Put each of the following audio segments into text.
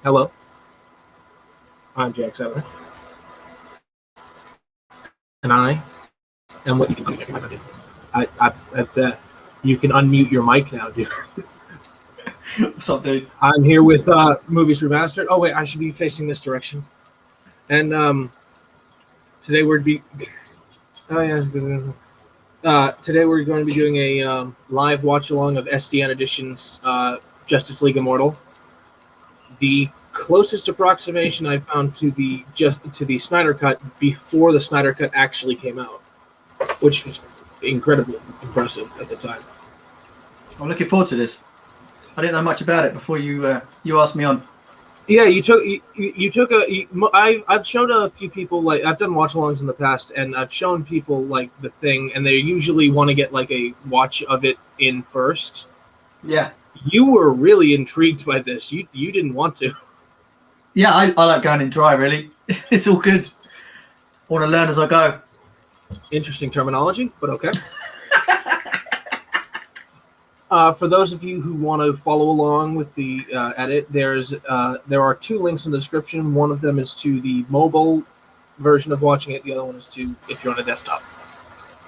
Hello, I'm Jack Seven, and I am what you can unmute. I bet you can unmute your mic now, dude. What's up, dude? I'm here with Movies Remastered. Oh wait, I should be facing this direction. And today we're today we're going to be doing a live watch along of SDN Edition's Justice League Immortal. The closest approximation I found to the Snyder Cut before the Snyder Cut actually came out, which was incredibly impressive at the time. I'm looking forward to this. I didn't know much about it before you asked me on. Yeah, I've shown a few people, like, I've done watch-alongs in the past, and I've shown people like the thing, and they usually want to get like a watch of it in first. Yeah. You were really intrigued by this. You didn't want to. Yeah, I like going in dry, really. It's all good. I want to learn as I go. Interesting terminology, but okay. For those of you who want to follow along with the edit, there are two links in the description. One of them is to the mobile version of watching it. The other one is to if you're on a desktop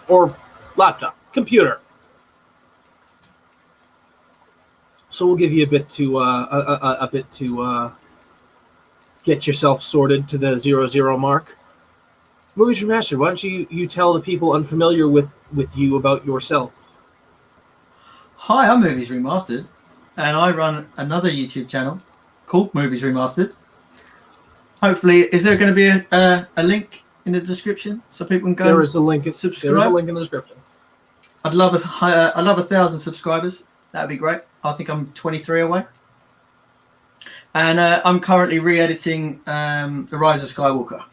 or laptop, computer. So we'll give you a bit to get yourself sorted to the 0-0 mark. Movies Remastered. Why don't you tell the people unfamiliar with you about yourself? Hi, I'm Movies Remastered, and I run another YouTube channel called Movies Remastered. Hopefully, is there going to be a link in the description so people can go? There is a link. Subscribe. There is a link in the description. I'd love 1,000 subscribers. That'd be great. I think I'm 23 away, and I'm currently re-editing The Rise of Skywalker.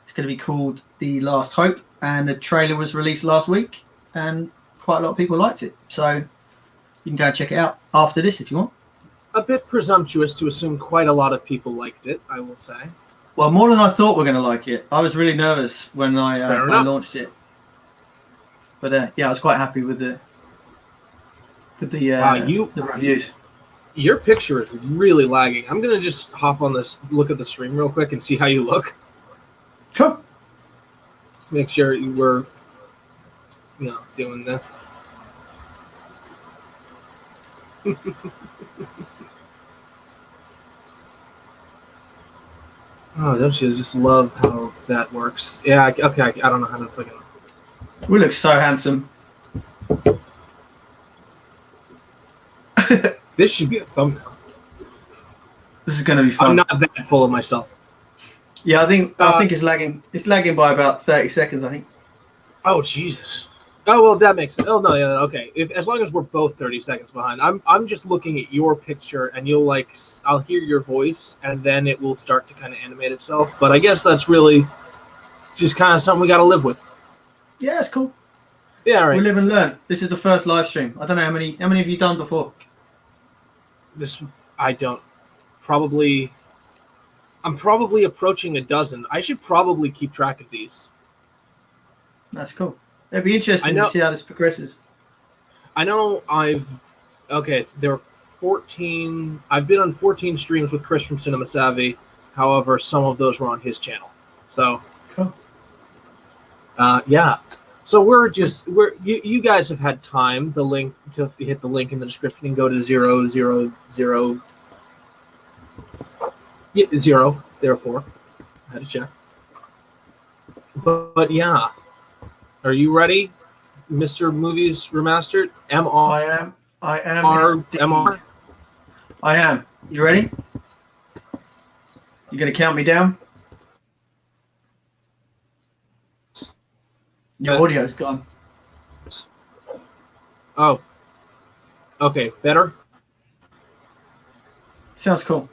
It's going to be called The Last Hope, and the trailer was released last week, and quite a lot of people liked it. So you can go and check it out after this if you want. A bit presumptuous to assume quite a lot of people liked it, I will say. Well, more than I thought we're going to like it. I was really nervous when I launched it. But yeah, I was quite happy with the reviews. Your picture is really lagging. I'm going to just hop on this, look at the stream real quick and see how you look. Cool. Make sure you were, doing that. Oh, don't you just love how that works? Yeah, okay, I don't know how to click it. We look so handsome. This should be a thumbnail. This is going to be fun. I'm not that full of myself. Yeah, I think it's lagging. It's lagging by about 30 seconds, I think. Oh, Jesus. Oh, well, that makes sense. Oh, no, yeah, okay. As long as we're both 30 seconds behind. I'm just looking at your picture, and I'll hear your voice, and then it will start to kind of animate itself. But I guess that's really just kind of something we got to live with. Yeah, it's cool. Yeah, all right. We live and learn. This is the first live stream. I don't know how many have you done before? I'm probably approaching a dozen. I should probably keep track of these. That's cool. It'd be interesting to see how this progresses. I know there are 14. I've been on 14 streams with Chris from Cinema Savvy. However, some of those were on his channel. So, cool. Yeah. So you guys have had time. The link to hit the link in the description and go to 0-0-0. Yeah, 0. Therefore, I had to check. But yeah. Are you ready, Mr. Movies Remastered? I am. MR. I am. You ready? You gonna count me down? Your audio's gone. Oh. Okay. Better. Sounds cool.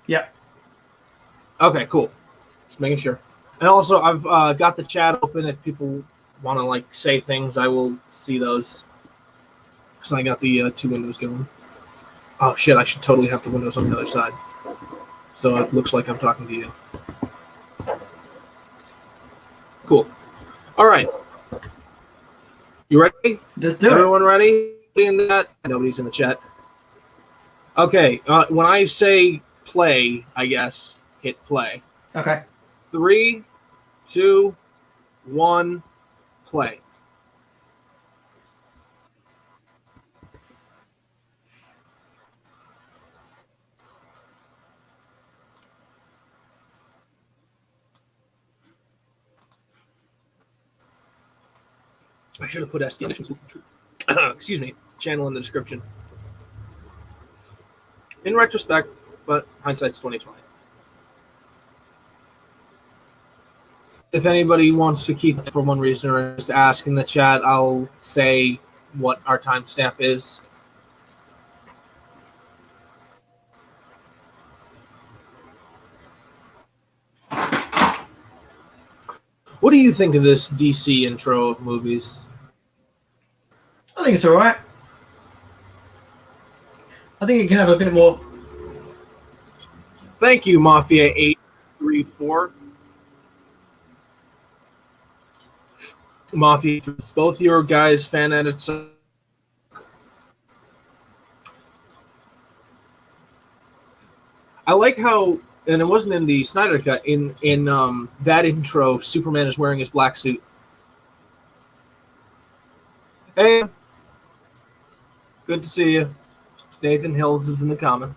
Yeah. Okay. Cool. Just making sure. And also, I've got the chat open if people want to say things. I will see those because I got the two windows going. Oh shit! I should totally have the windows on the other side, so it looks like I'm talking to you. Cool. All right. You ready? Let's do it. Everyone ready? In that? Nobody's in the chat. Okay. When I say play, I guess, hit play. Okay. 3, 2, 1, play. I should have put SD Editions, excuse me, channel in the description. In retrospect, but hindsight's 2020. If anybody wants to keep it for one reason or just ask in the chat, I'll say what our timestamp is. What do you think of this DC intro of movies? I think it's all right. I think it can have a bit more. Thank you, Mafia 834. Mafia, both your guys' fan edits. I like how, and it wasn't in the Snyder Cut. In that intro, Superman is wearing his black suit. Hey, good to see you. Nathan Hills is in the comment.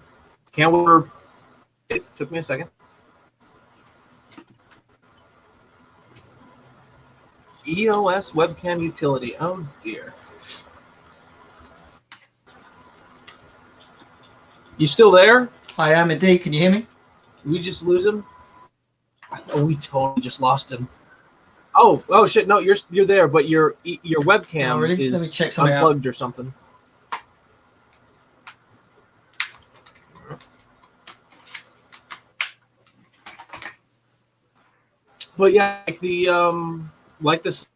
Can't wait. It took me a second. EOS webcam utility. Oh dear. You still there? I am indeed. Can you hear me? We just lose him? Oh, we totally just lost him. Oh shit! No, you're there, but your webcam really? Let me is check something unplugged out. or something. But yeah, like this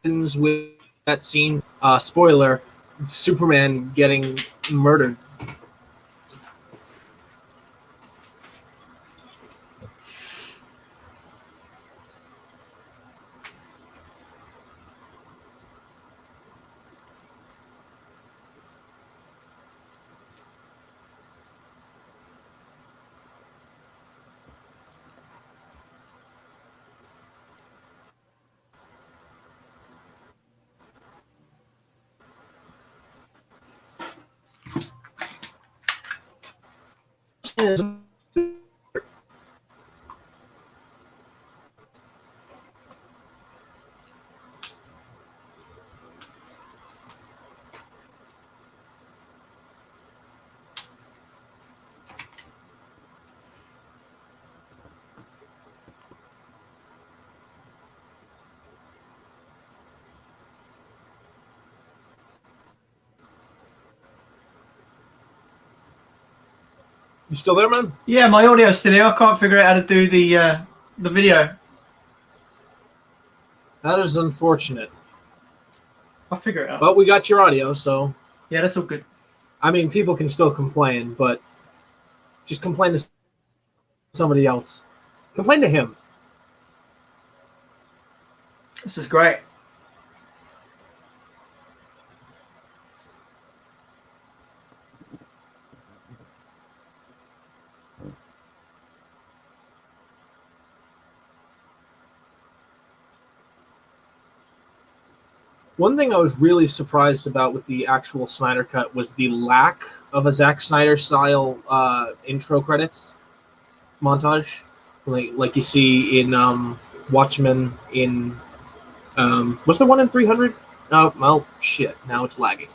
ends with that scene. Spoiler: Superman getting murdered. You still there, man? Yeah, my audio's still here. I can't figure out how to do the video. That is unfortunate. I'll figure it out. But we got your audio, so Yeah, that's all good. I mean, people can still complain, but just complain to somebody else. Complain to him. This is great. One thing I was really surprised about with the actual Snyder Cut was the lack of a Zack Snyder style intro credits montage, like you see in Watchmen. In was there one in 300? Oh well, shit. Now it's lagging.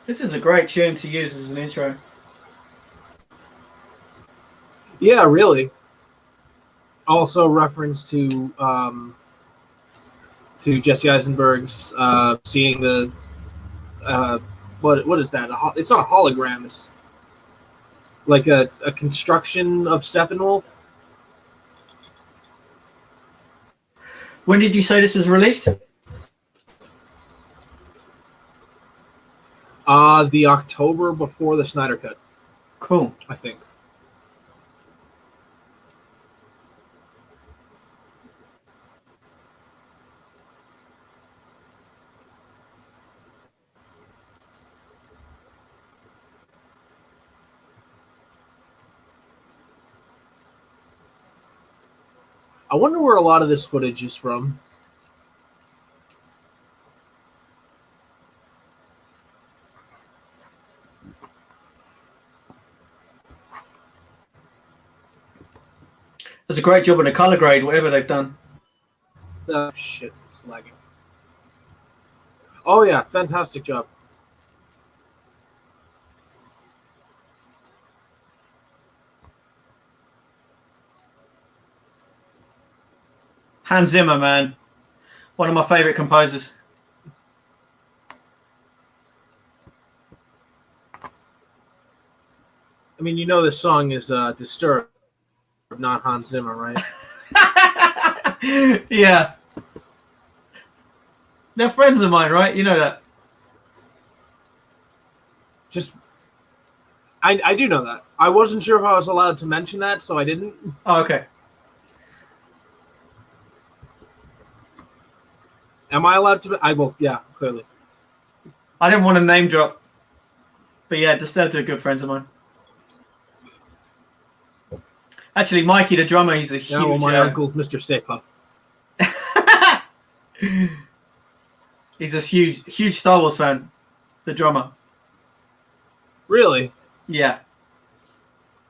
This is a great tune to use as an intro. Yeah, really. Also, reference to Jesse Eisenberg's seeing the what is that? It's not a hologram. It's like a construction of Steppenwolf. When did you say this was released? The October before the Snyder Cut, Cool. I think. I wonder where a lot of this footage is from. Does a great job on the color grade, whatever they've done. Oh, shit, it's lagging. Oh, yeah, fantastic job. Hans Zimmer, man. One of my favorite composers. I mean, you know this song is Disturbed, not Hans Zimmer, right? Yeah. They're friends of mine, right? You know that. Just, I do know that. I wasn't sure if I was allowed to mention that, so I didn't. Oh, okay. Am I allowed to? I will, yeah, clearly. I didn't want to name drop. But yeah, Disturbed are good friends of mine. Actually, Mikey, the drummer, he's a huge... Yeah, well, my uncle's Mr. Stay Puft. He's a huge Star Wars fan, the drummer. Really? Yeah.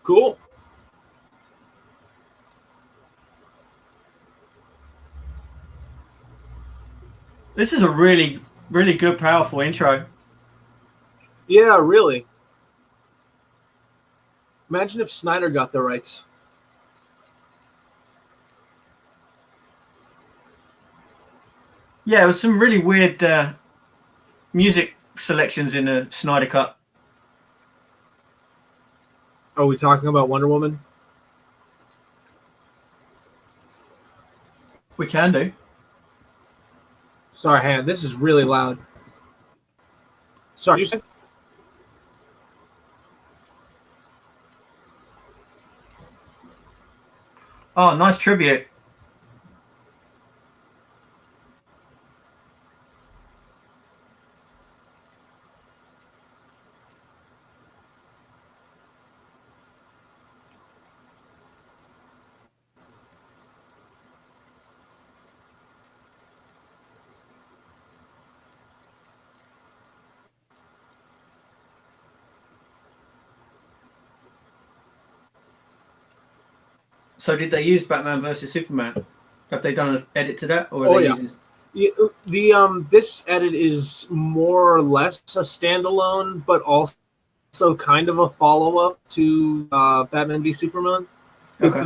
Cool. This is a really, really good, powerful intro. Yeah, really. Imagine if Snyder got the rights. Yeah, it was some really weird music selections in the Snyder Cut. Are we talking about Wonder Woman? We can do. Sorry, Han, this is really loud. Sorry, you said? Oh, nice tribute. So did they use Batman versus Superman? Have they done an edit to that, or are they using? Yeah, this edit is more or less a standalone, but also kind of a follow up to Batman v Superman. Okay.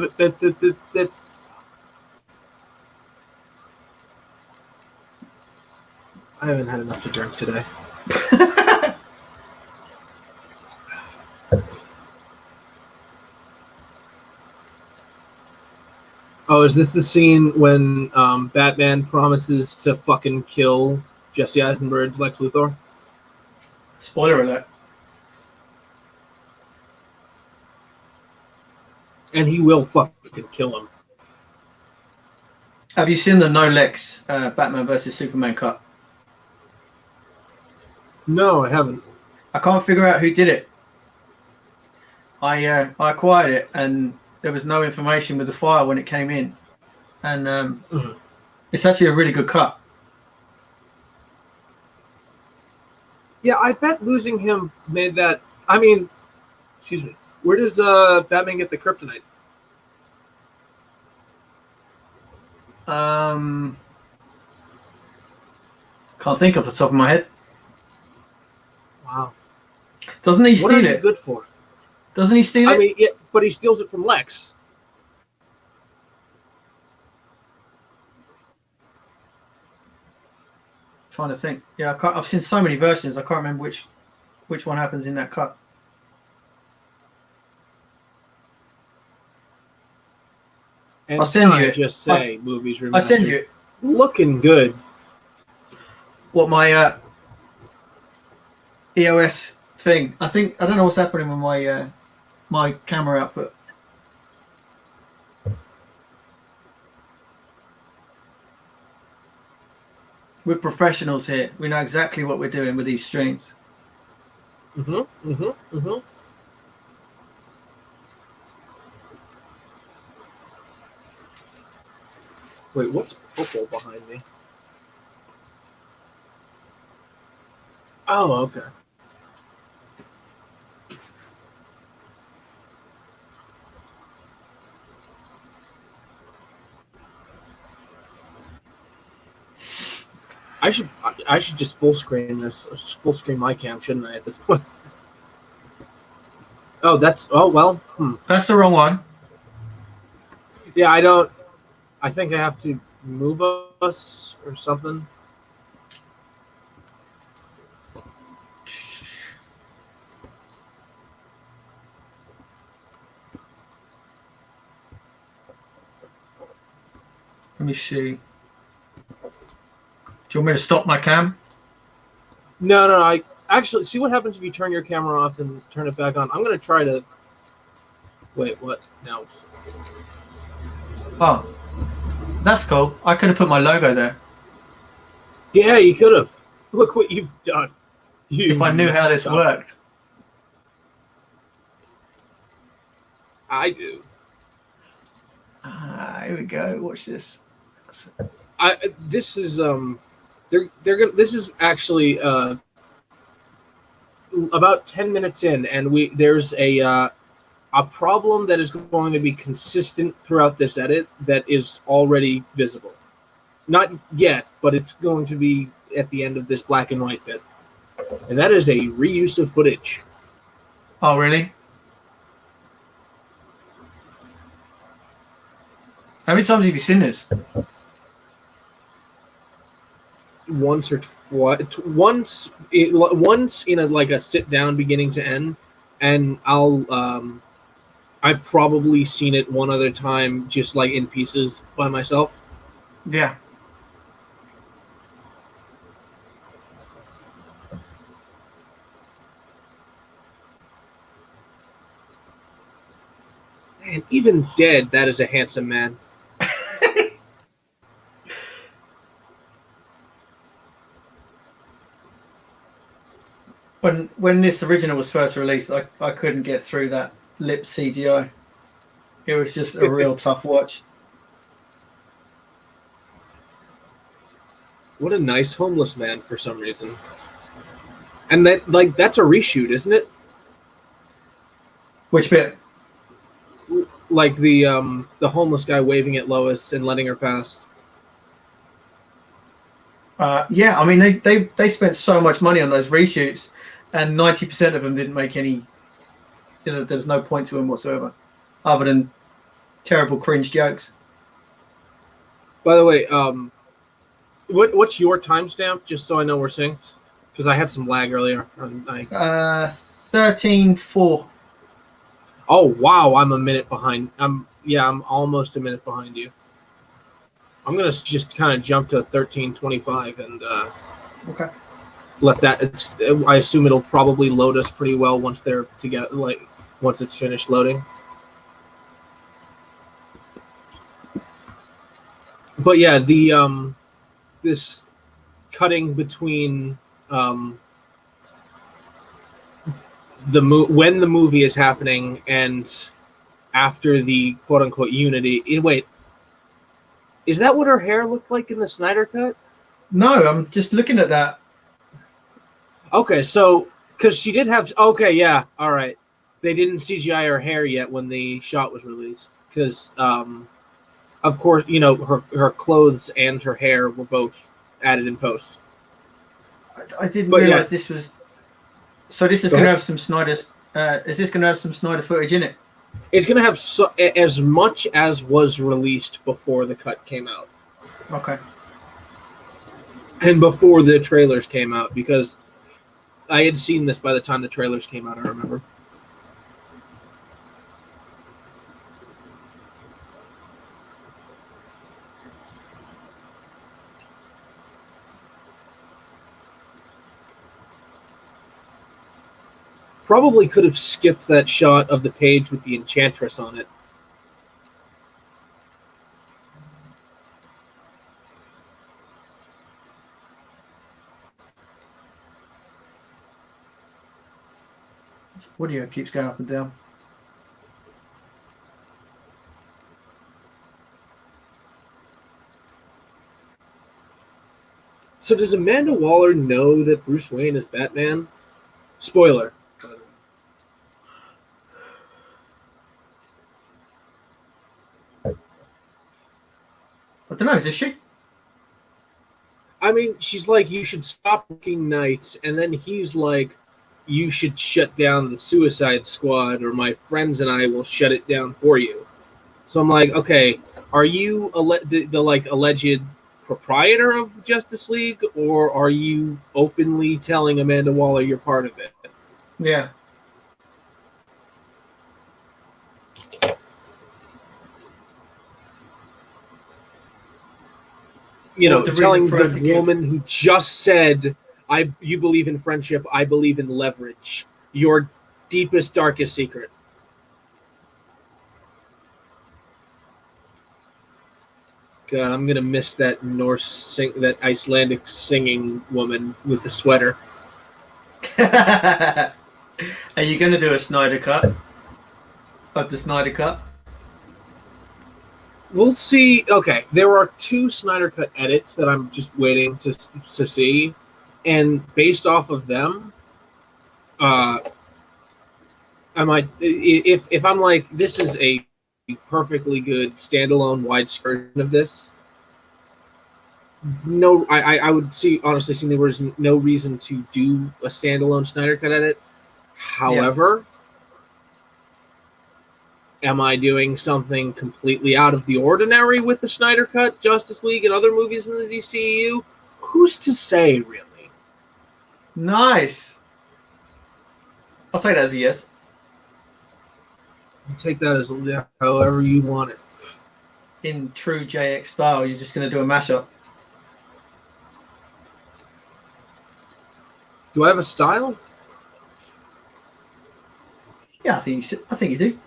I haven't had enough to drink today. Oh, is this the scene when Batman promises to fucking kill Jesse Eisenberg's Lex Luthor? Spoiler alert. And he will fucking kill him. Have you seen the No Lex Batman versus Superman cut? No, I haven't. I can't figure out who did it. I acquired it, and there was no information with the file when it came in, and it's actually a really good cut. Yeah, I bet losing him made that. I mean, excuse me. Where does Batman get the kryptonite? Can't think off the top of my head. Wow. Doesn't he steal What are you it? good for? Doesn't he steal it? I mean, yeah, but he steals it from Lex. Trying to think. Yeah, I've seen so many versions. I can't remember which one happens in that cut. And I'll send you it. Just say movies remastered. I'll send you it. Looking good. What my EOS thing? I don't know what's happening with my my camera output. We're professionals here. We know exactly what we're doing with these streams. Wait, what's purple behind me? Oh, okay. I should just full screen this. Full screen my cam, shouldn't I? At this point. Oh, well. That's the wrong one. Yeah, I don't. I think I have to move us or something. Let me see. Do you want me to stop my cam? No. I actually see what happens if you turn your camera off and turn it back on. I'm gonna try to. Wait, what? Now it's. Oh, that's cool. I could have put my logo there. Yeah, you could have. Look what you've done. If I knew how this worked. I do. Here we go. Watch this. This is they're gonna. This is actually about 10 minutes in, and there's a problem that is going to be consistent throughout this edit that is already visible. Not yet, but it's going to be at the end of this black and white bit, and that is a reuse of footage. Oh, really? How many times have you seen this? Once or once in a sit down beginning to end, and I've probably seen it one other time just like in pieces by myself. Yeah. And even dead, that is a handsome man. When this original was first released, I couldn't get through that lip CGI. It was just a real tough watch. What a nice homeless man for some reason. And that's a reshoot, isn't it? Which bit? Like the homeless guy waving at Lois and letting her pass. Yeah, I mean they spent so much money on those reshoots, and 90% of them didn't make any. There was no point to them whatsoever, other than terrible cringe jokes. By the way, what's your timestamp? Just so I know we're synced, because I had some lag earlier. 13:04. Oh wow, I'm a minute behind. I'm almost a minute behind you. I'm gonna just kind of jump to 13:25 and Okay. let that. I assume it'll probably load us pretty well once they're together. Like once it's finished loading. But yeah, the this cutting between when the movie is happening and after the quote unquote unity. Wait, is that what her hair looked like in the Snyder cut? No, I'm just looking at that. Okay, so because she did have. Okay, yeah, all right. They didn't CGI her hair yet when the shot was released because, of course, her clothes and her hair were both added in post. I didn't realize this was. So this is going to have some Snyder's. Is this going to have some Snyder footage in it? It's going to have as much as was released before the cut came out. Okay. And before the trailers came out, because I had seen this by the time the trailers came out, I remember. Probably could have skipped that shot of the page with the Enchantress on it. Audio keeps going up and down. So does Amanda Waller know that Bruce Wayne is Batman? Spoiler. I don't know. Is she? I mean, she's like, you should stop working nights, and then he's like, you should shut down the Suicide Squad, or my friends and I will shut it down for you. So I'm like, okay, are you the like alleged proprietor of Justice League, or are you openly telling Amanda Waller you're part of it? Yeah. You know, The telling reason for her the to woman who just said, you believe in friendship, I believe in leverage. Your deepest, darkest secret. God, I'm gonna miss that that Icelandic singing woman with the sweater. Are you going to do a Snyder cut of the Snyder cut? We'll see. Okay, there are 2 Snyder Cut edits that I'm just waiting to see, and based off of them, I might, if I'm like, this is a perfectly good standalone widescreen version of this. No, I would honestly see there was no reason to do a standalone Snyder Cut edit. However, am I doing something completely out of the ordinary with the Snyder Cut, Justice League, and other movies in the DCEU? Who's to say, really? Nice. I'll take that as a yes. You take that as however you want it. In true JX style, you're just going to do a mashup. Do I have a style? Yeah, I think you should. I think you do.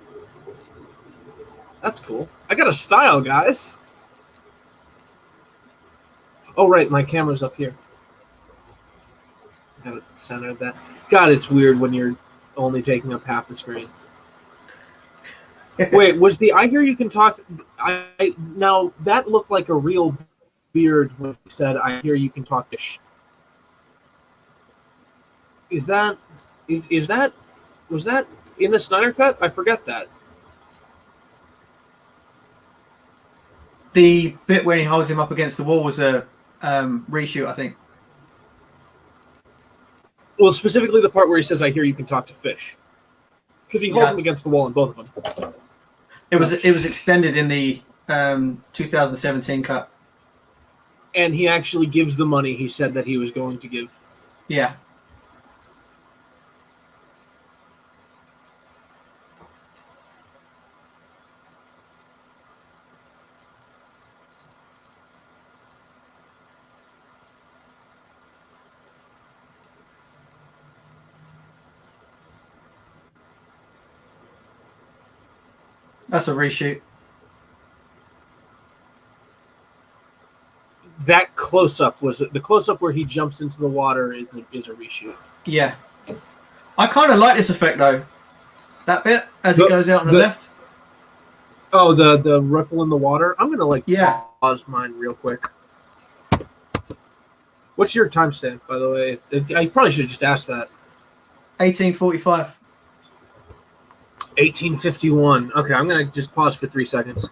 That's cool. I got a style, guys. Oh, right, my camera's up here. I haven't centered that. God, it's weird when you're only taking up half the screen. Wait, was the I Hear You Can Talk... now, that looked like a real beard when he said, I hear you can talk fish. Was that in the Snyder Cut? I forget that. The bit when he holds him up against the wall was a reshoot, I think. Well, specifically the part where he says, I hear you can talk to fish. Because he holds him against the wall in both of them. It was extended in the 2017 cut. And he actually gives the money he said that he was going to give. Yeah. That's a reshoot. That close-up the close-up where he jumps into the water is a reshoot. Yeah. I kind of like this effect, though. That bit, as it goes out on the left. Oh, the ripple in the water? I'm going to, pause mine real quick. What's your timestamp, by the way? I probably should have just asked that. 1845. 1851. Okay, I'm going to just pause for 3 seconds.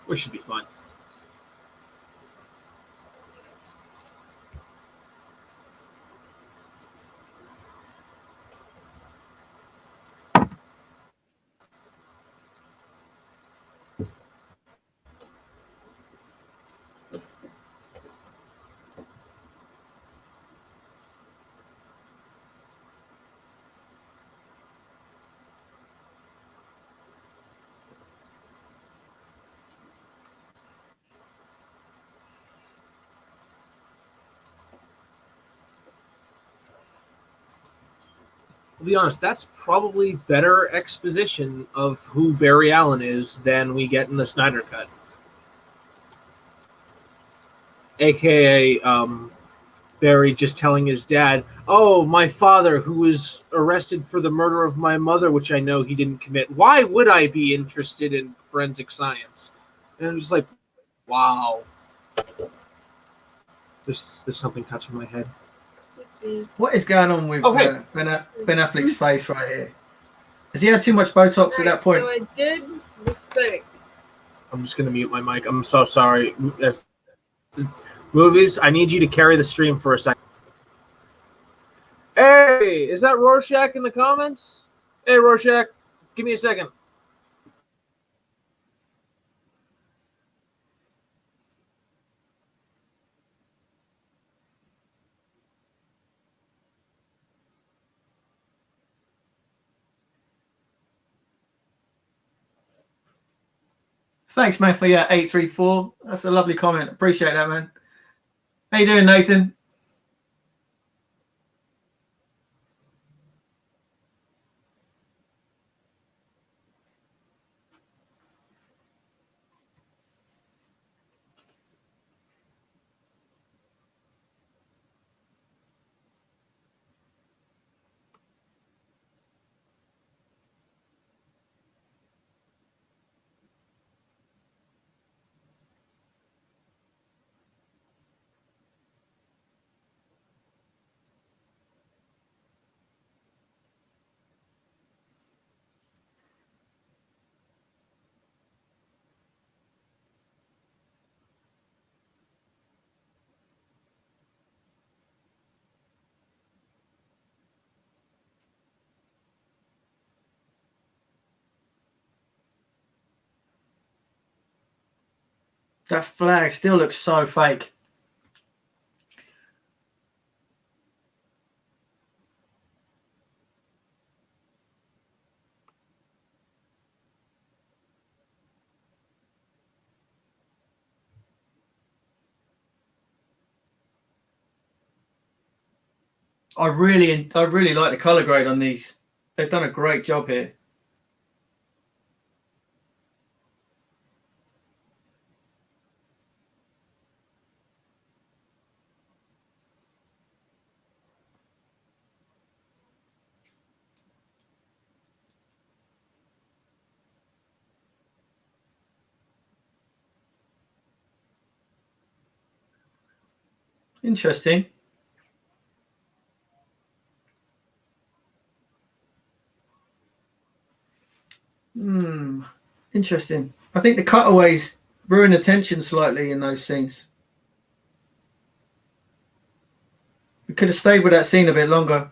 Which should be fun. To be honest, that's probably better exposition of who Barry Allen is than we get in the Snyder Cut. AKA Barry just telling his dad, oh, my father, who was arrested for the murder of my mother, which I know he didn't commit. Why would I be interested in forensic science? And I'm just like, Wow. There's something touching my head. What is going on with Okay. Ben Affleck's face right here? Has he had too much Botox at that point? So I did the thing. I'm just gonna mute my mic. I'm so sorry. Movies, I need you to carry the stream for a second. Hey, is that Rorschach in the comments? Hey, Rorschach, give me a second. Thanks, man, for your 834. That's a lovely comment. Appreciate that, man. How you doing, Nathan? That flag still looks so fake. I really like the color grade on these. They've done a great job here. Interesting. Interesting. I think the cutaways ruin the tension slightly in those scenes. We could have stayed with that scene a bit longer.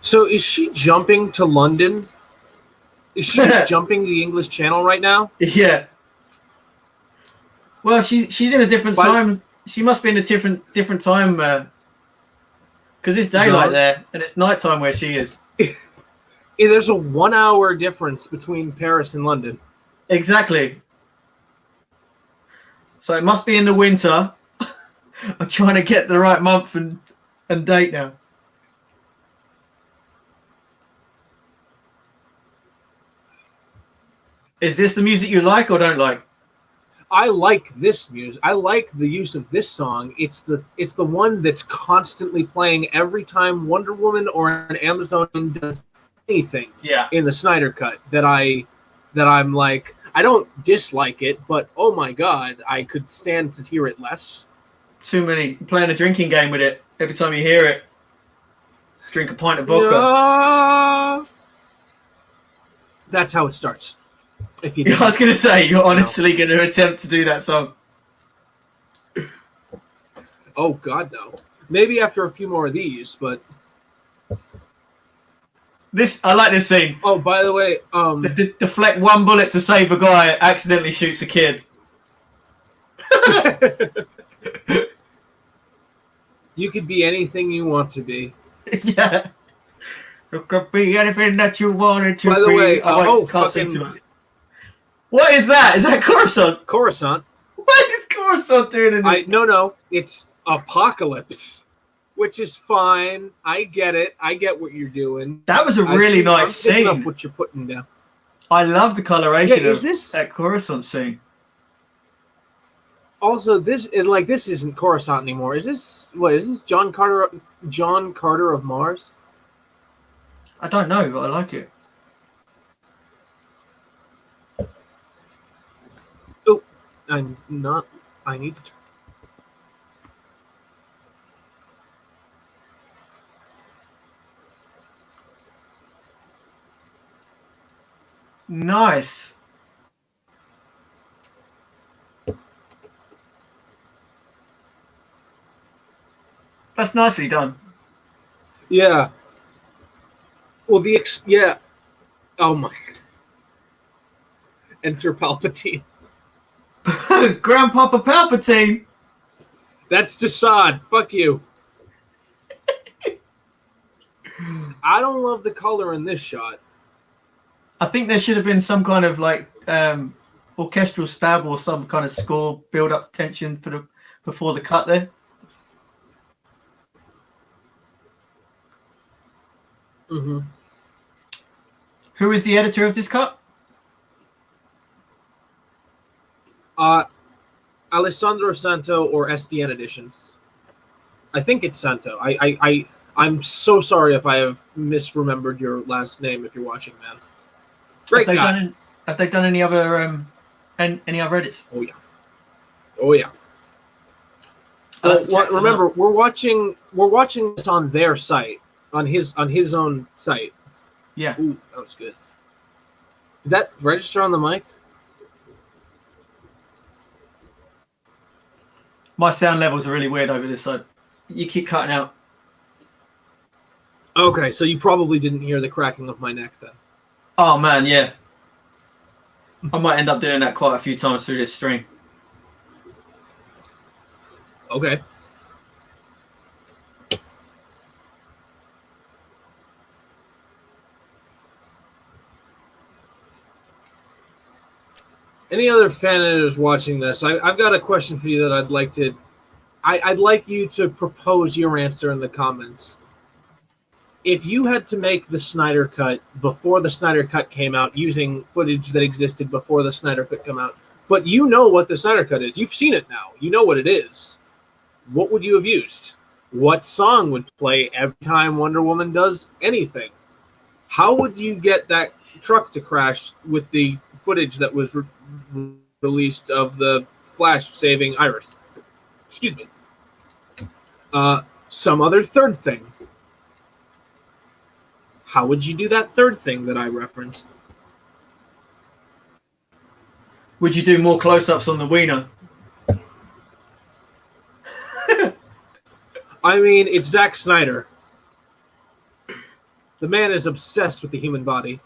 So is she jumping to London? Is she just jumping the English Channel right now? Yeah. Well, she's in a different time. She must be in a different time because it's daylight there and it's nighttime where she is. There's a 1 hour difference between Paris and London. Exactly. So it must be in the winter. I'm trying to get the right month and date now. Is this the music you like or don't like? I like this music. I like the use of this song. It's the one that's constantly playing every time Wonder Woman or an Amazon does anything in the Snyder Cut that I'm like, I don't dislike it, but oh my god, I could stand to hear it less. Too many. Playing a drinking game with it. Every time you hear it, drink a pint of vodka. That's how it starts. If you I was going to say, you're honestly going to attempt to do that song. Oh god, no. Maybe after a few more of these, but I like this scene. Oh, by the way, deflect one bullet to save a guy, accidentally shoots a kid. You could be anything you want to be. Yeah. You could be anything that you wanted to be. By the way, what is that? Is that Coruscant? Coruscant. What is Coruscant doing in this? No. It's Apocalypse, which is fine. I get it. I get what you're doing. That was a really nice scene. Up what you're putting down. I love the coloration of this that Coruscant scene. Also, this isn't Coruscant anymore. Is this John Carter of Mars? I don't know, but I like it. I'm not. I need to. Nice. That's nicely done. Yeah. Well, yeah. Oh my. Enter Palpatine. Grandpapa Palpatine. That's Desaad. Fuck you. I don't love the color in this shot. I think there should have been some kind of like orchestral stab or some kind of score build up tension for before the cut there. Mm-hmm. Who is the editor of this cut? Alessandro Santo or SDN Editions. I think it's Santo. I'm so sorry if I have misremembered your last name. If you're watching, man. Great guy. Have they done any other any other edits? Oh yeah. Oh yeah. Well, remember, we're watching this on their site, on his own site. Yeah. Ooh, that was good. Did that register on the mic? My sound levels are really weird over this side. You keep cutting out. Okay, so you probably didn't hear the cracking of my neck then. Oh man, yeah. I might end up doing that quite a few times through this stream. Okay. Any other fan editors watching this? I've got a question for you that I'd like to. I'd like you to propose your answer in the comments. If you had to make the Snyder Cut before the Snyder Cut came out, using footage that existed before the Snyder Cut came out, but you know what the Snyder Cut is, you've seen it now, you know what it is, what would you have used? What song would play every time Wonder Woman does anything? How would you get that truck to crash with the footage that was released of the Flash saving Iris? Excuse me. Some other third thing. How would you do that third thing that I referenced? Would you do more close-ups on the wiener? I mean, it's Zack Snyder. The man is obsessed with the human body.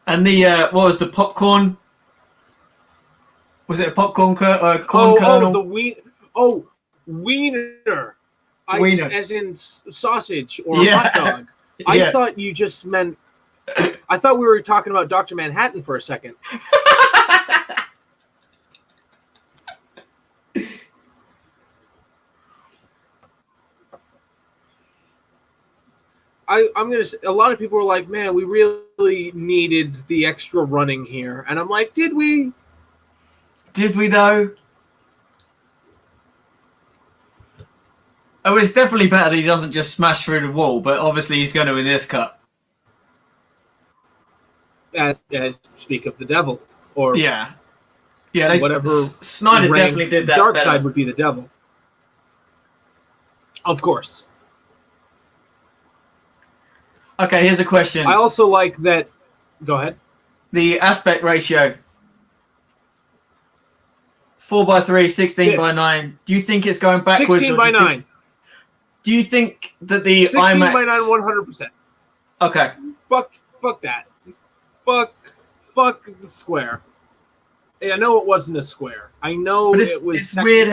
And the what was the popcorn? Was it a popcorn corn kernel? Wiener. Wiener. As in sausage or hot dog. I thought you just meant. I thought we were talking about Dr. Manhattan for a second. I'm gonna say, a lot of people were like, man, we really needed the extra running here. And I'm like, did we? Did we though? Oh, it's definitely better that he doesn't just smash through the wall, but obviously he's going to in this cut. As speak of the devil. Or yeah, whatever. Snyder definitely did that. Darkseid would be the devil. Of course. Okay, here's a question. I also like that. Go ahead. The aspect ratio. 4:3, 16:9. Do you think it's going backwards? 16:9. Do you think that the 16:9, IMAX... 100%. Okay. Fuck that. Fuck the square. Hey, I know it wasn't a square. I know but it was. It's weird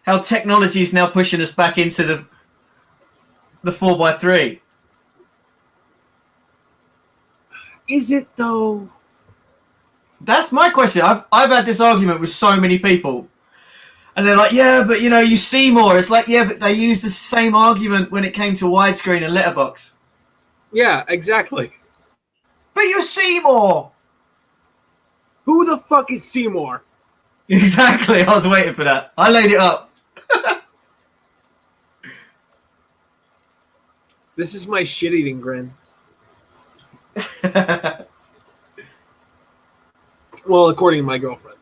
how technology is now pushing us back into the 4:3. Is it though? That's my question. I've had this argument with so many people, and they're like, "Yeah, but you see more." It's like, yeah, but they used the same argument when it came to widescreen and letterbox. Yeah, exactly. But you see more. Who the fuck is Seymour? Exactly. I was waiting for that. I laid it up. This is my shit-eating grin. Well, according to my girlfriend.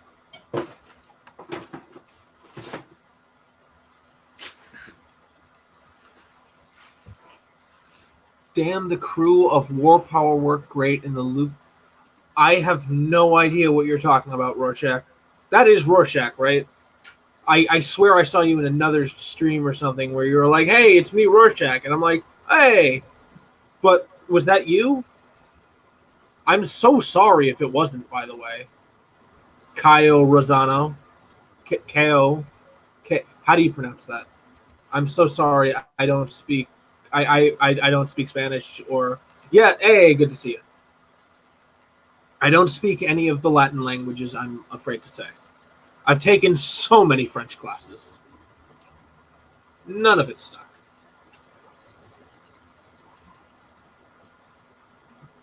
Damn, the crew of War Power worked great in the loop. I have no idea what you're talking about, Rorschach. That is Rorschach, right? I swear I saw you in another stream or something where you were like, hey, it's me, Rorschach. And I'm like, hey. But was that you? I'm so sorry if it wasn't, by the way. Kaio Rosano. Kao. How do you pronounce that? I'm so sorry. I don't speak. I don't speak Spanish or. Yeah. Hey, good to see you. I don't speak any of the Latin languages. I'm afraid to say. I've taken so many French classes. None of it stuck.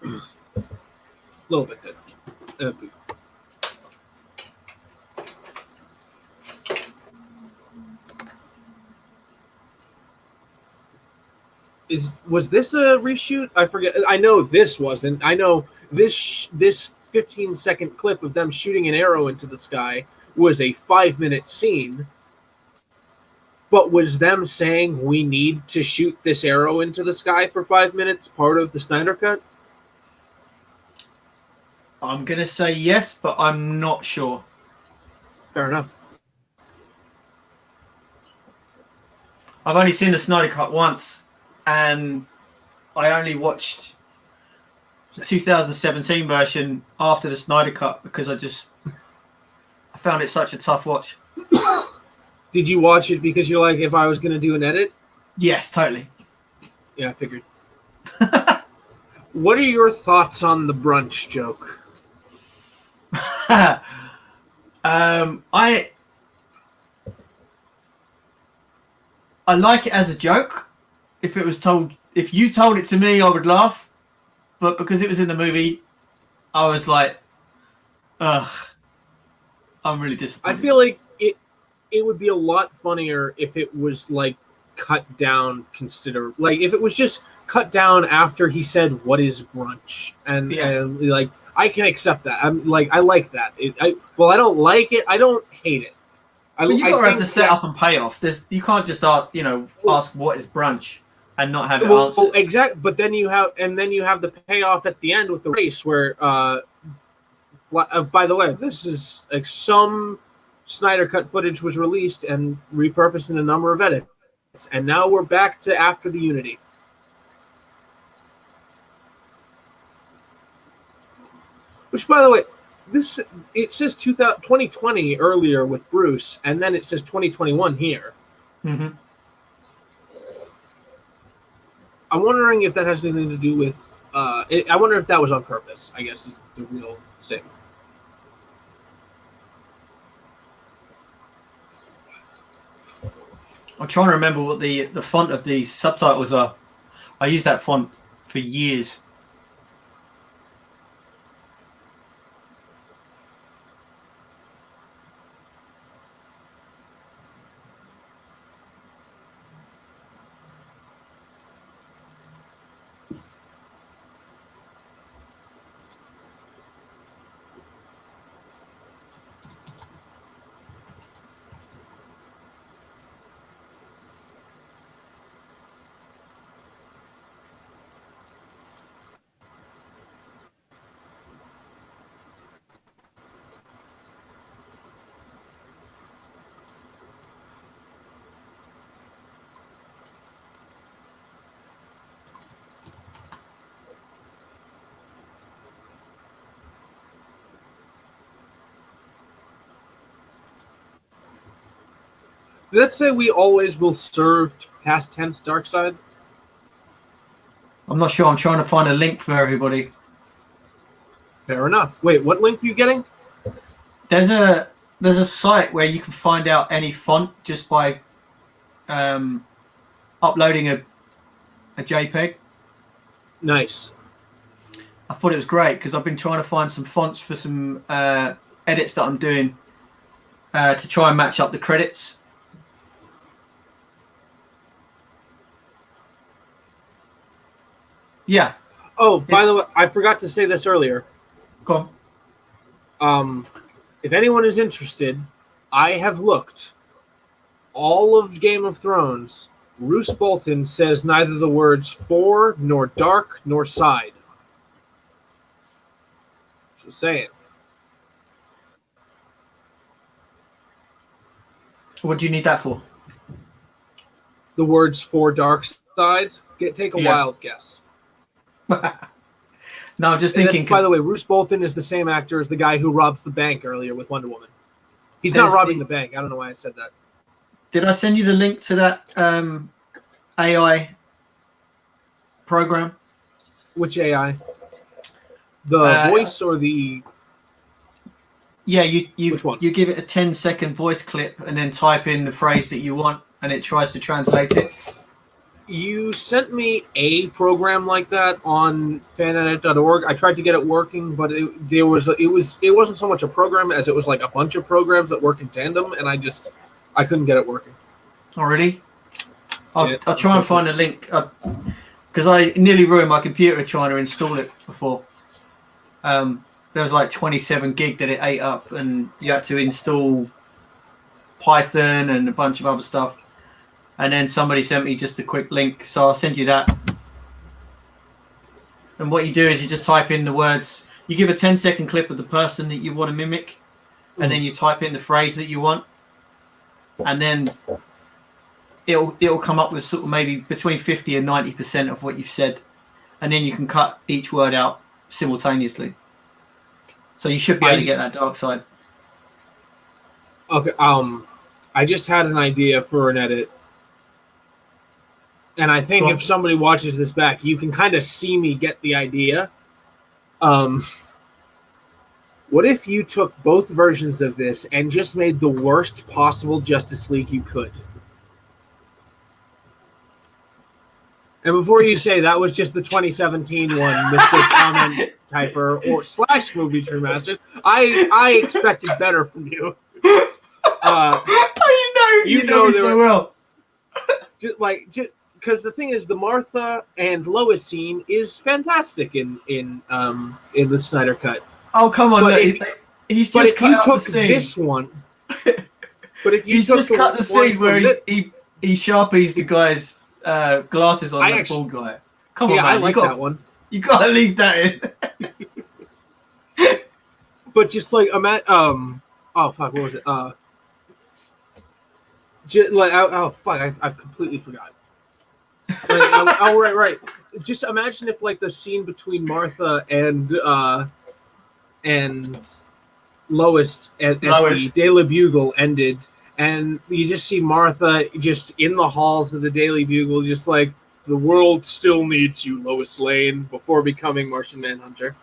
A little bit did. Was this a reshoot? I forget. I know this wasn't. I know this 15-second clip of them shooting an arrow into the sky was a 5-minute scene. But was them saying we need to shoot this arrow into the sky for 5 minutes part of the Snyder Cut? I'm gonna say yes, but I'm not sure. Fair enough. I've only seen the Snyder Cut once, and I only watched the 2017 version after the Snyder Cut because I found it such a tough watch. Did you watch it because you're like, if I was going to do an edit? Yes, totally. Yeah, I figured. What are your thoughts on the brunch joke? I like it as a joke. If you told it to me, I would laugh. But because it was in the movie, I was like, ugh, I'm really disappointed. I feel like it would be a lot funnier if it was like cut down like if it was just cut down after he said what is brunch and like I can accept that. I'm like I like that. I don't like it. I don't hate it. But you gotta have the setup and payoff. You can't just ask what is brunch and not have it answered. Well, exactly. But then you have the payoff at the end with the race where by the way, this is like some Snyder Cut footage was released and repurposed in a number of edits, and now we're back to after the Unity. Which, by the way, it says 2020 earlier with Bruce, and then it says 2021 here. Mm-hmm. I'm wondering if that has anything to do with. I wonder if that was on purpose. I guess is the real thing. I'm trying to remember what the font of the subtitles are. I used that font for years. Did that say we always will serve past tense dark side? I'm not sure. I'm trying to find a link for everybody. Fair enough. Wait, what link are you getting? There's a site where you can find out any font just by uploading a JPEG. Nice. I thought it was great because I've been trying to find some fonts for some edits that I'm doing to try and match up the credits. Yeah. Oh, by the way, I forgot to say this earlier. Go on. If anyone is interested, I have looked all of Game of Thrones. Roose Bolton says neither the words for, nor dark, nor side. Just saying. What do you need that for? The words for dark side? Take a wild guess. No, I'm just thinking. By the way, Roose Bolton is the same actor as the guy who robs the bank earlier with Wonder Woman. He's not robbing the bank. I don't know why I said that. Did I send you the link to that AI program? Which AI? The voice or the... Yeah, you Which one? You give it a 10-second voice clip and then type in the phrase that you want, and it tries to translate it. You sent me a program like that on fanedit.org. I tried to get it working, but it wasn't so much a program as it was like a bunch of programs that work in tandem, and I couldn't get it working. Oh, really? I'll try and find a link, because I nearly ruined my computer trying to install it before. There was like 27 gig that it ate up, and you had to install Python and a bunch of other stuff. And then somebody sent me just a quick link, so I'll send you that. And what you do is you just type in the words. You give a 10-second clip of the person that you want to mimic, and then you type in the phrase that you want, and then it'll come up with sort of maybe between 50 and 90% of what you've said, and then you can cut each word out simultaneously. So you should be able to get that dark side. Okay. I just had an idea for an edit. And I think if somebody watches this back, you can kind of see me get the idea. What if you took both versions of this and just made the worst possible Justice League you could? And before you say that was just the 2017 one, Mr. Comment Typer or / Movies Remastered, I expected better from you. You know me so well. Just because the thing is, the Martha and Lois scene is fantastic in the Snyder Cut. Oh, come on! But he's just cut out the scene. This one, but if you he's just cut the scene where he sharpies the guy's glasses on that bald guy. Come on, man! I like that one. You gotta leave that in. But just like oh fuck, what was it? I've completely forgot. Right. Just imagine if like the scene between Martha and Lois at the Daily Bugle ended, and you just see Martha just in the halls of the Daily Bugle, just like, the world still needs you, Lois Lane, before becoming Martian Manhunter.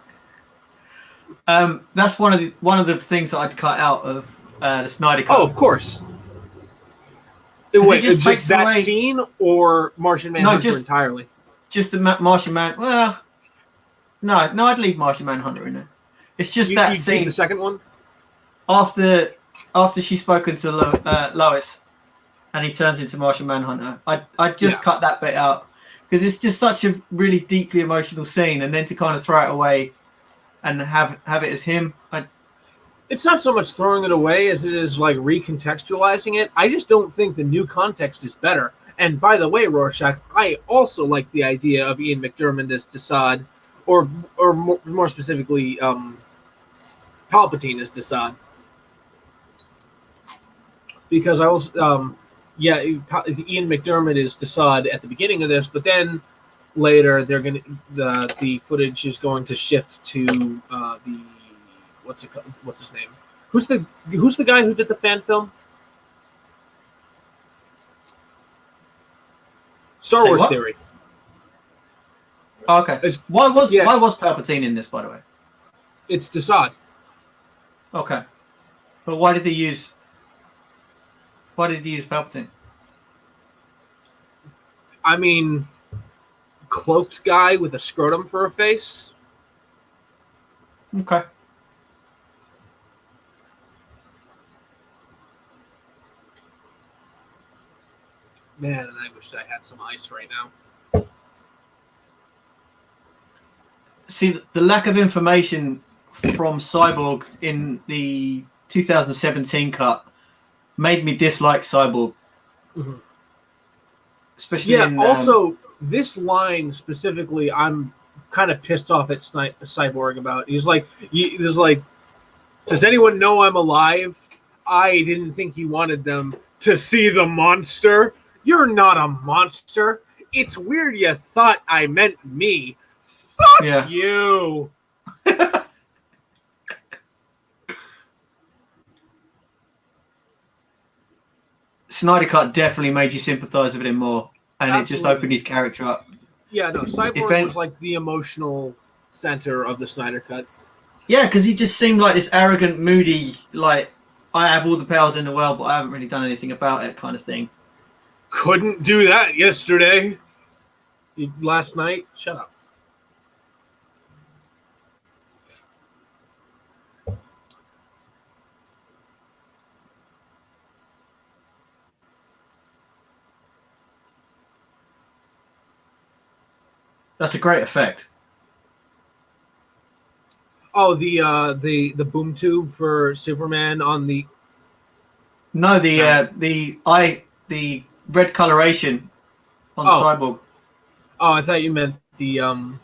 That's one of the things that I'd cut out of the Snyder Cut. Oh, of course. Wait, just that scene or Martian Manhunter entirely? Just the Martian Man. Well, no, I'd leave Martian Manhunter in there. It's just that scene. The second one? After she's spoken to Lois, and he turns into Martian Manhunter. I'd just cut that bit out, because it's just such a really deeply emotional scene, and then to kind of throw it away and have it as him. It's not so much throwing it away as it is like recontextualizing it. I just don't think the new context is better. And by the way, Rorschach, I also like the idea of Ian McDiarmid as Desaad, or more specifically, Palpatine as Desaad. Because I was, Ian McDiarmid is Desaad at the beginning of this, but then later the footage is going to shift to what's his name? Who's the guy who did the fan film? Star Wars Theory. Oh, okay. Why was Palpatine in this, by the way? It's Desaad. Okay. But why did they use Palpatine? I mean, cloaked guy with a scrotum for a face. Okay. Man, and I wish I had some ice right now. See, the lack of information from Cyborg in the 2017 cut made me dislike Cyborg. Mhm. Especially Yeah. in Also, this line specifically, I'm kind of pissed off at Cyborg about. He's like, does anyone know I'm alive? I didn't think you wanted them to see the monster. You're not a monster. It's weird you thought I meant me. Fuck yeah. you. Snyder Cut definitely made you sympathize with him more, and it just Absolutely. opened his character up. Yeah, no, Cyborg was like the emotional center of the Snyder Cut. Yeah, because he just seemed like this arrogant, moody, like, I have all the powers in the world, but I haven't really done anything about it kind of thing. Couldn't do that yesterday. Last night? Shut up. That's a great effect. Oh, the boom tube for Superman on the No, the red coloration on Cyborg. Oh, I thought you meant the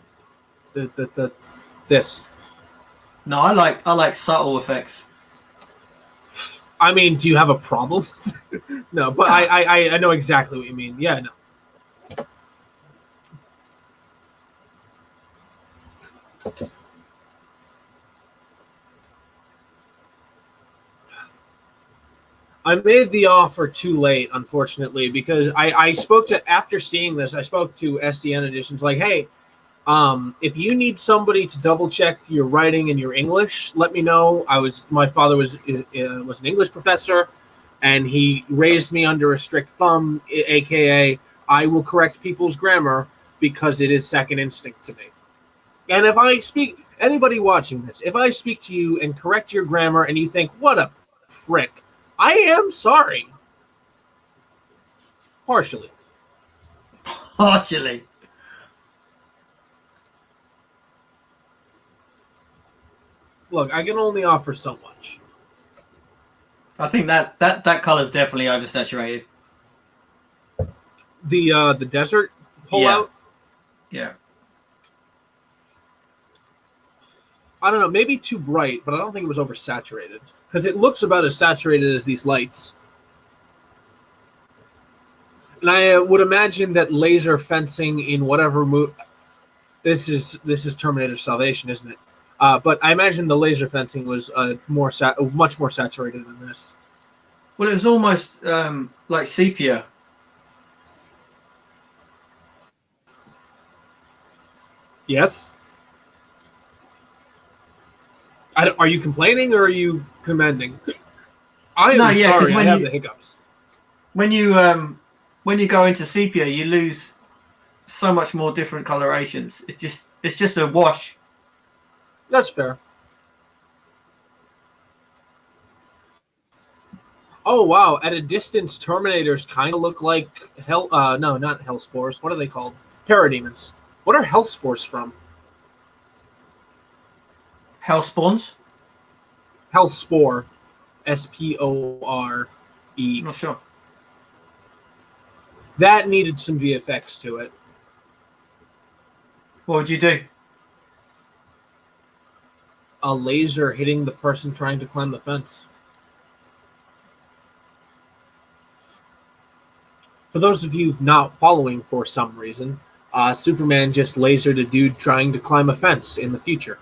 this. No, I like subtle effects. I mean, do you have a problem? No, but I know exactly what you mean. Yeah, no. I made the offer too late, unfortunately, because I spoke to, after seeing this, I spoke to SDN Editions like, hey, if you need somebody to double check your writing and your English, let me know. My father was an English professor, and he raised me under a strict thumb, aka I will correct people's grammar because it is second instinct to me. And if I speak, anybody watching this, if I speak to you and correct your grammar and you think, what a prick, I am sorry. Partially. Partially. Look, I can only offer so much. I think that color's definitely oversaturated. The desert pullout? Yeah. I don't know, maybe too bright, but I don't think it was oversaturated. Because it looks about as saturated as these lights. And I would imagine that laser fencing in whatever movie... This is Terminator Salvation, isn't it? But I imagine the laser fencing was much more saturated than this. Well, it was almost like sepia. Yes? Are you complaining or are you commending? I am sorry, I have the hiccups. When you go into sepia, you lose so much more different colorations. It's just a wash. That's fair. Oh wow! At a distance, Terminators kind of look like hell. No, not hell spores. What are they called? Parademons. What are health spores from? Hell spawns. Health spore. SPORE. I'm not sure. That needed some VFX to it. What would you do? A laser hitting the person trying to climb the fence. For those of you not following for some reason, Superman just lasered a dude trying to climb a fence in the future.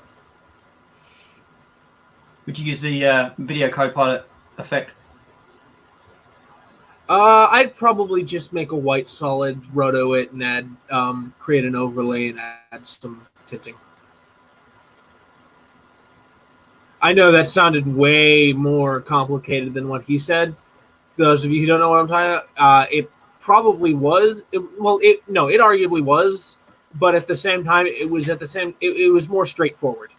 Would you use the video copilot effect? I'd probably just make a white solid, roto it, and add, create an overlay and add some tinting. I know that sounded way more complicated than what he said. Those of you who don't know what I'm talking about, it probably was. It arguably was, but at the same time, it was more straightforward.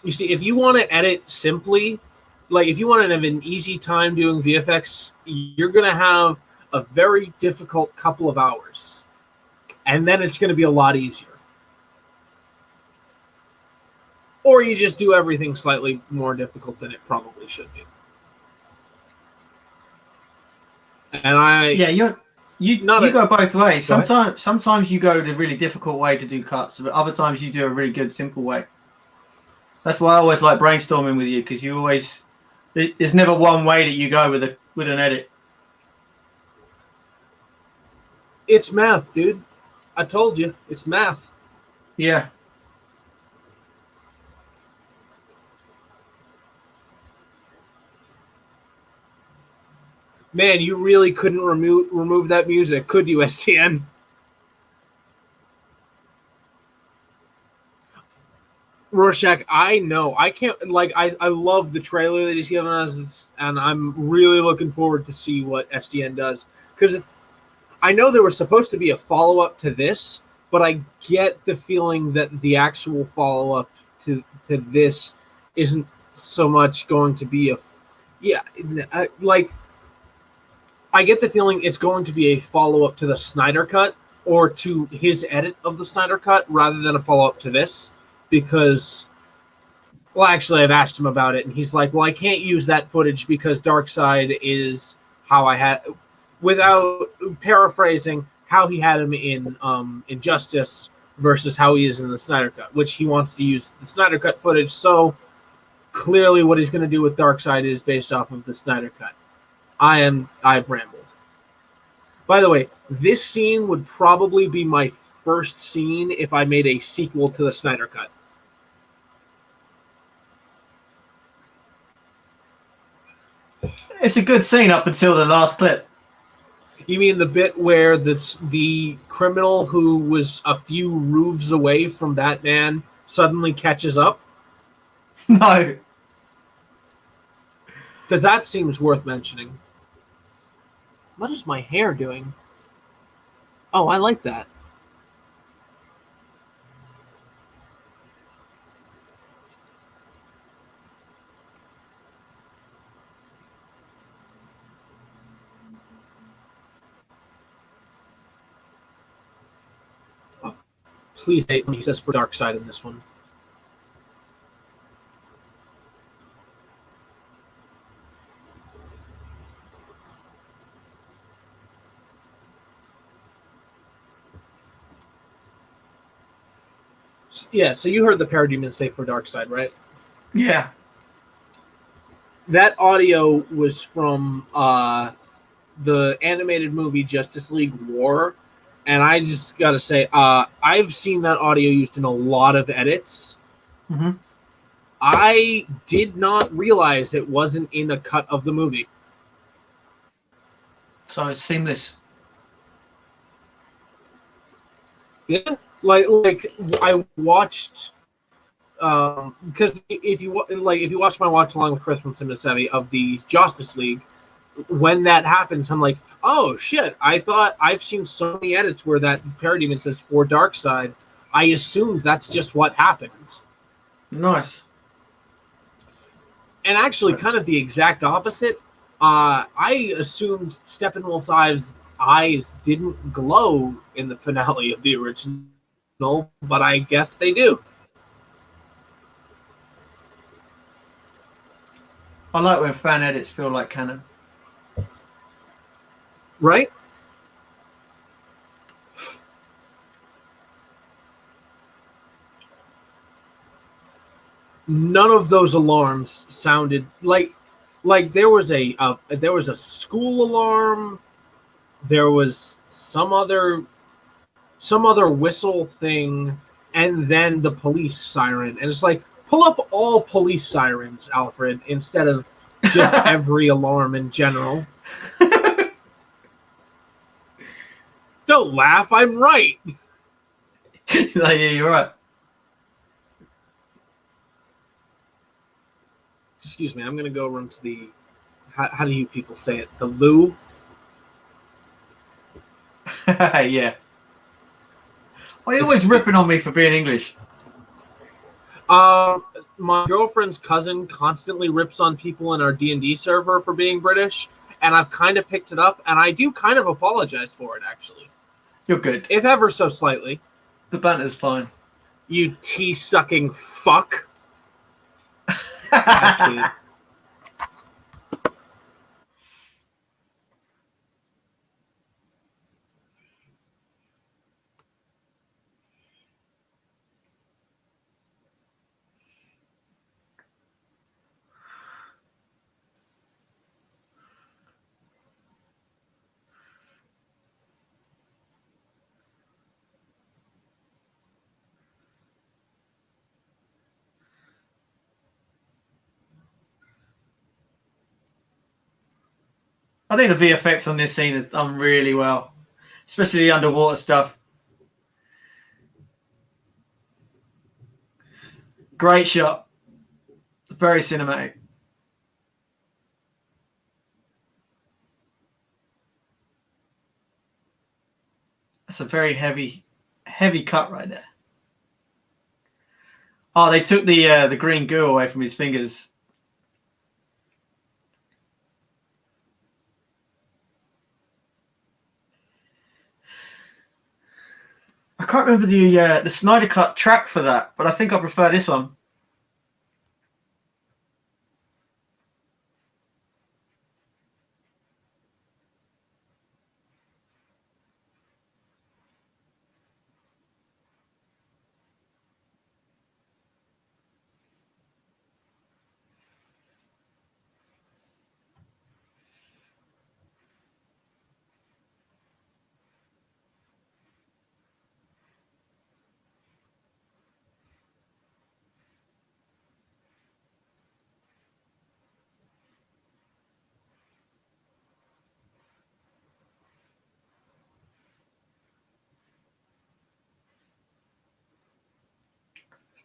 You see, if you want to edit simply, like if you want to have an easy time doing VFX, you're going to have a very difficult couple of hours. And then it's going to be a lot easier. Or you just do everything slightly more difficult than it probably should be. And you go both ways. Sometimes you go the really difficult way to do cuts, but other times you do a really good simple way. That's why I always like brainstorming with you, because you always there's never one way that you go with an edit. It's math, dude. I told you, it's math. Yeah. Man, you really couldn't remove that music, could you, STN? Rorschach, I know. I can't, I love the trailer that he's given us, and I'm really looking forward to see what STN does. Because I know there was supposed to be a follow-up to this, but I get the feeling that the actual follow-up to this isn't so much going to be I get the feeling it's going to be a follow-up to the Snyder Cut or to his edit of the Snyder Cut rather than a follow-up to this. Because, well, actually, I've asked him about it, and he's like, well, I can't use that footage because Darkseid is how I had, without paraphrasing, how he had him in Injustice versus how he is in the Snyder Cut, which he wants to use the Snyder Cut footage, so clearly what he's going to do with Darkseid is based off of the Snyder Cut. I've rambled. By the way, this scene would probably be my first scene if I made a sequel to the Snyder Cut. It's a good scene up until the last clip. You mean the bit where the criminal who was a few roofs away from Batman suddenly catches up? No. Because that seems worth mentioning. What is my hair doing? Oh, I like that. Please hate me, says for Darkseid in this one. Yeah, so you heard the Parademon say for Darkseid, right? Yeah. That audio was from the animated movie Justice League War, and I just gotta say, I've seen that audio used in a lot of edits. Mm-hmm. I did not realize it wasn't in a cut of the movie. So it's seamless. Yeah, like I watched, because if you watch my watch along with Chris from Simon of the Justice League, when that happens, I'm like, oh shit! I thought I've seen so many edits where that Parademon says for Darkseid. I assumed that's just what happened. Nice. And actually, kind of the exact opposite. I assumed Steppenwolf's eyes didn't glow in the finale of the original, but I guess they do. I like when fan edits feel like canon. Right? None of those alarms sounded like there was a school alarm, there was some other whistle thing, and then the police siren. And it's like, pull up all police sirens, Alfred, instead of just every alarm in general. Don't laugh, I'm right. Yeah, you're right. Excuse me, I'm going to go run to the... How do you people say it? The loo? Yeah. Why are you always ripping on me for being English? My girlfriend's cousin constantly rips on people in our D&D server for being British, and I've kind of picked it up, and I do kind of apologize for it, actually. You're good. If ever so slightly. The banter's fine. You tea-sucking fuck. Actually, I think the VFX on this scene is done really well, especially the underwater stuff. Great shot. Very cinematic. That's a very heavy cut right there. Oh, they took the green goo away from his fingers. I can't remember the Snyder Cut track for that, but I think I prefer this one.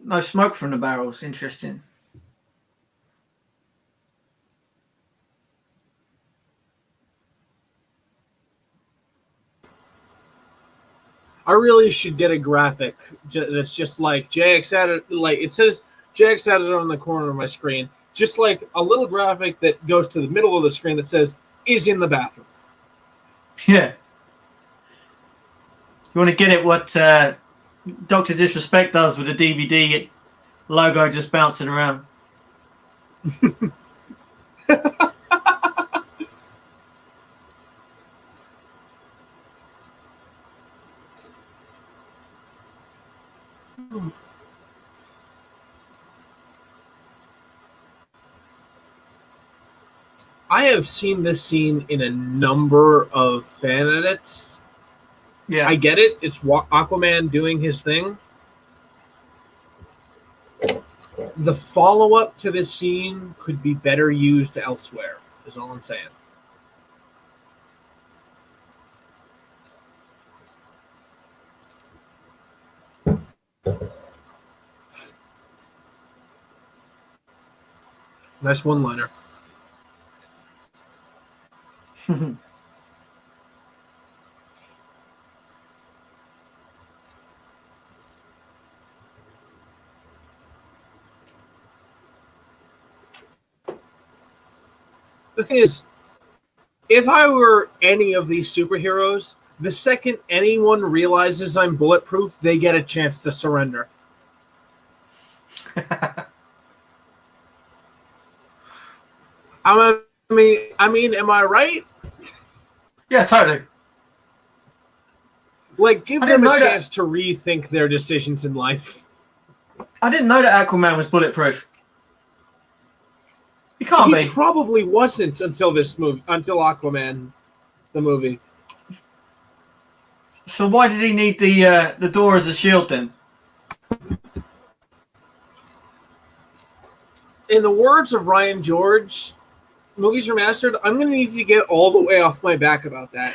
No smoke from the barrels. Interesting. I really should get a graphic that's just like JX added, like it says JX added on the corner of my screen, just like a little graphic that goes to the middle of the screen that says "is in the bathroom." Yeah. You want to get it what Dr. Disrespect does with the DVD logo just bouncing around. I have seen this scene in a number of fan edits. Yeah. I get it. It's Aquaman doing his thing. The follow-up to this scene could be better used elsewhere, is all I'm saying. Nice one-liner. The thing is, if I were any of these superheroes, the second anyone realizes I'm bulletproof, they get a chance to surrender. I mean, am I right? Yeah, totally. Like, give them a chance to rethink their decisions in life. I didn't know that Aquaman was bulletproof. He can't be. He probably wasn't until this movie, until Aquaman, the movie. So why did he need the door as a shield then? In the words of Ryan George, Movies Remastered, I'm going to need to get all the way off my back about that.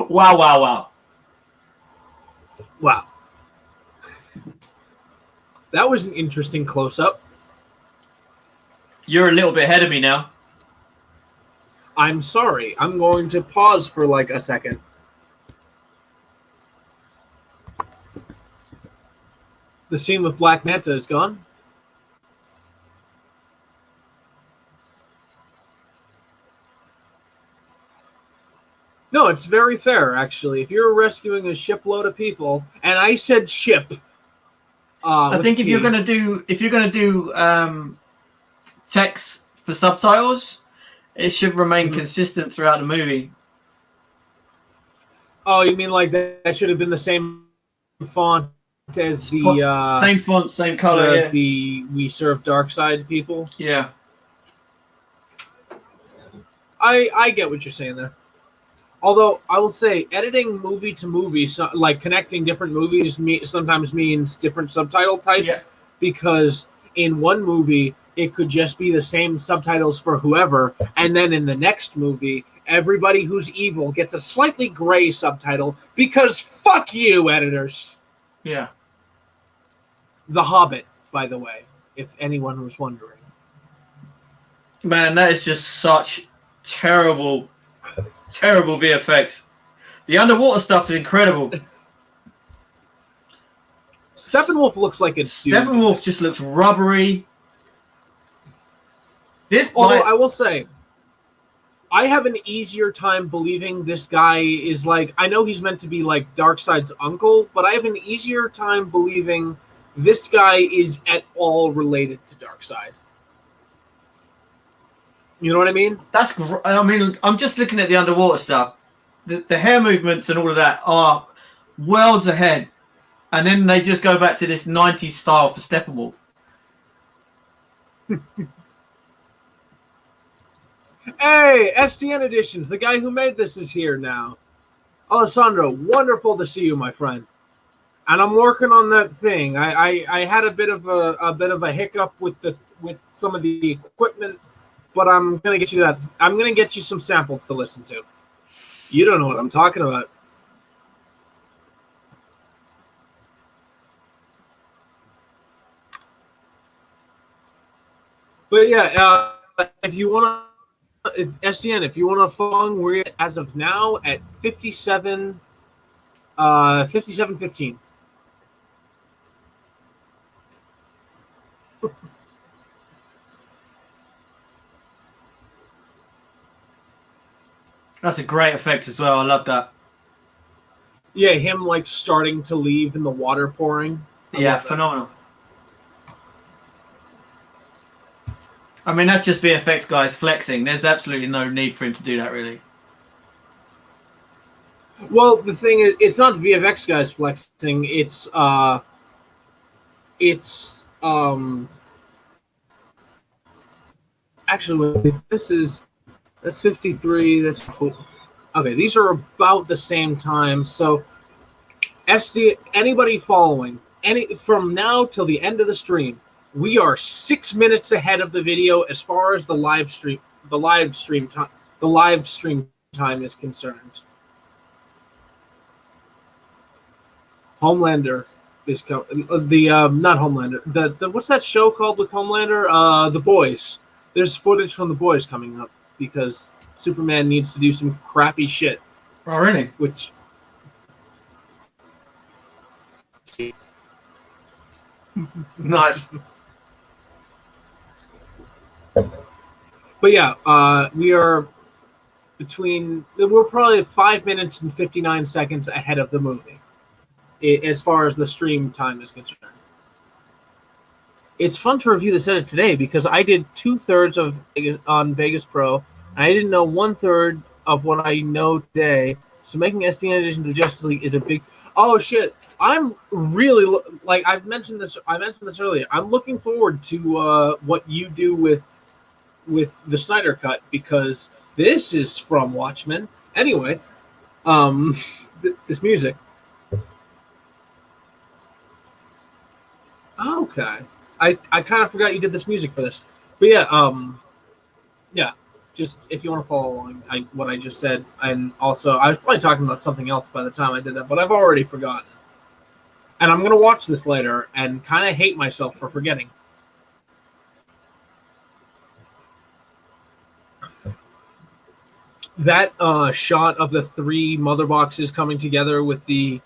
Wow. Wow. That was an interesting close-up. You're a little bit ahead of me now. I'm sorry. I'm going to pause for like a second. The scene with Black Manta is gone. No, it's very fair, actually. If you're rescuing a shipload of people, and I said ship, I think if you're gonna do text for subtitles, it should remain consistent throughout the movie. Oh, you mean like that should have been the same font as the same font, same color? Yeah. The We Serve Darkside people. Yeah. I get what you're saying there. Although I will say, editing movie to movie, like connecting different movies, sometimes means different subtitle types. Because in one movie, it could just be the same subtitles for whoever, and then in the next movie, everybody who's evil gets a slightly gray subtitle because fuck you, editors. Yeah. The Hobbit, by the way, if anyone was wondering. Man, that is just such terrible VFX. The underwater stuff is incredible. Steppenwolf looks like a dude. Steppenwolf just looks rubbery. Although I will say, I have an easier time believing this guy is like, I know he's meant to be like Darkseid's uncle, but I have an easier time believing this guy is at all related to Darkseid. You know what I mean? I mean, I'm just looking at the underwater stuff. The hair movements and all of that are worlds ahead. And then they just go back to this 90s style for Steppenwolf. Hey, SDN Editions, the guy who made this is here now. Alessandro, wonderful to see you, my friend. And I'm working on that thing. I had a bit of a hiccup with some of the equipment, but I'm gonna get you that. I'm gonna get you some samples to listen to. You don't know what I'm talking about. But yeah, if you want to, SDN, if you want to follow, we're as of now at 57:15. That's a great effect as well. I love that. Yeah, him like starting to leave and the water pouring. Yeah, phenomenal. I mean, that's just VFX guys flexing. There's absolutely no need for him to do that, really. Well, the thing is, it's not VFX guys flexing. It's actually that's 53. That's cool. Okay. These are about the same time. So, anybody following from now till the end of the stream. We are 6 minutes ahead of the video as far as the live stream time is concerned. Homelander is not Homelander. The what's that show called with Homelander? The Boys. There's footage from The Boys coming up because Superman needs to do some crappy shit. Oh, really? Which. Nice. But yeah, we're probably 5 minutes and 59 seconds ahead of the movie as far as the stream time is concerned. It's fun to review this edit today because I did 2/3 on Vegas Pro, and I didn't know 1/3 of what I know today. So making SDN Edition to the Justice League is a big. Oh shit! I'm really like I mentioned this earlier. I'm looking forward to what you do with the Snyder Cut because this is from Watchmen. Anyway, this music. Okay, I kind of forgot you did this music for this, but yeah, just if you want to follow along, what I just said, and also I was probably talking about something else by the time I did that, but I've already forgotten, and I'm gonna watch this later and kind of hate myself for forgetting. That shot of the 3 mother boxes coming together with the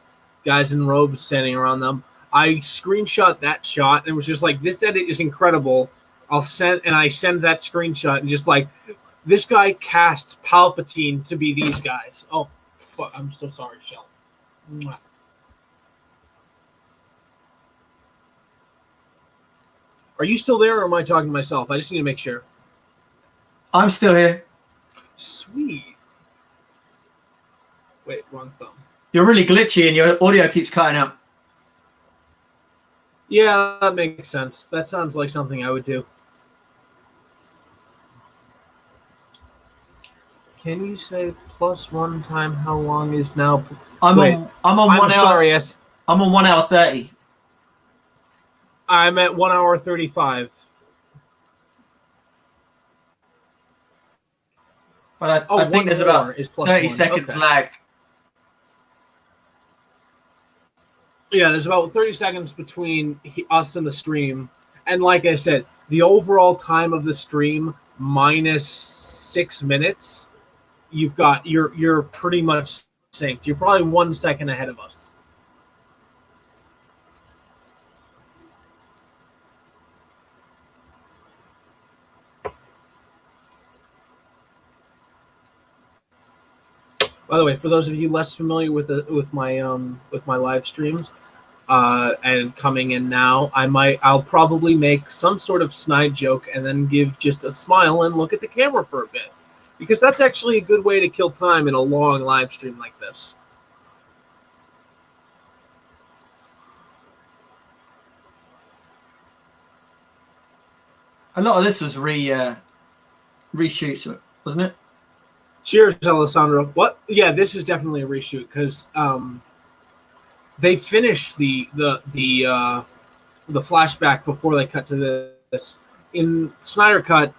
guys in robes standing around them, I screenshot that shot and was just like, this edit is incredible. I send that screenshot and just like, this guy cast Palpatine to be these guys. Oh, fuck. I'm so sorry, Shell. Mwah. Are you still there, or am I talking to myself? I just need to make sure. I'm still here. Sweet. Wait, wrong thumb. You're really glitchy and your audio keeps cutting out. Yeah, that makes sense. That sounds like something I would do. Can you say +1 time how long is now? I'm Wait, on I'm 1 hour. sorry, yes. I'm on 1 hour 30. I'm at 1 hour 35. But I think there's about is 30 +1. seconds Okay. lag. Yeah, there's about 30 seconds between us and the stream. And like I said, the overall time of the stream minus 6 minutes, you're pretty much synced. You're probably 1 second ahead of us. By the way, for those of you less familiar with my live streams, and coming in now, I'll probably make some sort of snide joke and then give just a smile and look at the camera for a bit, because that's actually a good way to kill time in a long live stream like this. A lot of this was reshoots, wasn't it? Cheers, Alessandro. What? Yeah, this is definitely a reshoot because they finished the flashback before they cut to this. In Snyder Cut,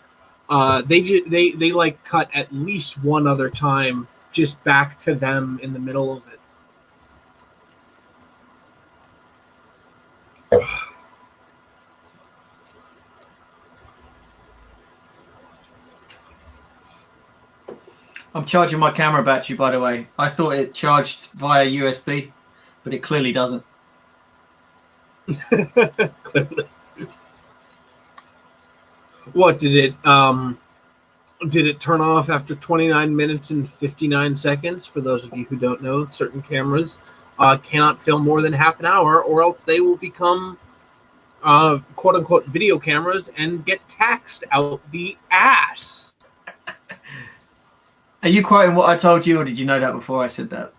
they like cut at least one other time just back to them in the middle of it. I'm charging my camera battery, by the way. I thought it charged via USB, but it clearly doesn't. Clearly. What did it turn off after 29 minutes and 59 seconds? For those of you who don't know, certain cameras cannot film more than half an hour, or else they will become quote unquote video cameras and get taxed out the ass. Are you quoting what I told you, or did you know that before I said that?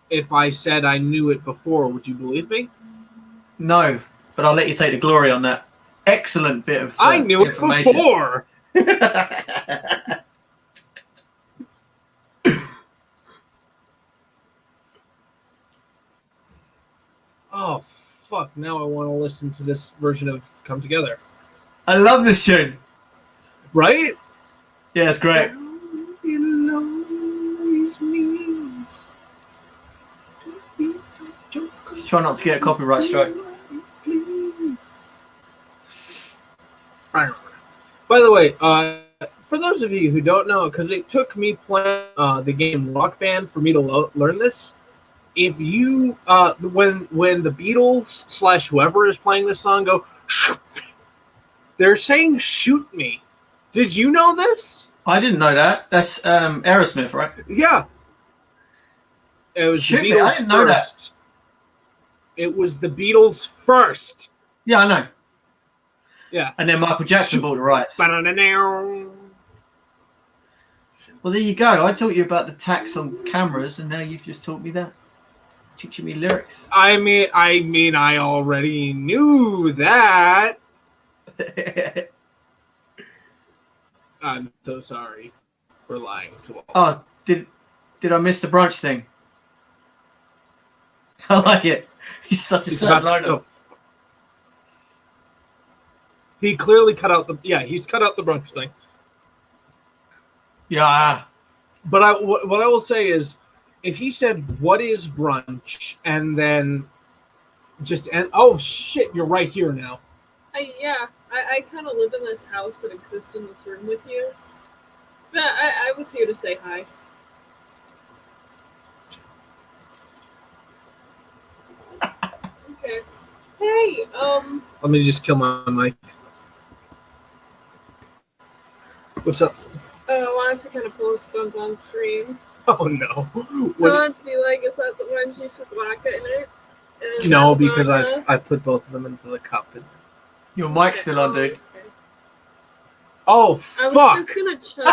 If I said I knew it before, would you believe me? No, but I'll let you take the glory on that. Excellent bit of I knew information. it before. Oh, fuck. Now I want to listen to this version of Come Together. I love this tune. Right? Yeah, it's great. Just try not to get a copyright strike. By the way, for those of you who don't know, because it took me playing the game Rock Band for me to learn this, if you when the Beatles / whoever is playing this song go, they're saying "shoot me." Did you know this? I didn't know that. That's Aerosmith, right? Yeah. It was Shoot the me, Beatles I didn't know that. first. It was the Beatles first. Yeah, I know. Yeah. And then Michael Jackson bought the rights. Well, there you go. I taught you about the tax on cameras, and now you've just taught me that. Teaching me lyrics. I mean, I already knew that. I'm so sorry for lying to all. Oh, did I miss the brunch thing? I like it. He's such a sad loner. He clearly cut out he's cut out the brunch thing. Yeah. But what I will say is, if he said, "What is brunch?" and then oh shit, you're right here now. I kind of live in this house that exists in this room with you. But I was here to say hi. Okay. Hey, Let me just kill my mic. What's up? wanted to kind of pull a stunt on screen. Oh no. So I wanted to be like, is that the orange juice with vodka in it? And is No, that the because vodka? I put both of them into the cup. Your mic's still on, dude. Okay. Oh I fuck! was just gonna chug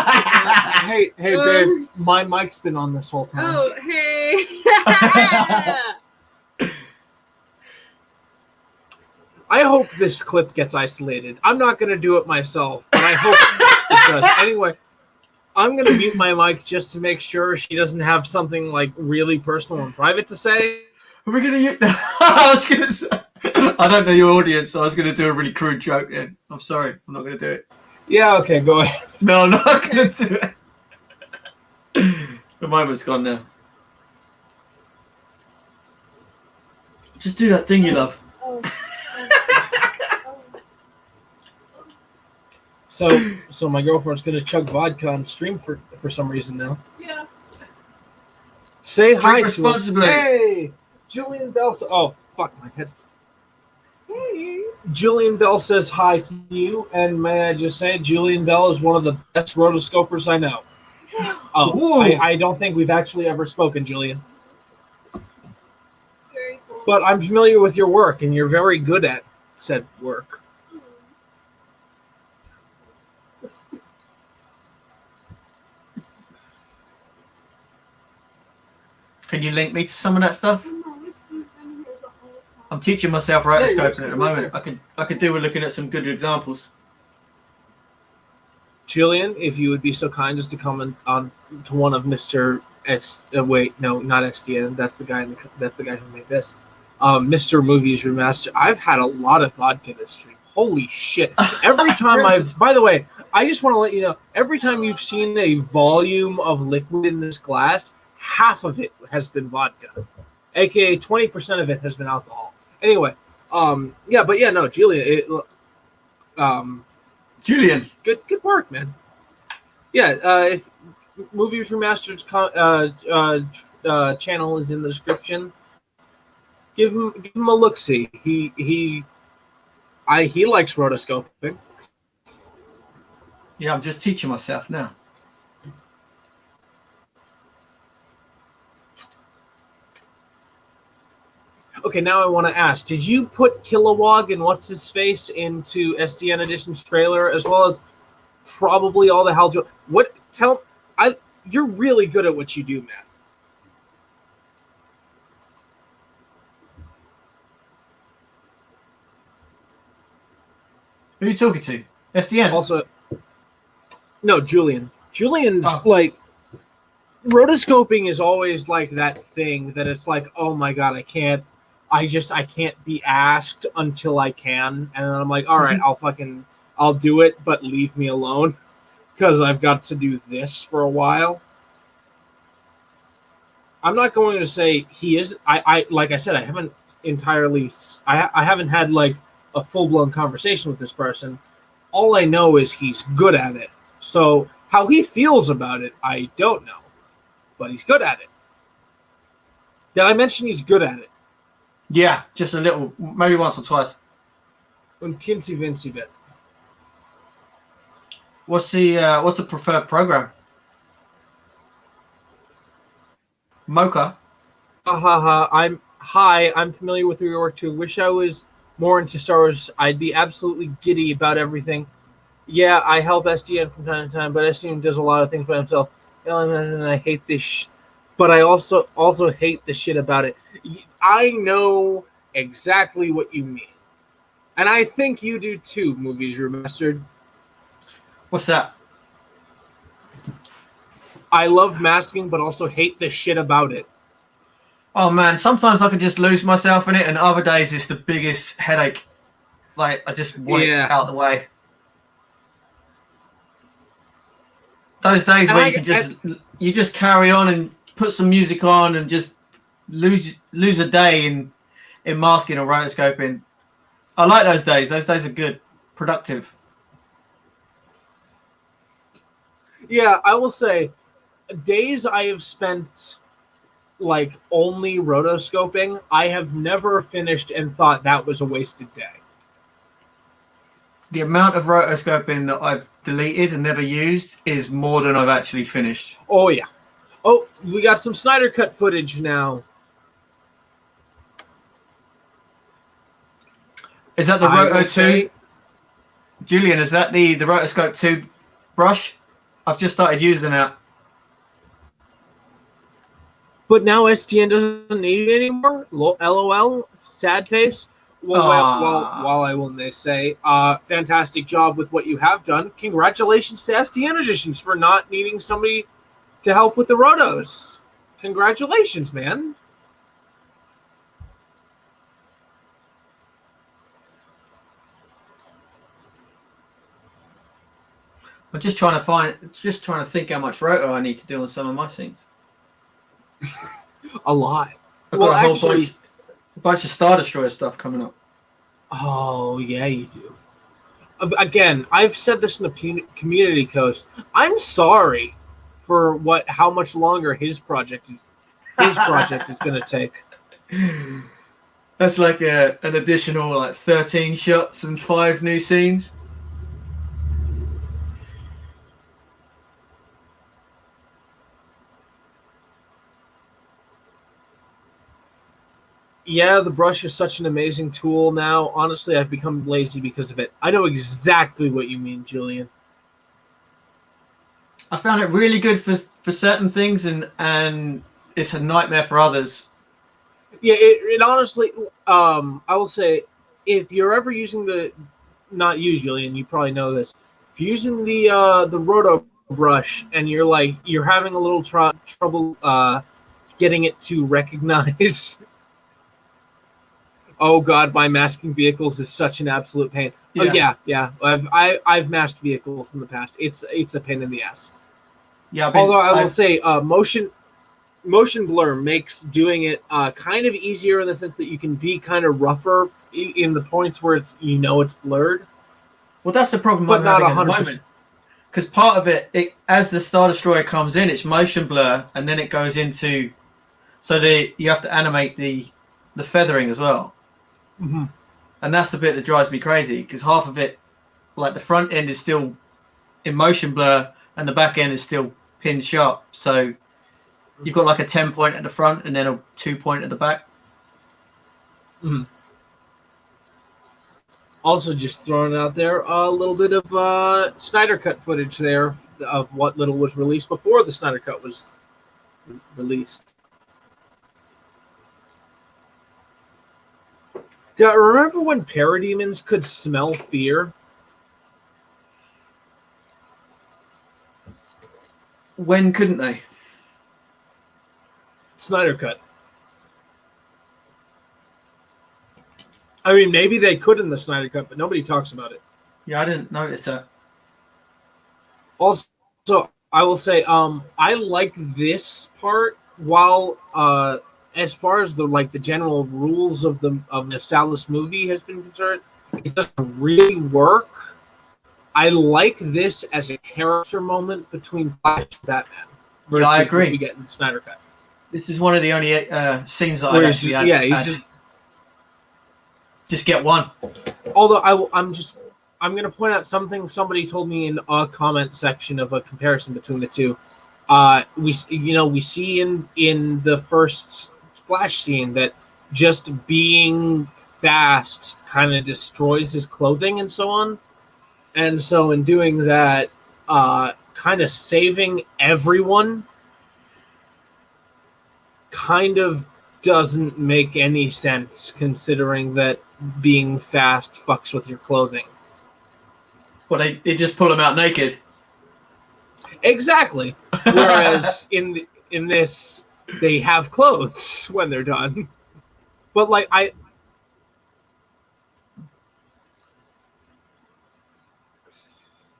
it. Hey, babe, my mic's been on this whole time. Oh, hey. I hope this clip gets isolated. I'm not gonna do it myself, but I hope it does. Anyway, I'm gonna mute my mic just to make sure she doesn't have something like really personal and private to say. Are we gonna? I was gonna say. I don't know your audience, so I was gonna do a really crude joke. Then I'm sorry, I'm not gonna do it. Yeah, okay, go ahead. No, I'm not gonna do it. The moment's gone now. Just do that thing you love. So my girlfriend's gonna chug vodka on stream for some reason now. Yeah. Say hi to responsibly. him. Hey, Julian Bell. Oh fuck my head. Hey. Julian Bell says hi to you, and may I just say, Julian Bell is one of the best rotoscopers I know. Oh, I don't think we've actually ever spoken, Julian. Very cool. But I'm familiar with your work, and you're very good at said work. Can you link me to some of that stuff? I'm teaching myself rotoscoping at the moment. I could do with looking at some good examples. Julian, if you would be so kind as to comment on to one of Mr. S. Wait, no, not SDN. That's the guy. That's the guy who made this. Mr. Movies Remastered. I've had a lot of vodka this stream. Holy shit! Every time by the way, I just want to let you know. Every time you've seen a volume of liquid in this glass, half of it has been vodka, aka 20% of it has been alcohol. Anyway, yeah, but yeah, no, Julian, Julian, good work, man. Yeah, if Movies Remastered's channel is in the description, give him a look. See, he likes rotoscoping. yeah, I'm just teaching myself now. Okay, now I want to ask: did you put Kilowog and what's his face into SDN Edition's trailer, as well as probably all the hell? What? You're really good at what you do, man. Who are you talking to? SDN. Also, no, Julian. Julian's Oh. like rotoscoping is always like that thing that it's like, oh my god, I can't be asked until I can, and then I'm like, all right, I'll do it, but leave me alone because I've got to do this for a while. I'm not going to say he is. I like I said, I haven't entirely. I haven't had like a full-blown conversation with this person. All I know is he's good at it. So how he feels about it, I don't know, but he's good at it. Did I mention he's good at it? Yeah, just a little, maybe once or twice. Un teensy wincy bit. What's the preferred program? Mocha. I'm familiar with your work too. Wish I was more into Star Wars. I'd be absolutely giddy about everything. Yeah, I help SDN from time to time, but SDN does a lot of things by himself. And I hate this but I also hate the shit about it. I know exactly what you mean. And I think you do too, Movies Remastered. What's that? I love masking, but also hate the shit about it. Oh man, sometimes I can just lose myself in it, and other days it's the biggest headache. Like, I just want it out of the way. Those days where you just carry on and put some music on and just lose a day in masking or rotoscoping. I like those days. Those days are good, productive. Yeah, I will say, days I have spent like only rotoscoping, I have never finished and thought that was a wasted day. The amount of rotoscoping that I've deleted and never used is more than I've actually finished. Oh yeah. Oh, we got some Snyder Cut footage now. Is that the I will Roto 2? say- Julian, is that the Rotoscope 2 brush? I've just started using that. But now STN doesn't need it anymore. LOL. Sad face. While I will say, fantastic job with what you have done. Congratulations to STN Editions for not needing somebody to help with the rotos. Congratulations, man. I'm just trying to think how much roto I need to do on some of my scenes. A lot. I've Well, got a whole actually, bunch of Star Destroyer stuff coming up. oh yeah, you do. Again, I've said this in the community coast. I'm sorry for how much longer his project is going to take. That's like an additional like 13 shots and 5 new scenes. Yeah, the brush is such an amazing tool now. Honestly, I've become lazy because of it. I know exactly what you mean, Julian. I found it really good for certain things, and it's a nightmare for others. Yeah, it honestly, I will say, if you're ever using not you, Julian, you probably know this. If you're using the roto brush and you're having a little trouble getting it to recognize. Oh God, my masking vehicles is such an absolute pain. Yeah. Oh yeah. I've masked vehicles in the past. It's a pain in the ass. Yeah. Although I will say, motion blur makes doing it kind of easier in the sense that you can be kind of rougher in the points where it's blurred. Well, that's the problem But I'm not having at the 100%. moment. Because part of it, as the Star Destroyer comes in, it's motion blur, and then it goes into, you have to animate the feathering as well. Mm-hmm. And that's the bit that drives me crazy, because half of it, like the front end is still in motion blur, and the back end is still pinned sharp. So you've got like a 10 point at the front and then a 2 point at the back. Mm-hmm. Also, just throwing out there a little bit of Snyder Cut footage there of what little was released before the Snyder Cut was released. Yeah, remember when parademons could smell fear? When couldn't they? Snyder Cut. I mean, maybe they could in the Snyder Cut, but nobody talks about it. Yeah, I didn't notice that. Also, I will say, I like this part. While as far as the general rules of an established movie has been concerned, it doesn't really work. I like this as a character moment between Flash and Batman. Yeah, I agree. What we get in the Snyder Cut. This is one of the only scenes that I've actually had. Yeah, he's just get one. Although I'm going to point out something somebody told me in a comment section of a comparison between the two. We see in the first Flash scene that just being fast kind of destroys his clothing and so on. And so in doing that, kind of saving everyone kind of doesn't make any sense, considering that being fast fucks with your clothing. Well, they just pull them out naked. Exactly. Whereas in this, they have clothes when they're done. But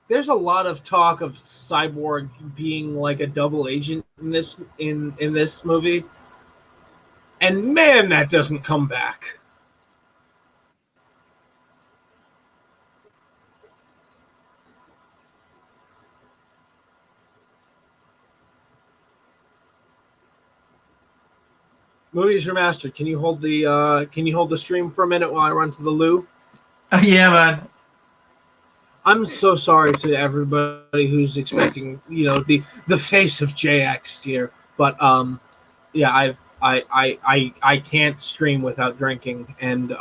there's a lot of talk of Cyborg being like a double agent in this movie, and man, that doesn't come back. Movie's remastered. Can you hold the stream for a minute while I run to the loo? Yeah, man. I'm so sorry to everybody who's expecting, the face of JX here, but yeah, I can't stream without drinking, and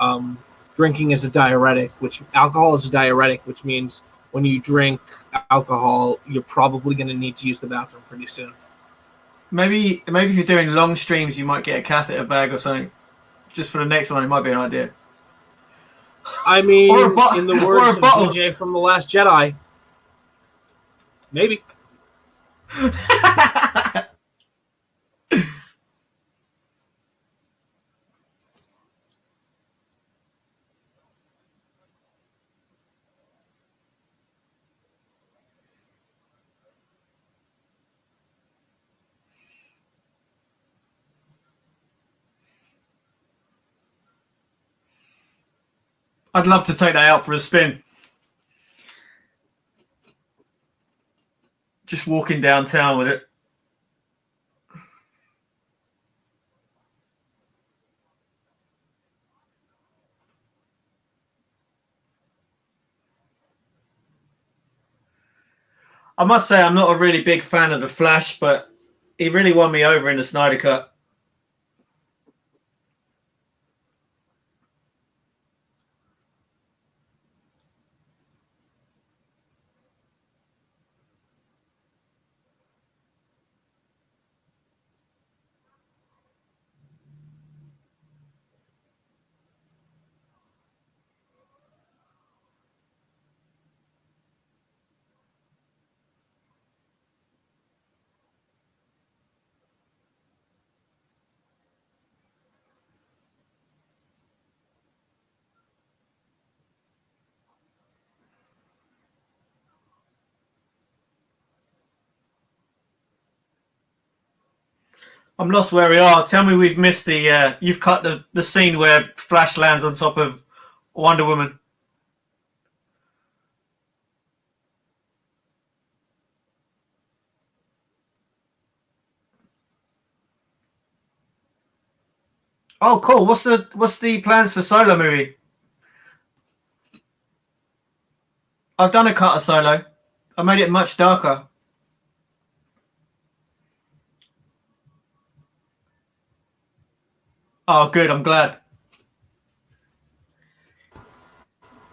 drinking is a diuretic, which alcohol is a diuretic, which means when you drink alcohol, you're probably going to need to use the bathroom pretty soon. Maybe if you're doing long streams, you might get a catheter bag or something. Just for the next one, it might be an idea. I mean, Or in the words of DJ from The Last Jedi, maybe. I'd love to take that out for a spin. Just walking downtown with it. I must say I'm not a really big fan of the Flash, but he really won me over in the Snyder Cut. I'm lost where we are. Tell me we've missed the... you've cut the scene where Flash lands on top of Wonder Woman. Oh, cool. What's the plans for Solo movie? I've done a cut of Solo. I made it much darker. Oh, good. I'm glad.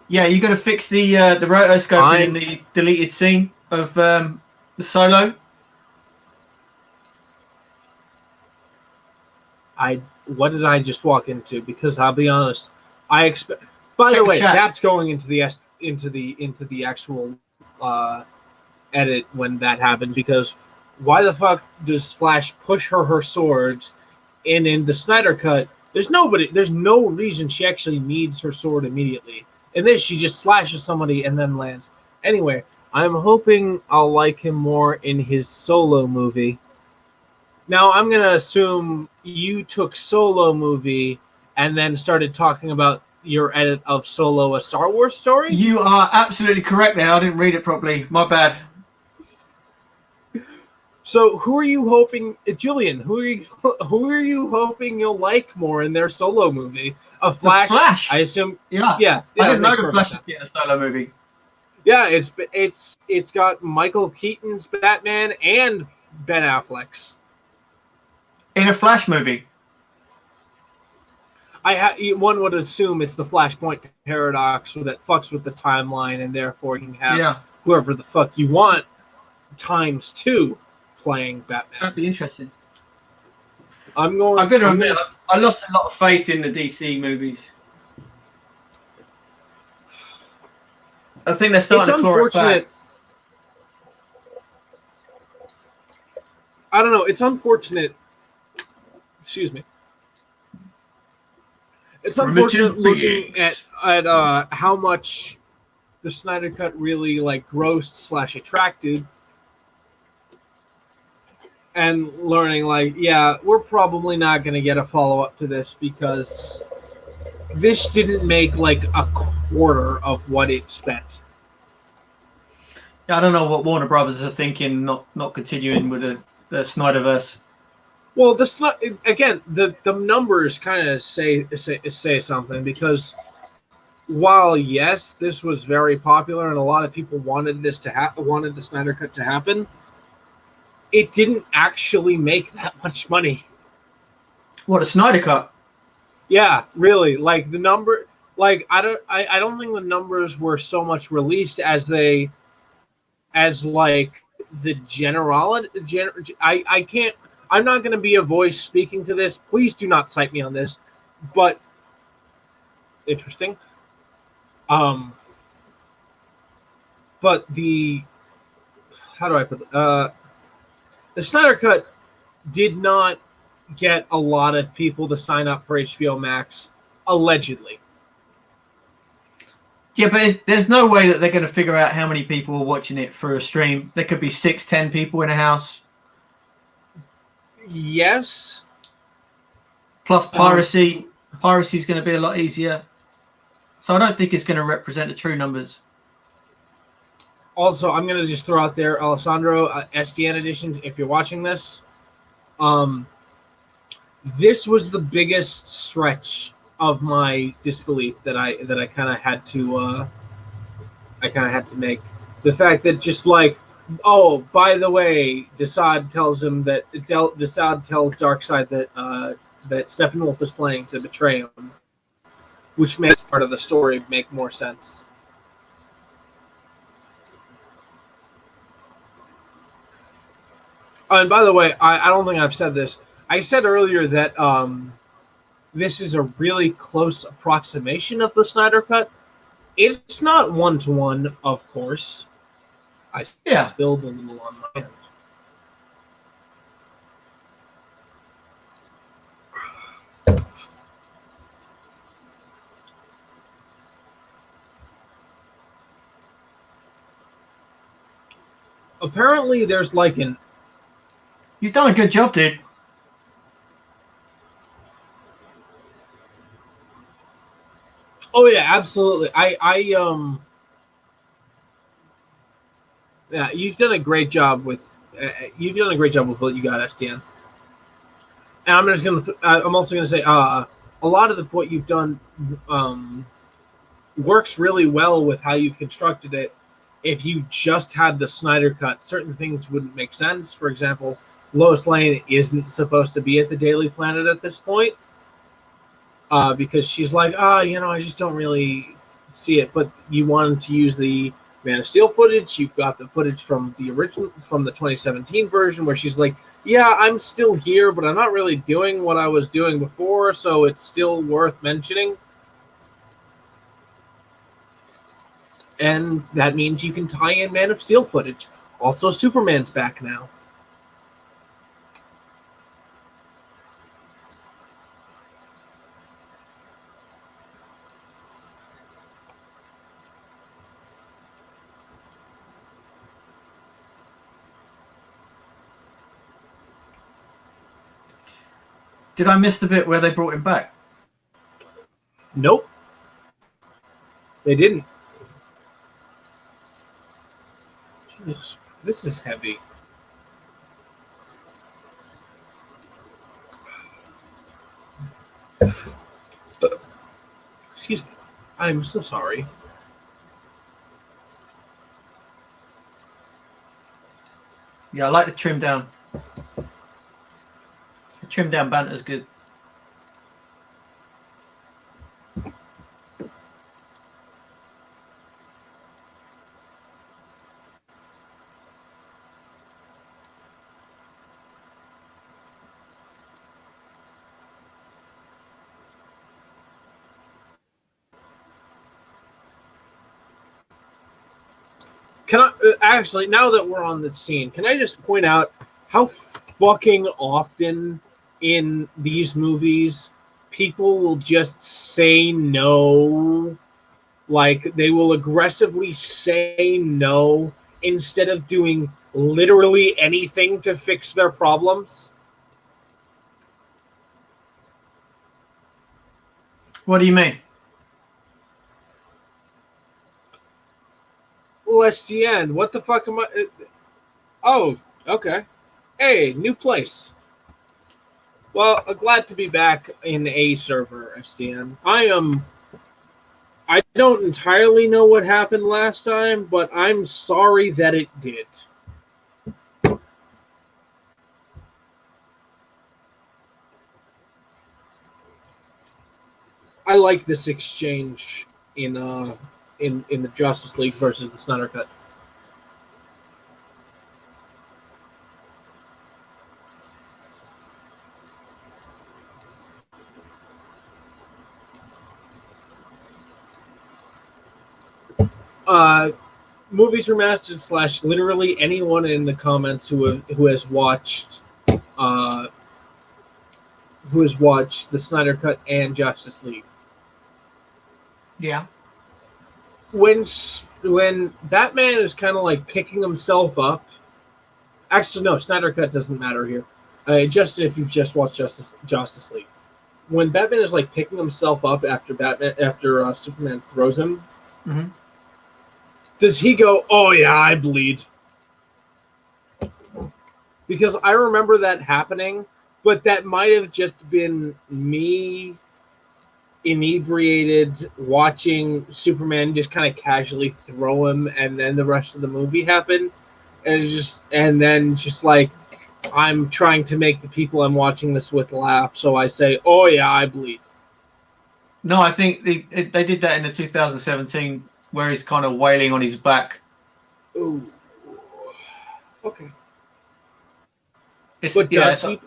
Yeah, you got to fix the rotoscoping in the deleted scene of the Solo. What did I just walk into? Because I'll be honest, I expect. By the way, that's going into the actual edit when that happens. Because why the fuck does Flash push her swords? And in the Snyder Cut, there's no reason she actually needs her sword immediately. And then she just slashes somebody and then lands. Anyway, I'm hoping I'll like him more in his Solo movie. Now, I'm going to assume you took Solo movie and then started talking about your edit of Solo, a Star Wars story? You are absolutely correct there. I didn't read it properly. My bad. So, who are you hoping, Julian? Who are you hoping you'll like more in their Solo movie? A Flash? The Flash. I assume. Yeah. Yeah. I didn't know the Flash was in a Solo movie. Yeah, it's got Michael Keaton's Batman and Ben Affleck's in a Flash movie. One would assume it's the Flashpoint paradox that fucks with the timeline, and therefore you can have whoever the fuck you want ×2 playing Batman. That'd be interesting. I'm going to admit, I lost a lot of faith in the DC movies. I think they're starting to claw it back. I don't know. It's unfortunate. Excuse me. It's unfortunate looking at how much the Snyder Cut really grossed / attracted, and learning we're probably not going to get a follow up to this because this didn't make a quarter of what it spent. Yeah, I don't know what Warner Brothers are thinking, not continuing with the Snyderverse. Well, the numbers kind of say something because while yes, this was very popular and a lot of people wanted this to wanted the Snyder Cut to happen, it didn't actually make that much money. What, a Snyder Cut? Yeah, really. Like the number, like I don't think the numbers were so much released as like the generality. I can't. I'm not going to be a voice speaking to this. Please do not cite me on this. But interesting. But how do I put it? The Snyder Cut did not get a lot of people to sign up for HBO Max, allegedly. Yeah, but there's no way that they're going to figure out how many people are watching it through a stream. There could be 6-10 people in a house. Yes. Plus piracy. Piracy is going to be a lot easier. So I don't think it's going to represent the true numbers. Also, I'm going to just throw out there, Alessandro, SDN editions, if you're watching this, this was the biggest stretch of my disbelief that I kind of had to make. The fact that just like, oh, by the way, Desaad tells him that Desaad tells Darkseid that Steppenwolf is planning to betray him, which makes part of the story make more sense. And by the way, I don't think I've said this. I said earlier that this is a really close approximation of the Snyder Cut. It's not 1-to-1, of course. I spilled a little on my hand. Apparently, there's like an... You've done a good job, dude. Oh yeah, absolutely. Yeah, you've done a great job with what you got, SDN. And I'm also gonna say a lot of what you've done works really well with how you've constructed it. If you just had the Snyder Cut, certain things wouldn't make sense. For example, Lois Lane isn't supposed to be at the Daily Planet at this point because she's like, I just don't really see it. But you wanted to use the Man of Steel footage. You've got the footage from the 2017 version where she's like, yeah, I'm still here, but I'm not really doing what I was doing before, so it's still worth mentioning. And that means you can tie in Man of Steel footage. Also, Superman's back now. Did I miss the bit where they brought him back? Nope. They didn't. Jeez, this is heavy. Excuse me. I'm so sorry. Yeah, I like the trim down. The trim down banter is good. Can I actually, now that we're on the scene, can I just point out how fucking often in these movies people will just say no? Like, they will aggressively say no instead of doing literally anything to fix their problems. What do you mean? Well, SGN, what the fuck am I... Oh, okay. Hey, new place. Well, glad to be back in a server, SDN. I am I don't entirely know what happened last time, but I'm sorry that it did. I like this exchange in the Justice League versus the Snyder Cut. Movies Remastered / literally anyone in the comments who has watched uh, the Snyder Cut and Justice League. Yeah. When Batman is kind of like picking himself up. Actually, no, Snyder Cut doesn't matter here. Just if you've just watched Justice League, when Batman is like picking himself up after Superman throws him, Mm-hmm. does he go, "Oh yeah, I bleed"? Because I remember that happening, but that might have just been me inebriated watching Superman just kind of casually throw him, and then the rest of the movie happened, and then like I'm trying to make the people I'm watching this with laugh, so I say, "Oh yeah, I bleed." No, I think they did that in the 2017 where he's kind of wailing on his back. Ooh. Okay. It's But yeah, does he?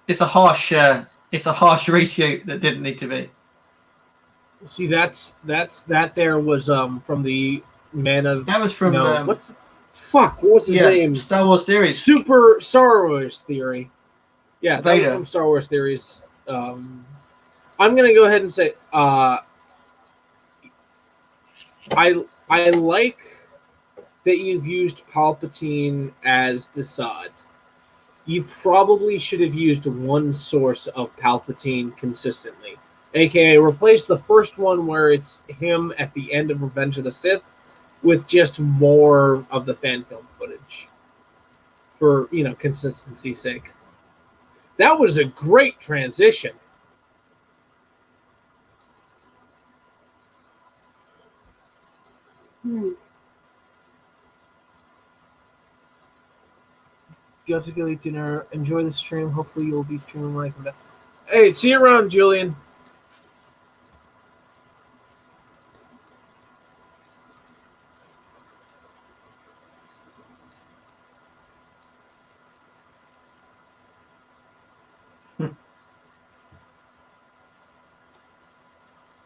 it's a harsh reshoot that didn't need to be. See, that there was from the Man of That was from what was his name? Star Wars Theories. Super Star Wars Theory. Yeah, that was Vader. from Star Wars Theories. I'm gonna go ahead and say I like that you've used Palpatine as the Sod. You probably should have used one source of Palpatine consistently. AKA replace the first one where it's him at the end of Revenge of the Sith with just more of the fan film footage. For, consistency's sake. That was a great transition. Got to go eat dinner. Enjoy the stream. Hopefully you'll be streaming when I come back. Hey, see you around, Julian.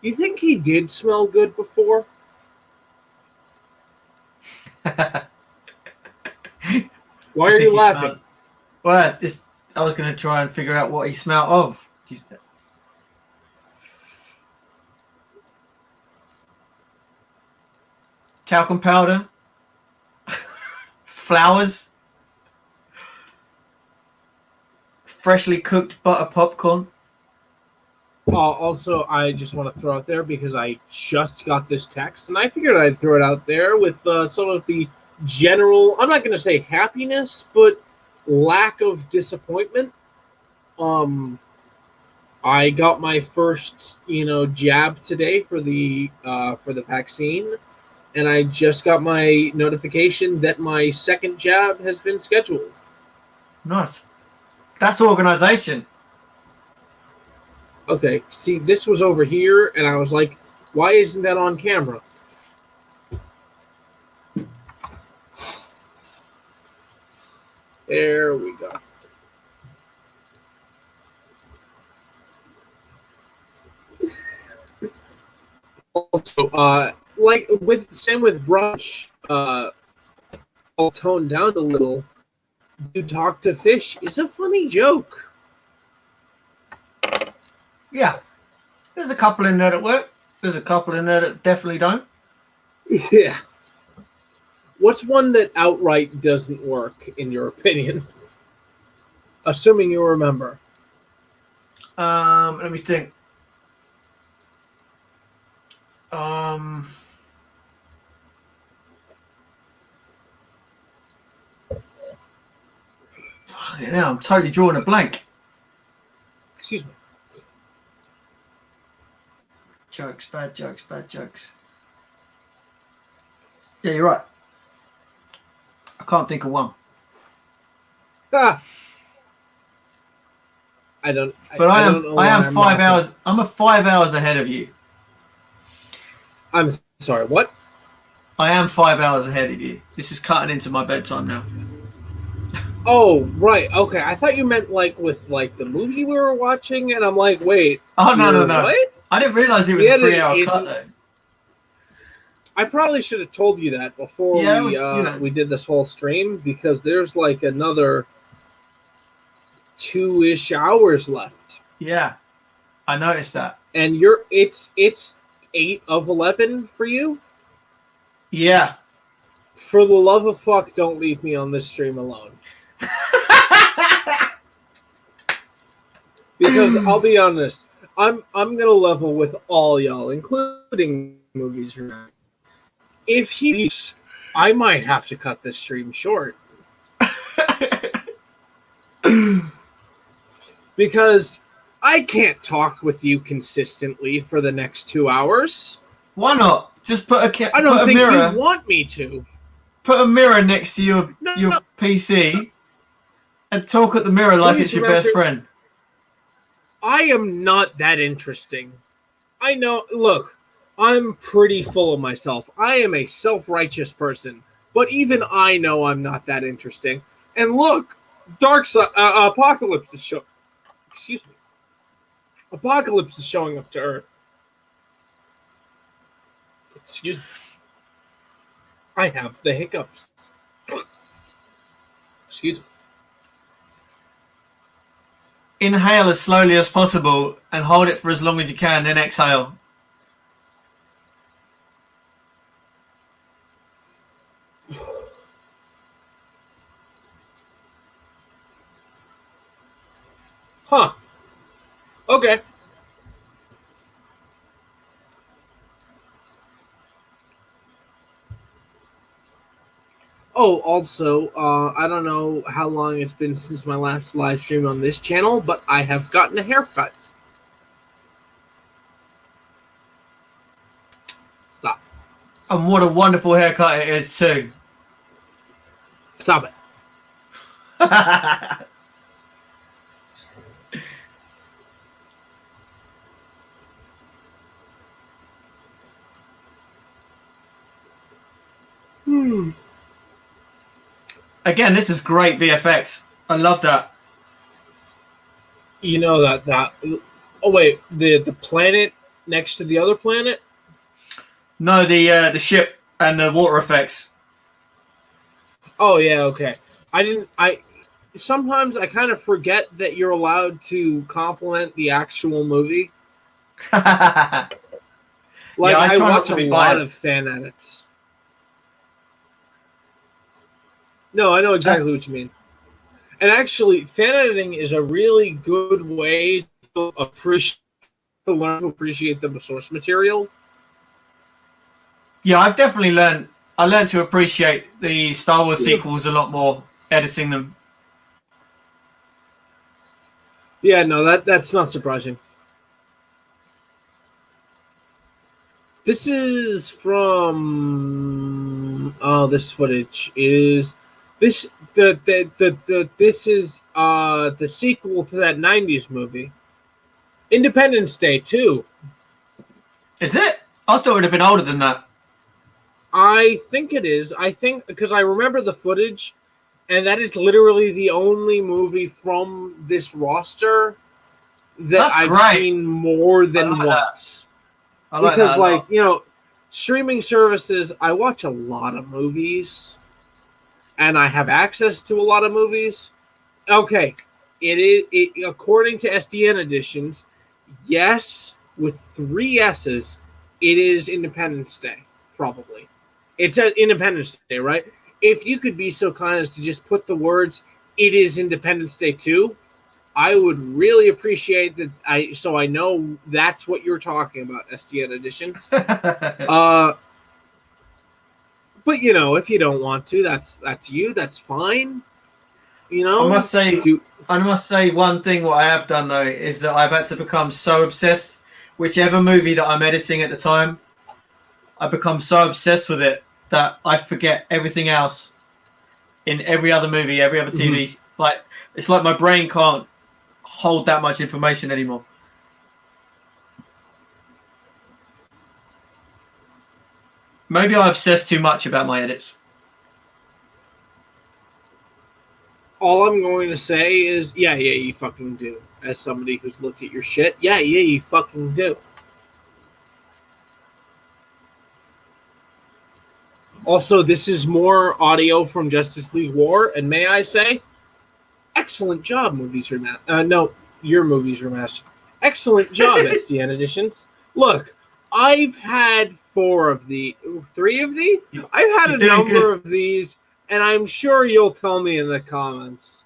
You think he did smell good before? Why are you laughing? Well, I was going to try and figure out what he smelled of. Talcum powder, flowers, freshly cooked butter popcorn. Also, I just want to throw out there because I just got this text, and I figured I'd throw it out there with some of the general, I'm not going to say happiness, but lack of disappointment. I got my first, jab today for the vaccine, and I just got my notification that my second jab has been scheduled. Nice. That's organization. Okay, see, this was over here, and I was like, why isn't that on camera? There we go. Also, same with brunch, I'll tone down a little. You talk to fish is a funny joke. Yeah. There's a couple in there that work. There's a couple in there that definitely don't. Yeah. What's one that outright doesn't work, in your opinion? Assuming you remember. Let me think. Yeah, I'm totally drawing a blank. Excuse me. jokes, bad jokes, bad jokes. Yeah, you're right. I can't think of one. Ah. I don't. But I don't know am. why I am I'm 5 laughing. hours. I'm 5 hours ahead of you. I'm sorry. What? I am 5 hours ahead of you. This is cutting into my bedtime now. Oh, right. Okay. I thought you meant like with like the movie we were watching, and I'm like, wait. Oh no. What? I didn't realize it was The a edit 3 hour isn't- cut though. I probably should have told you that before Yeah, we did this whole stream, because there's like another 2-ish hours left, Yeah, I noticed that. and it's 8 of 11 for you. Yeah. For the love of fuck, don't leave me on this stream alone. Because I'll be honest, I'm gonna level with all y'all, including movies. If he leaves, I might have to cut this stream short. Because I can't talk with you consistently for the next 2 hours. Why not? Just put a I don't put a think mirror. you want me to. Put a mirror next to your No. PC and talk at the mirror like Please it's your remember- best friend. I am not that interesting. I know. Look, I'm pretty full of myself. I am a self-righteous person, but even I know I'm not that interesting. And look, Apocalypse is showing. Excuse me. Apocalypse is showing up to Earth. Excuse me. I have the hiccups. Excuse me. Inhale as slowly as possible and hold it for as long as you can, then exhale. Huh. Okay. Oh, also, I don't know how long it's been since my last live stream on this channel, but I have gotten a haircut. Stop. And what a wonderful haircut it is too. Stop it. Again, this is great VFX. I love that. You know that. Oh wait, the planet next to the other planet. No, the ship and the water effects. Oh yeah, okay. Sometimes I kind of forget that you're allowed to compliment the actual movie. Like Yeah, I I try not watch to a be lot biased. of fan edits. No, I know exactly what you mean. And actually, fan editing is a really good way to learn to appreciate the source material. Yeah, I've definitely learned. I learned to appreciate the Star Wars Yeah. sequels a lot more, editing them. Yeah, no, that's not surprising. This is from this footage is this this is the sequel to that 90s movie. Independence Day 2. Is it? I thought it would have been older than that. I think it is. I think because I remember the footage, and that is literally the only movie from this roster that That's I've great. seen more than I like that. once. I like Because that a lot. you know, streaming services, I watch a lot of movies, and I have access to a lot of movies. Okay, it according to SDN editions, yes, with 3 S's, it is Independence Day, probably. It's at Independence Day, right? If you could be so kind as to just put the words "It is Independence Day 2," I would really appreciate that. So I know that's what you're talking about, SDN edition. But you know, if you don't want to, that's you. That's fine. You know, I must say You- one thing. What I have done though is that I've had to become so obsessed whichever movie that I'm editing at the time, I become so obsessed with it that I forget everything else in every other movie, every other TV. Like, it's like my brain can't hold that much information anymore. Maybe I obsess too much about my edits. All I'm going to say is, yeah, you fucking do. As somebody who's looked at your shit, yeah, you fucking do. Also, this is more audio from Justice League War, and may I say, excellent job, Movies Remastered. No, your Movies Remastered. Excellent job, SDN Editions. Look, I've had 3 of these? I've had a number of these, and I'm sure you'll tell me in the comments.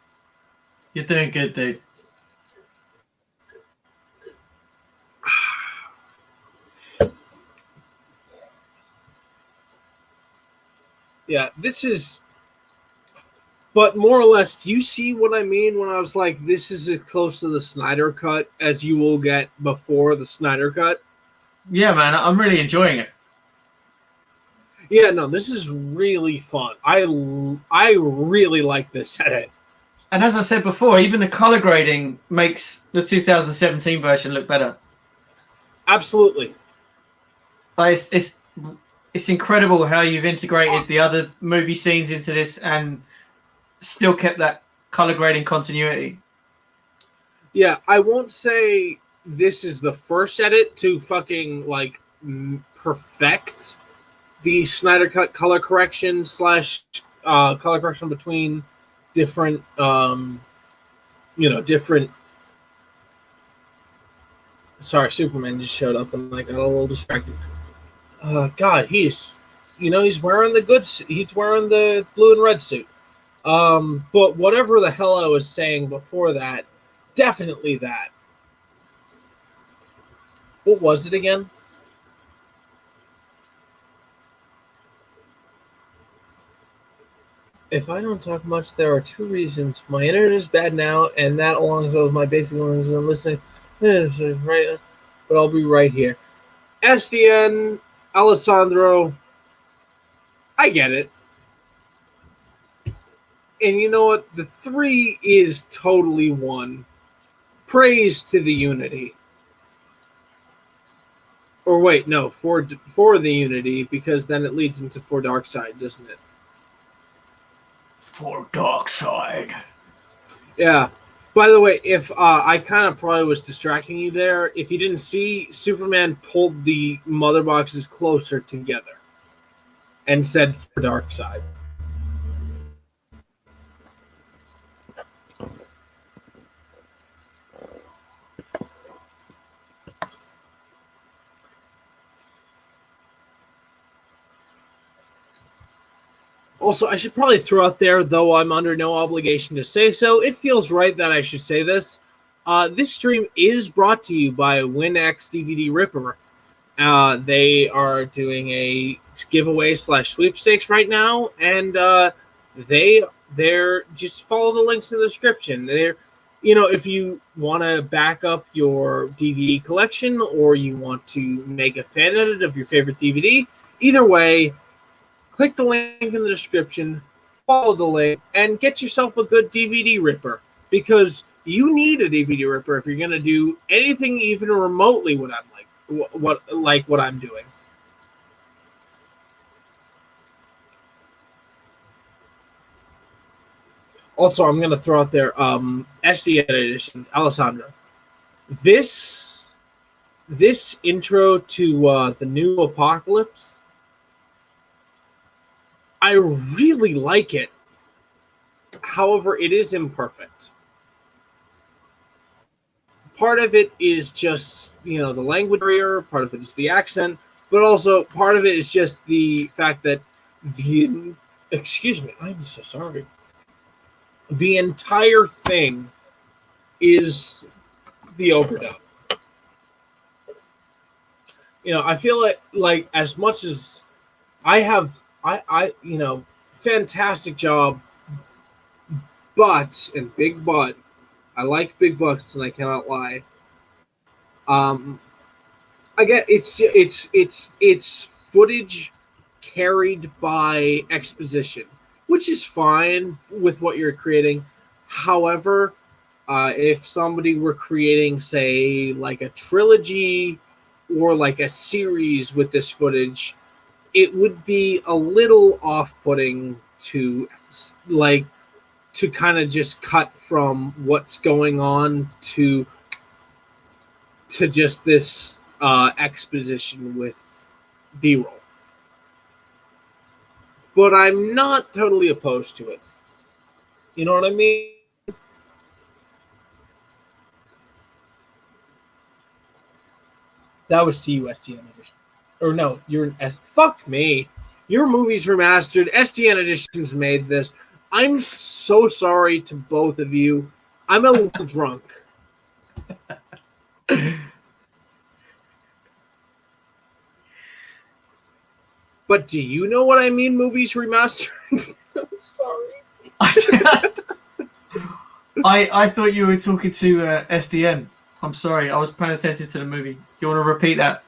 You're doing good, dude. Yeah, this is... But more or less, do you see what I mean when I was like, this is as close to the Snyder Cut as you will get before the Snyder Cut? Yeah, man, I'm really enjoying it. Yeah, no, this is really fun. I really like this edit. And as I said before, even the color grading makes the 2017 version look better. Absolutely. Like, it's incredible how you've integrated the other movie scenes into this and still kept that color grading continuity. Yeah, I won't say this is the first edit to fucking like perfect the Snyder Cut color correction / color correction between different different. Sorry, Superman just showed up and I got a little distracted. God, he's wearing he's wearing the blue and red suit. But whatever the hell I was saying before that, definitely that. What was it again? If I don't talk much, there are 2 reasons. My internet is bad now, and that along with my basic ones and listening. Right, but I'll be right here. SDN, Alessandro, I get it. And you know what? The 3 is totally 1. Praise to the Unity. Or wait, no, for the Unity, because then it leads into for Darkseid, doesn't it? For Darkseid. Yeah. By the way, if I kind of probably was distracting you there, if you didn't see, Superman pulled the mother boxes closer together and said for Darkseid. Also, I should probably throw out there, though I'm under no obligation to say so, it feels right that I should say this. This stream is brought to you by WinX DVD Ripper. They are doing a giveaway / sweepstakes right now, and they're just follow the links in the description. They're, if you want to back up your DVD collection or you want to make a fan edit of your favorite DVD, either way, click the link in the description, follow the link, and get yourself a good DVD ripper. Because you need a DVD ripper if you're going to do anything even remotely what I'm doing. Also, I'm going to throw out there SD edition, Alessandro. This intro to the new Apocalypse, I really like it. However, it is imperfect. Part of it is just, the language barrier, part of it is the accent, but also part of it is just the fact that excuse me, I'm so sorry. The entire thing is the overdub. I feel like as much as I fantastic job, and big but, I like big bucks and I cannot lie. I get it's footage carried by exposition, which is fine with what you're creating. However, if somebody were creating, say, like a trilogy or like a series with this footage, it would be a little off-putting to like to kind of just cut from what's going on to just this exposition with B-roll. But I'm not totally opposed to it. You know what I mean? That was to you, SDN edition. Or no, you're an S. Fuck me. Your movie's remastered. SDN edition's made this. I'm so sorry to both of you. I'm a little drunk. But do you know what I mean, movies remastered? I'm sorry. I thought you were talking to SDN. I'm sorry, I was paying attention to the movie. Do you want to repeat that?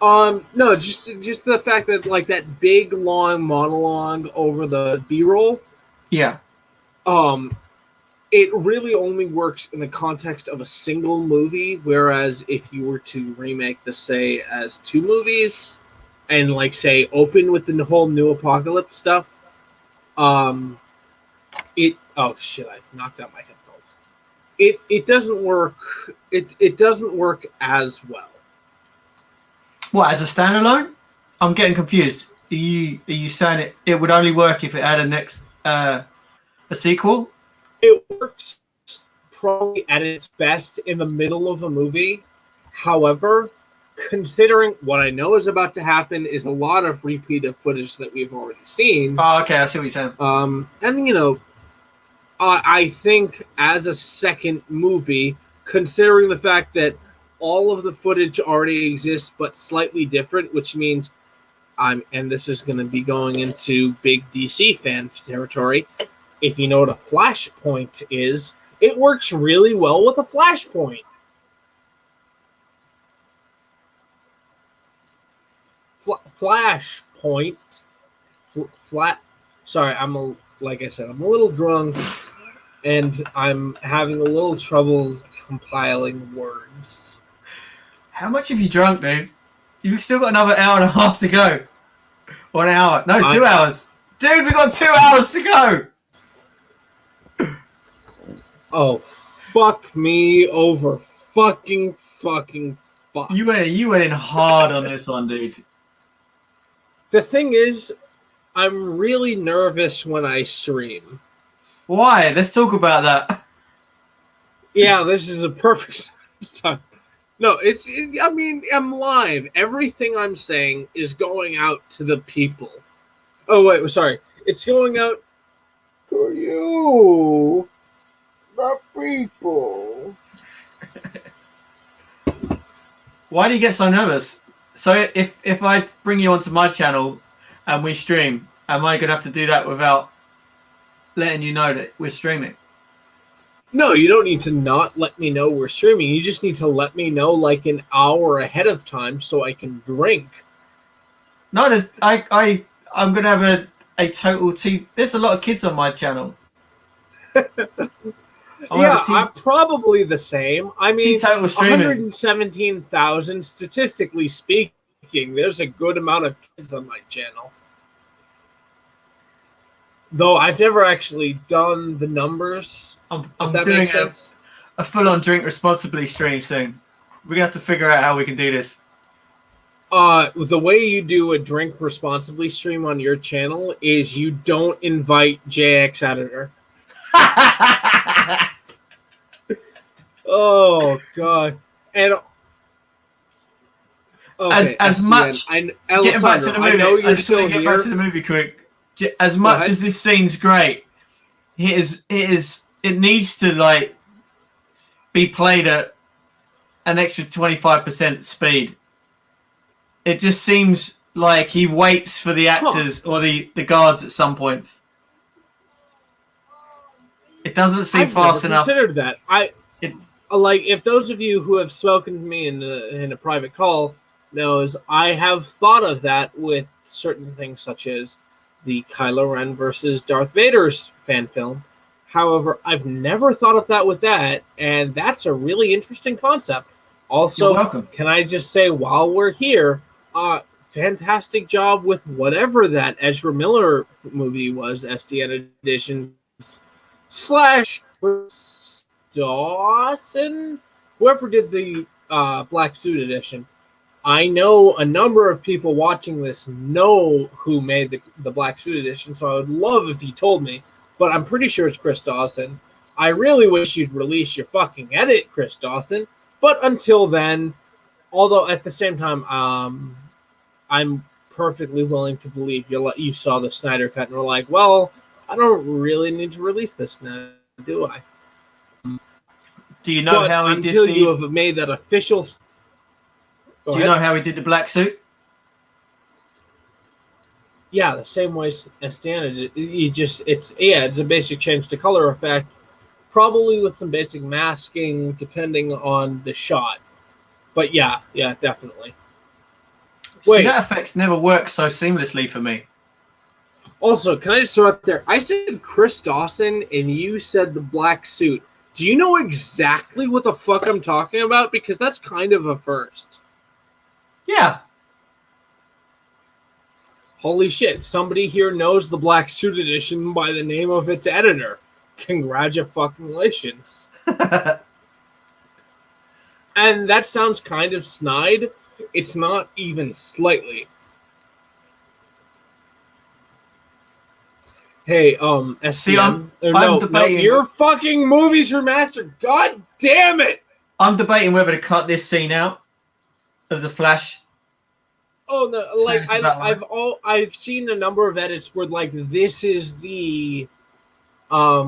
No, just the fact that like that big long monologue over the B-roll. Yeah. It really only works in the context of a single movie, whereas if you were to remake this, say, as two movies, and like say open with the whole New Apocalypse stuff, it oh shit, I knocked out my headphones. It doesn't work. It doesn't work as well. What, as a standalone? I'm getting confused. Are you saying it would only work if it had a sequel? It works probably at its best in the middle of a movie. However, considering what I know is about to happen is a lot of repeat of footage that we've already seen. Oh, okay, I see what you're saying. And you know, I think as a second movie, considering the fact that all of the footage already exists but slightly different, which means and this is going to be going into big DC fan territory. If you know what a flashpoint is, it works really well with a flashpoint. Flashpoint. Sorry, like I said, I'm a little drunk, and I'm having a little trouble compiling words. How much have you drunk, dude? You've still got another hour and a half to go. 1 hour. No, 2 hours. Dude, we got 2 hours to go. Oh, fuck me over fucking fuck. You went in hard on this one, dude. The thing is, I'm really nervous when I stream. Why? Let's talk about that. Yeah, this is a perfect time. No, I mean, I'm live. Everything I'm saying is going out to the people. Oh, wait, sorry. It's going out to you, the people. Why do you get so nervous? So if I bring you onto my channel and we stream, am I going to have to do that without letting you know that we're streaming? No, you don't need to not let me know we're streaming. You just need to let me know like an hour ahead of time so I can drink. No, I'm going to have a total tea. There's a lot of kids on my channel. Yeah, I'm probably the same. I mean, 117,000 statistically speaking, there's a good amount of kids on my channel. Though I've never actually done the numbers. I'm doing a full-on drink responsibly stream soon. We're going to have to figure out how we can do this. The way you do a drink responsibly stream on your channel is you don't invite JX Editor. Oh god! And okay, as much getting back to the movie, I know you're still here. Back to the movie quick. As much as this scene's great, it needs to like be played at an extra 25% speed. It just seems like he waits for the actors or the guards at some points. It doesn't seem fast enough. Considered that like if those of you who have spoken to me in a private call knows, I have thought of that with certain things such as the Kylo Ren versus Darth Vader's fan film. However, I've never thought of that with that, and that's a really interesting concept. You're Also, welcome. can I just say while we're here, fantastic job with whatever that Ezra Miller movie was, SDN edition slash Dawson, whoever did the Black Suit edition. I know a number of people watching this know who made the Black Suit edition, so I would love if you told me, but I'm pretty sure it's Chris Dawson. I really wish you'd release your fucking edit, Chris Dawson, but until then, although at the same time, I'm perfectly willing to believe you saw the Snyder Cut and were like, well, I don't really need to release this now, do I? Do you know how he until did you have made that official. Do you know how he did the black suit? Yeah, the same way as Stan. It's a basic change to color effect, probably with some basic masking depending on the shot. But yeah, definitely. See, that effect's never worked so seamlessly for me. Also, can I just throw out there? I said Chris Dawson, and you said the black suit. Do you know exactly what the fuck I'm talking about? Because that's kind of a first. Yeah. Holy shit, somebody here knows the Black Suit edition by the name of its editor. Congratulations. And that sounds kind of snide. It's not even slightly. Hey, SCM. See, I'm no, debating. your fucking movie's remastered. God damn it! I'm debating whether to cut this scene out of the Flash. Oh no! Like I've seen a number of edits where like this is the how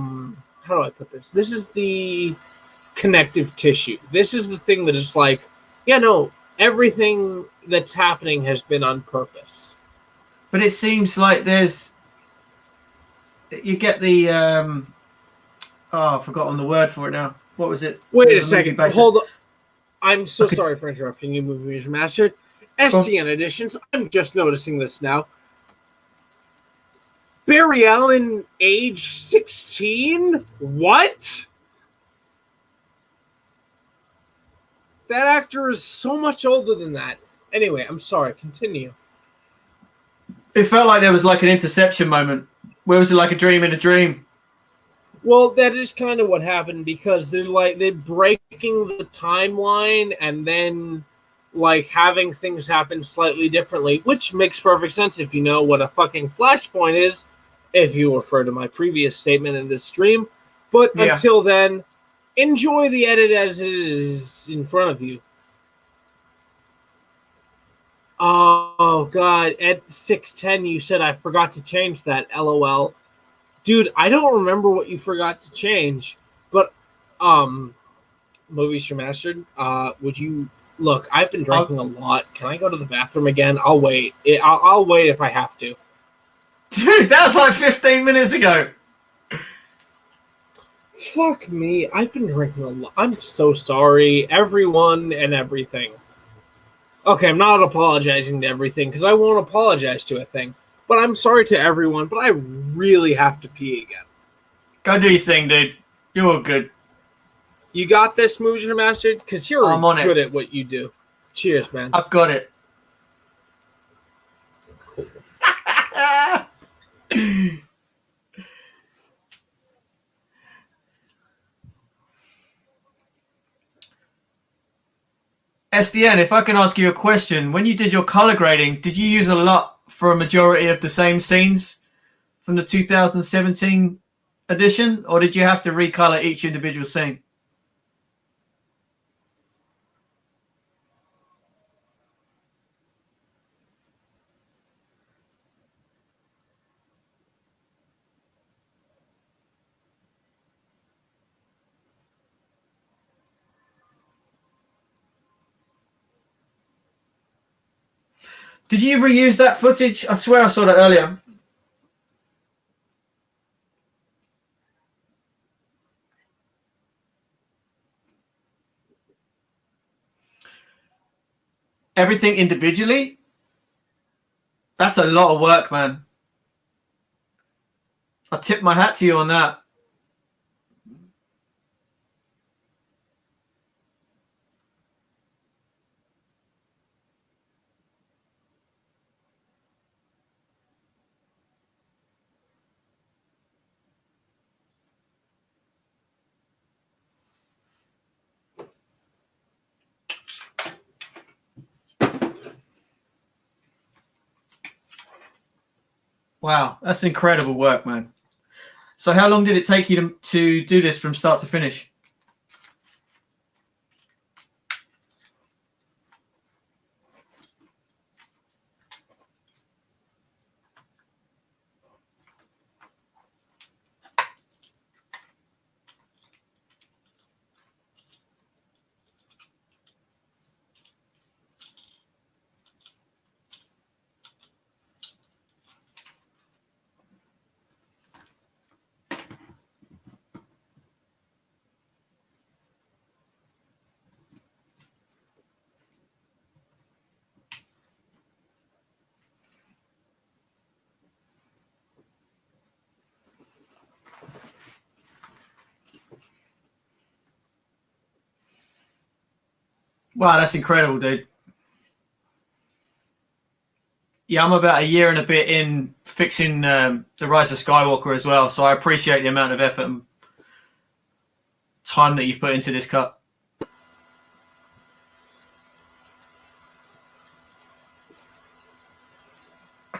do I put this? This is the connective tissue. This is the thing that is like, yeah, no, everything that's happening has been on purpose. But it seems like you get the I've forgotten the word for it now. What was it? Wait a second. Hold on. I'm so sorry for interrupting you, Movie Remastered. STN editions. I'm just noticing this now. Barry Allen, age 16? What? That actor is so much older than that. Anyway, I'm sorry. Continue. It felt like there was like an interception moment. Where was it like a dream in a dream? Well, that is kind of what happened because they're breaking the timeline and then like having things happen slightly differently, which makes perfect sense if you know what a fucking flashpoint is, if you refer to my previous statement in this stream. But until then, enjoy the edit as it is in front of you. Oh god, at 610 you said I forgot to change that, LOL. Dude, I don't remember what you forgot to change, but Movies Remastered, would you look, I've been drinking a lot. Can I go to the bathroom again? I'll wait. I'll wait if I have to. Dude, that was like 15 minutes ago. Fuck me. I've been drinking a lot. I'm so sorry, everyone and everything. Okay, I'm not apologizing to everything because I won't apologize to a thing. But I'm sorry to everyone, but I really have to pee again. Go do your thing, dude. You're all good. You got this, Movies Remastered? Because you're good at what you do. Cheers, man. I've got it. SDN, if I can ask you a question, when you did your color grading, did you use a lot for a majority of the same scenes from the 2017 edition, or did you have to recolor each individual scene? Did you reuse that footage? I swear I saw that earlier. Everything individually? That's a lot of work, man. I tip my hat to you on that. Wow, that's incredible work, man. So how long did it take you to do this from start to finish? Wow, that's incredible, dude. Yeah, I'm about a year and a bit in fixing the Rise of Skywalker as well, so I appreciate the amount of effort and time that you've put into this cut.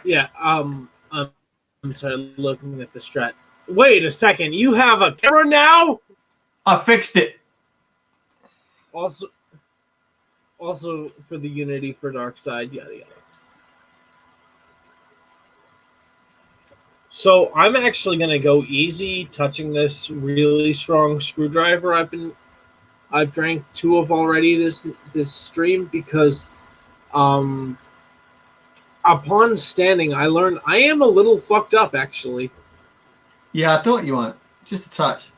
Yeah, I'm sorry, looking at the strat. Wait a second, you have a camera now? I fixed it. Also for the Unity for Dark Side, yada yada. So I'm actually gonna go easy touching this really strong screwdriver I've drank 2 of already this stream because upon standing I learned I am a little fucked up actually. Yeah, I thought you weren't. Just a touch.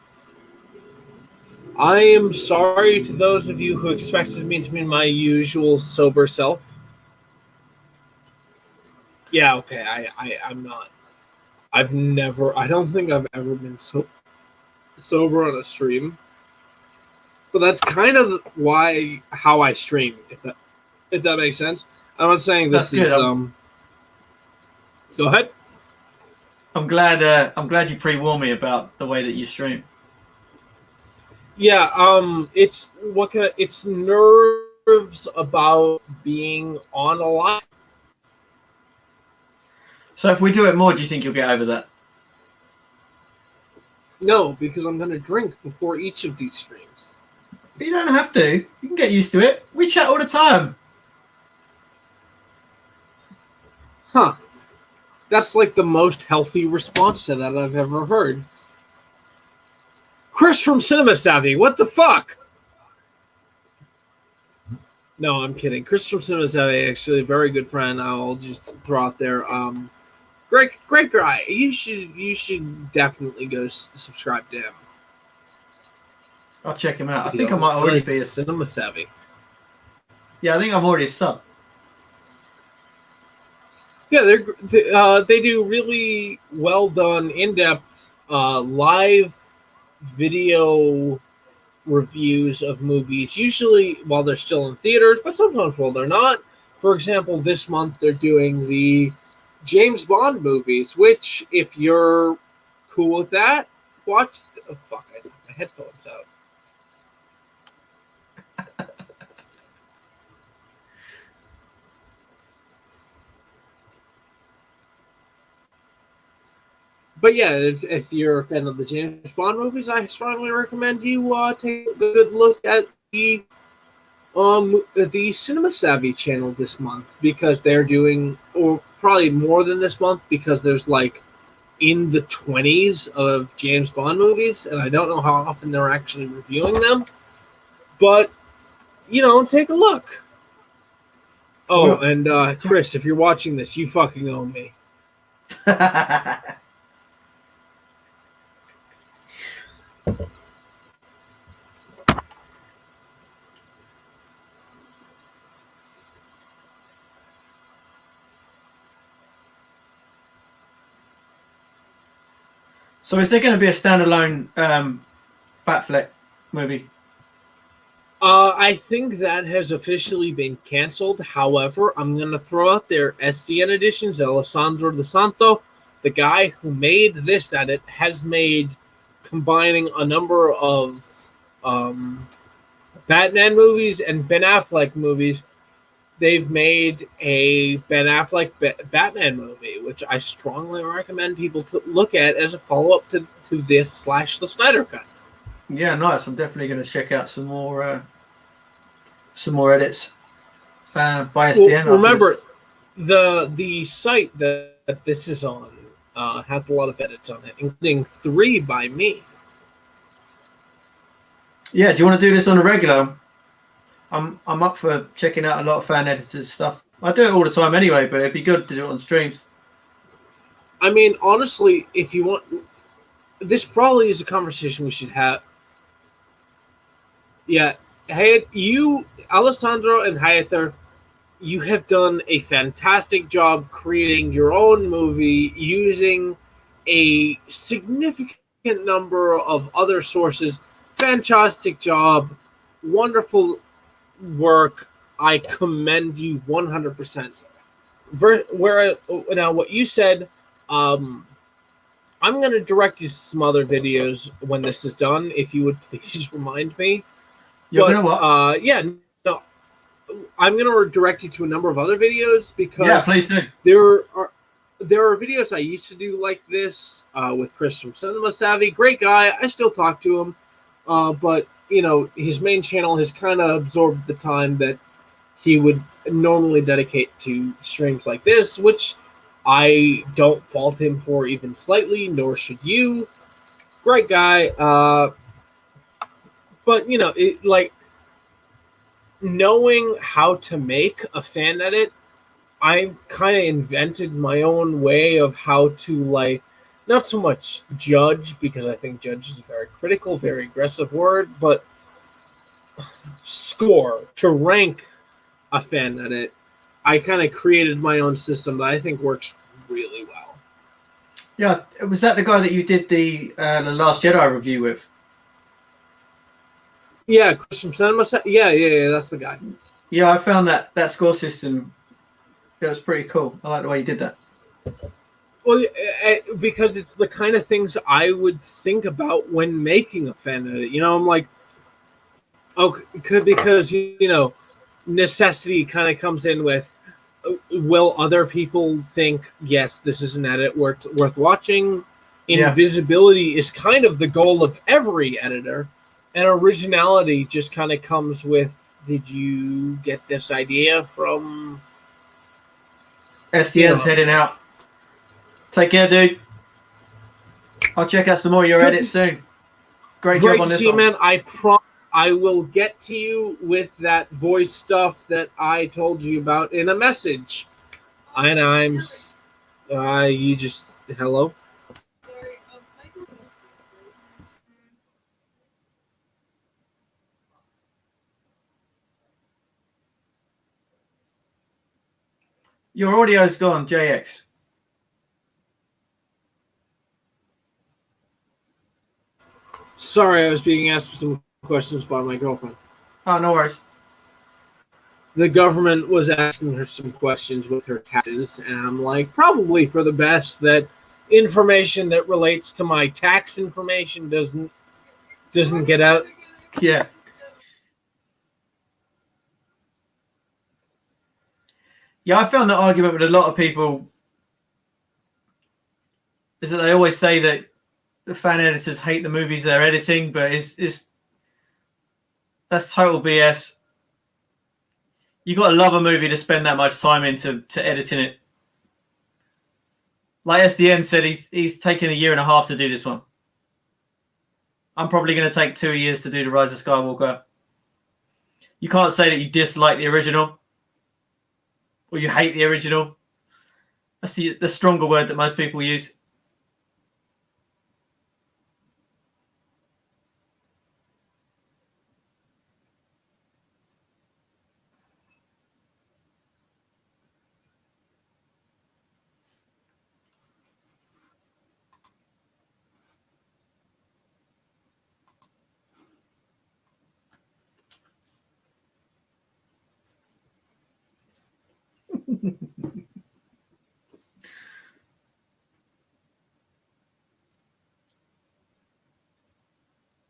I am sorry to those of you who expected me to be my usual sober self. Yeah, okay, I'm not. I don't think I've ever been sober on a stream. But that's kind of how I stream, if that makes sense. I'm not saying this That's is good. Go ahead. I'm glad you pre-warned me about the way that you stream. Yeah, it's nerves about being on a lot. So if we do it more, do you think you'll get over that? No, because I'm gonna drink before each of these streams. But you don't have to. You can get used to it. We chat all the time. Huh. That's like the most healthy response to that I've ever heard. Chris from Cinema Savvy, what the fuck? No, I'm kidding. Chris from Cinema Savvy, actually a very good friend. I'll just throw out there. Great guy. You should definitely go subscribe to him. I'll check him out. I think I might already be a Cinema Savvy. Yeah, I think I'm already a sub. Yeah, they do really well done, in-depth live video reviews of movies. Usually while they're still in theaters, but sometimes while they're not. For example, this month they're doing the James Bond movies, which, if you're cool with that, watch. Oh, fuck! I have my headphones out. But yeah, if you're a fan of the James Bond movies, I strongly recommend you take a good look at the Cinema Savvy channel this month, because they're doing, or probably more than this month, because there's like in the 20s of James Bond movies, and I don't know how often they're actually reviewing them, but take a look. Oh, and Chris, if you're watching this, you fucking owe me. So is there going to be a standalone Batfleck movie? I think that has officially been canceled. However, I'm going to throw out there SDN Editions, Alessandro De Santo, the guy who made this edit, has made combining a number of Batman movies and Ben Affleck movies. They've made a Ben Affleck Batman movie, which I strongly recommend people to look at as a follow-up to this / the Snyder Cut. Yeah, nice. I'm definitely going to check out some more edits by SDN. Well, remember, the site that this is on has a lot of edits on it, including 3 by me. Yeah, do you want to do this on a regular? I'm up for checking out a lot of fan editors stuff. I do it all the time anyway, but it'd be good to do it on streams. I mean, honestly, if you want, this probably is a conversation we should have. Yeah, hey, you, Alessandro and Hayater, you have done a fantastic job creating your own movie using a significant number of other sources. Fantastic job. Wonderful work. I commend you 100%. Where now, what you said, I'm going to direct you to some other videos when this is done. If you would please remind me. You're going to what? Yeah, no, I'm going to direct you to a number of other videos because yeah, please do. There are videos I used to do like this with Chris from Cinema Savvy. Great guy. I still talk to him. But, you know, his main channel has kind of absorbed the time that he would normally dedicate to streams like this, which I don't fault him for even slightly, nor should you. Great guy. But, you know, knowing how to make a fan edit, I kind of invented my own way of how to, not so much judge, because I think judge is a very critical, very aggressive word, but score, to rank a fan edit. I kind of created my own system that I think works really well. Yeah, was that the guy that you did the Last Jedi review with? Yeah, Chris from Cinema. Yeah, that's the guy. Yeah, I found that score system. It was pretty cool. I like the way you did that. Well, because it's the kind of things I would think about when making a fan edit. You know, I'm like, oh, because necessity kind of comes in with. Will other people think, yes, this is an edit worth watching? Invisibility is kind of the goal of every editor, and originality just kind of comes with, did you get this idea from SDN's heading out. Take care, dude. I'll check out some more of your edits soon. Great job on this one. Man. I will get to you with that voice stuff that I told you about in a message. And you just, hello? Your audio's gone, JX. Sorry, I was being asked some questions by my girlfriend. Oh, no worries. The government was asking her some questions with her taxes, and I'm like, probably for the best that information that relates to my tax information doesn't get out. Yeah. Yeah, I found that argument with a lot of people is that they always say that the fan editors hate the movies they're editing, but that's total BS. You got to love a movie to spend that much time into editing it. Like SDN said, he's taken 1.5 years to do this one. I'm probably going to take 2 years to do The Rise of Skywalker. You can't say that you dislike the original or you hate the original. That's the stronger word that most people use.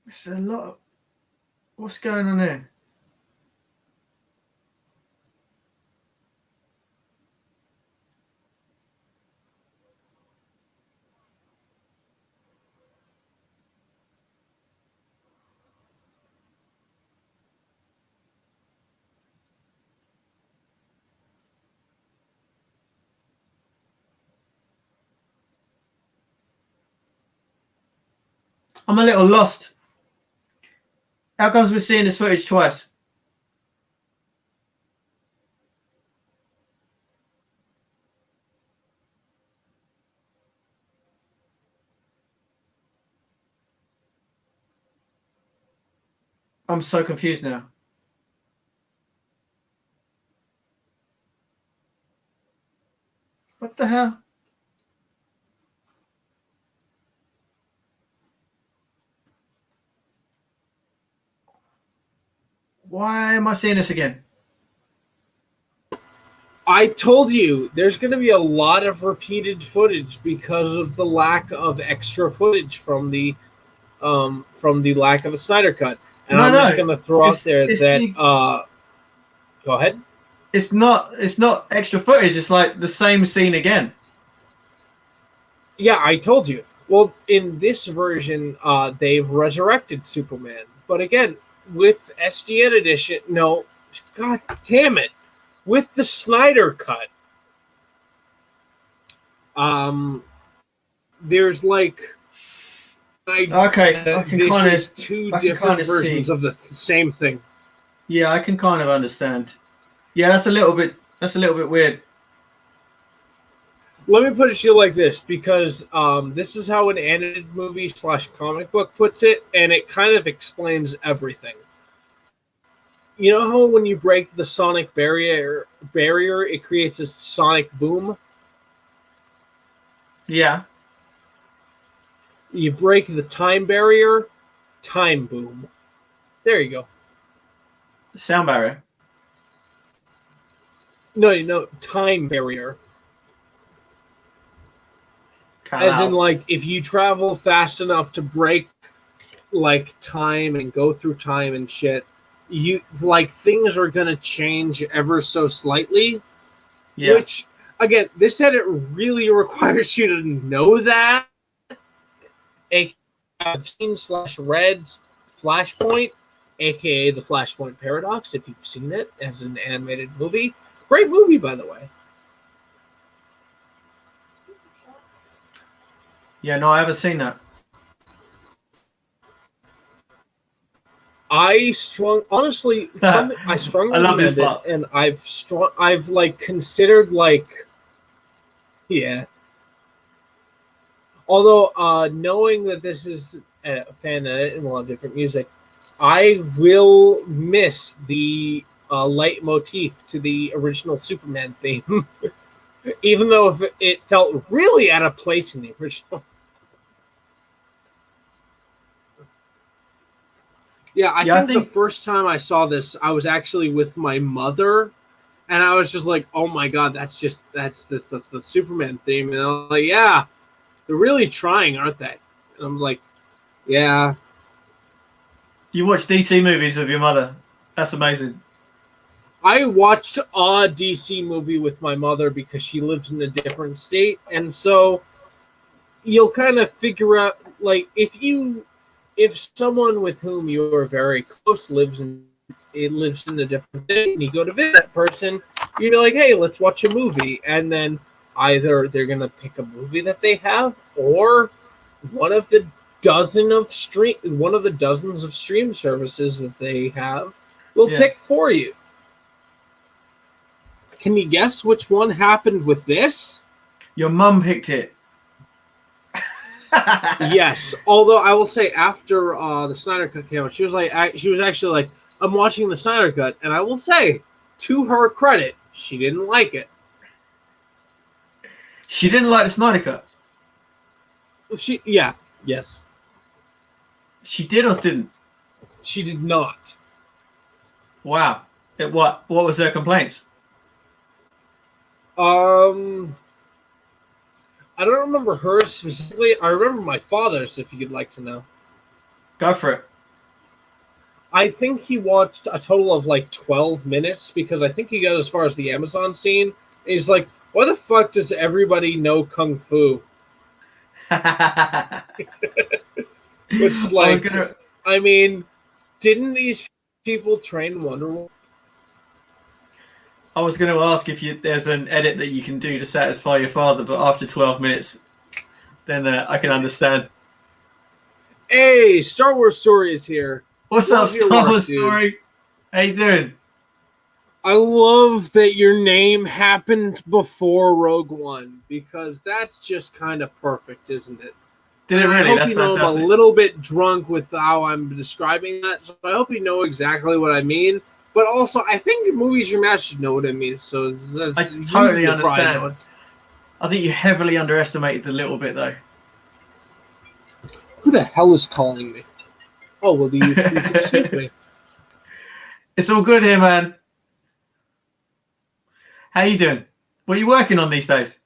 It's a lot. What's going on there? I'm a little lost. How comes we're seeing this footage twice? I'm so confused now. What the hell? Why am I seeing this again? I told you there's going to be a lot of repeated footage because of the lack of extra footage from the lack of a Snyder cut. And No, I'm no. just going to throw out there It's that the- go ahead. It's not extra footage. It's like the same scene again. Yeah, I told you. Well, in this version, they've resurrected Superman, but again, with SDN edition, no, god damn it, with the Snyder cut, there's like, Okay, I can this kind is of two I can different kinda versions see. of the same thing. Yeah, I can kind of understand. Yeah, that's a little bit weird. Let me put it to you like this, because this is how an animated movie / comic book puts it, and it kind of explains everything. You know how when you break the sonic barrier, it creates a sonic boom? Yeah. You break the time barrier, time boom. There you go. Sound barrier. No, time barrier. Cut As out. in, like, if you travel fast enough to break, like, time and go through time and shit, you, like, things are gonna change ever so slightly. Yeah. Which, again, this edit really requires you to know that. I've seen /read Flashpoint, aka the Flashpoint Paradox, if you've seen it as an animated movie. Great movie, by the way. Yeah, no, I haven't seen that. I strongly I love this recommend it, part. and I've like considered, like, yeah. Although knowing that this is a fan edit and we'll have different music, I will miss the leitmotif to the original Superman theme, even though if it felt really out of place in the original. Yeah, I think the first time I saw this, I was actually with my mother, and I was just like, "Oh my god, that's the Superman theme," and I'm like, "Yeah, they're really trying, aren't they?" And I'm like, "Yeah." You watch DC movies with your mother. That's amazing. I watched a DC movie with my mother because she lives in a different state, and so you'll kind of figure out, like, if someone with whom you're very close lives in a different state, and you go to visit that person, you're like, "Hey, let's watch a movie," and then either they're gonna pick a movie that they have, or one of the dozens of stream services that they have will pick for you. Can you guess which one happened with this? Your mum picked it. Yes, although I will say after the Snyder Cut came out, she was actually like, "I'm watching the Snyder Cut," and I will say, to her credit, she didn't like it. She didn't like the Snyder Cut. Yes. She did or didn't? She did not. Wow. What was her complaints? Um, I don't remember hers specifically. I remember my father's, if you'd like to know. Go for it. I think he watched a total of like 12 minutes because I think he got as far as the Amazon scene. And he's like, why the fuck does everybody know Kung Fu? Which, like, I mean, didn't these people train Wonder Woman? I was going to ask if there's an edit that you can do to satisfy your father, but after 12 minutes, then I can understand. Hey, Star Wars Story is here. What's Love up, your Star work, Wars dude. Story? How you doing? I love that your name happened before Rogue One because that's just kind of perfect, isn't it? Did it And really? I hope That's you know fantastic. I'm a little bit drunk with how I'm describing that, so I hope you know exactly what I mean. But also, I think the movies you match should know what I mean. So that's I totally you probably understand. know it. I think you heavily underestimated the little bit, though. Who the hell is calling me? Oh, well, do you please excuse me? It's all good here, man. How you doing? What are you working on these days?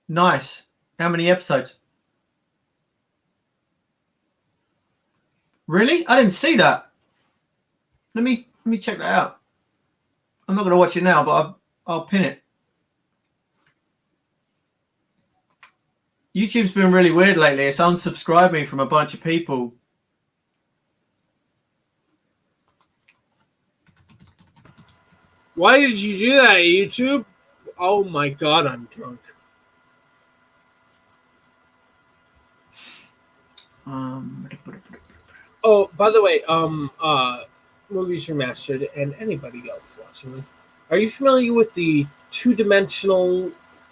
Nice. How many episodes? Really? I didn't see that. Let me check that out. I'm not going to watch it now, but I'll pin it. YouTube's been really weird lately. It's unsubscribed me from a bunch of people. Why did you do that, YouTube? Oh my god, I'm drunk. Oh, by the way, Movies Remastered and anybody else watching this, are you familiar with the two-dimensional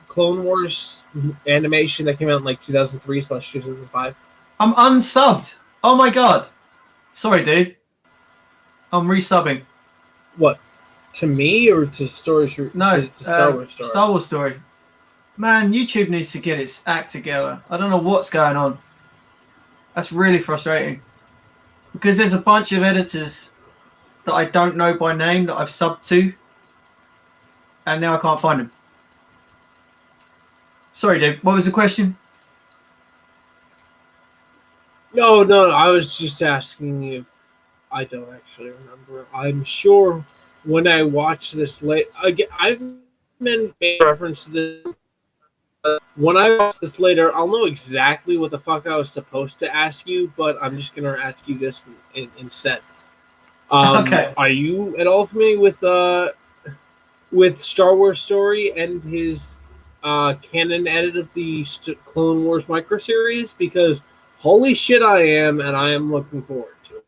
Clone Wars animation that came out in like 2003/2005? I'm unsubbed. Oh my god. Sorry, dude. I'm resubbing. What? To me or to stories? No, to Star Wars Story. Star Wars Story. Man, YouTube needs to get its act together. I don't know what's going on. That's really frustrating. Because there's a bunch of editors that I don't know by name that I've subbed to. And now I can't find them. Sorry, Dave. What was the question? No, I was just asking if I don't actually remember. I'm sure when I watch this late, I've been making reference to this. When I watch this later, I'll know exactly what the fuck I was supposed to ask you, but I'm just gonna ask you this instead. Okay. Are you at all familiar with Star Wars Story and his canon edit of the Clone Wars micro series? Because holy shit, I am, and I am looking forward to it.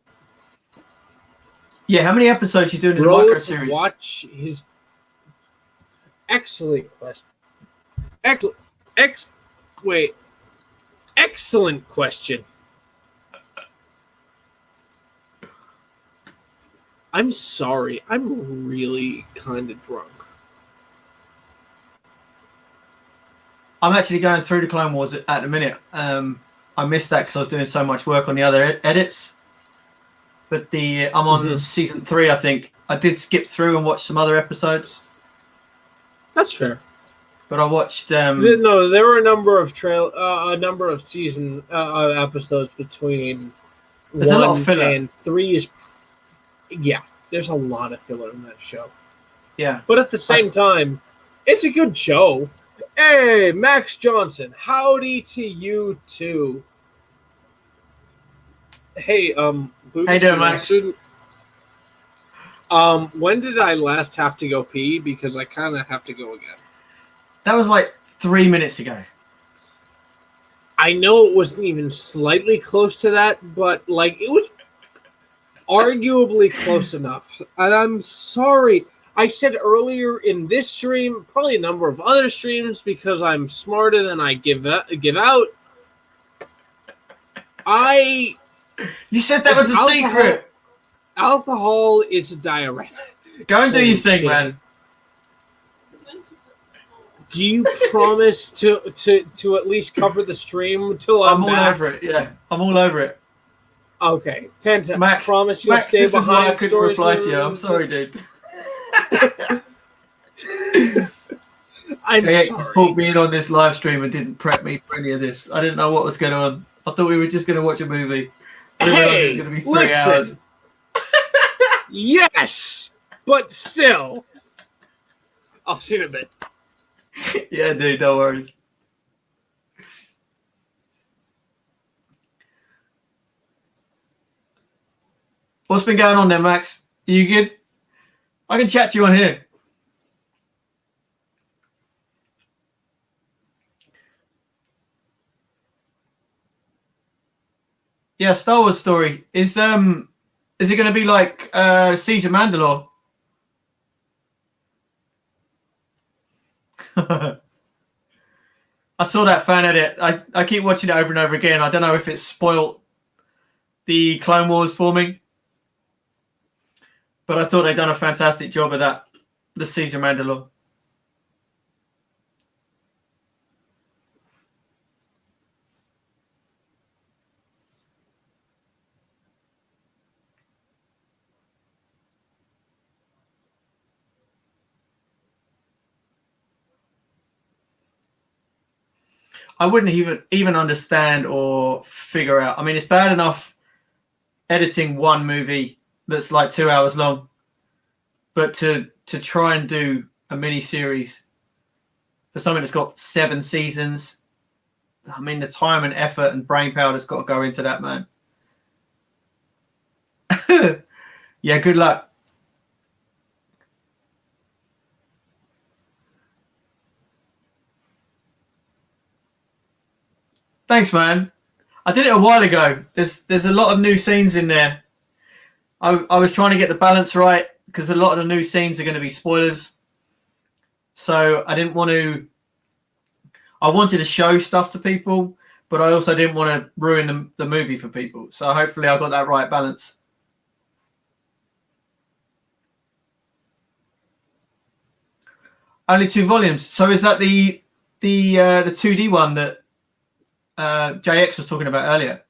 Yeah, how many episodes you doing in the micro series? Watch his excellent question. Excellent question. I'm sorry. I'm really kind of drunk. I'm actually going through the Clone Wars at the minute. I missed that because I was doing so much work on the other edits. But I'm on season 3, I think. I did skip through and watch some other episodes. That's fair. But I watched. No, there were a number of season episodes between. There's a lot of filler. And 3 is. Yeah, there's a lot of filler in that show. Yeah. But at the same time, it's a good show. Hey, Max Johnson, howdy to you too. Hey, How you doing, Max? When did I last have to go pee? Because I kind of have to go again. That was like 3 minutes ago. I know it wasn't even slightly close to that, but like it was arguably close enough. And I'm sorry. I said earlier in this stream, probably a number of other streams, because I'm smarter than I give out. You said that was a secret. Alcohol is a diuretic. Go and do Holy your thing, shit. man. Do you promise to at least cover the stream until I'm all back? over it. Yeah, I'm all over it. Okay, fantastic. Max, Promise you'll Max, stay this is why I behind. couldn't reply to you. I'm sorry, dude. I'm JX sorry. pulled me in on this live stream and didn't prep me for any of this. I didn't know what was going on. I thought we were just going to watch a movie. I didn't realize it was going to be 3 hours. Yes, but still. I'll see you in a bit. Yeah, dude, no worries. What's been going on there, Max? Are you good? I can chat to you on here. Yeah, Star Wars story. Is it going to be like Siege of Mandalore? I saw that fan edit. I keep watching it over and over again. I don't know if it's spoiled the Clone Wars for me, but I thought they'd done a fantastic job of that. The Siege of Mandalore. I wouldn't even understand or figure out. I mean, it's bad enough editing one movie that's like 2 hours long, but to try and do a mini series for something that's got 7 seasons, I mean, the time and effort and brain power that's got to go into that, man. Yeah, good luck. Thanks, man. I did it a while ago. There's a lot of new scenes in there. I was trying to get the balance right because a lot of the new scenes are going to be spoilers. So I didn't want to. I wanted to show stuff to people, but I also didn't want to ruin the movie for people. So hopefully I got that right balance. Only 2 volumes. So is that the 2D one that JX was talking about earlier?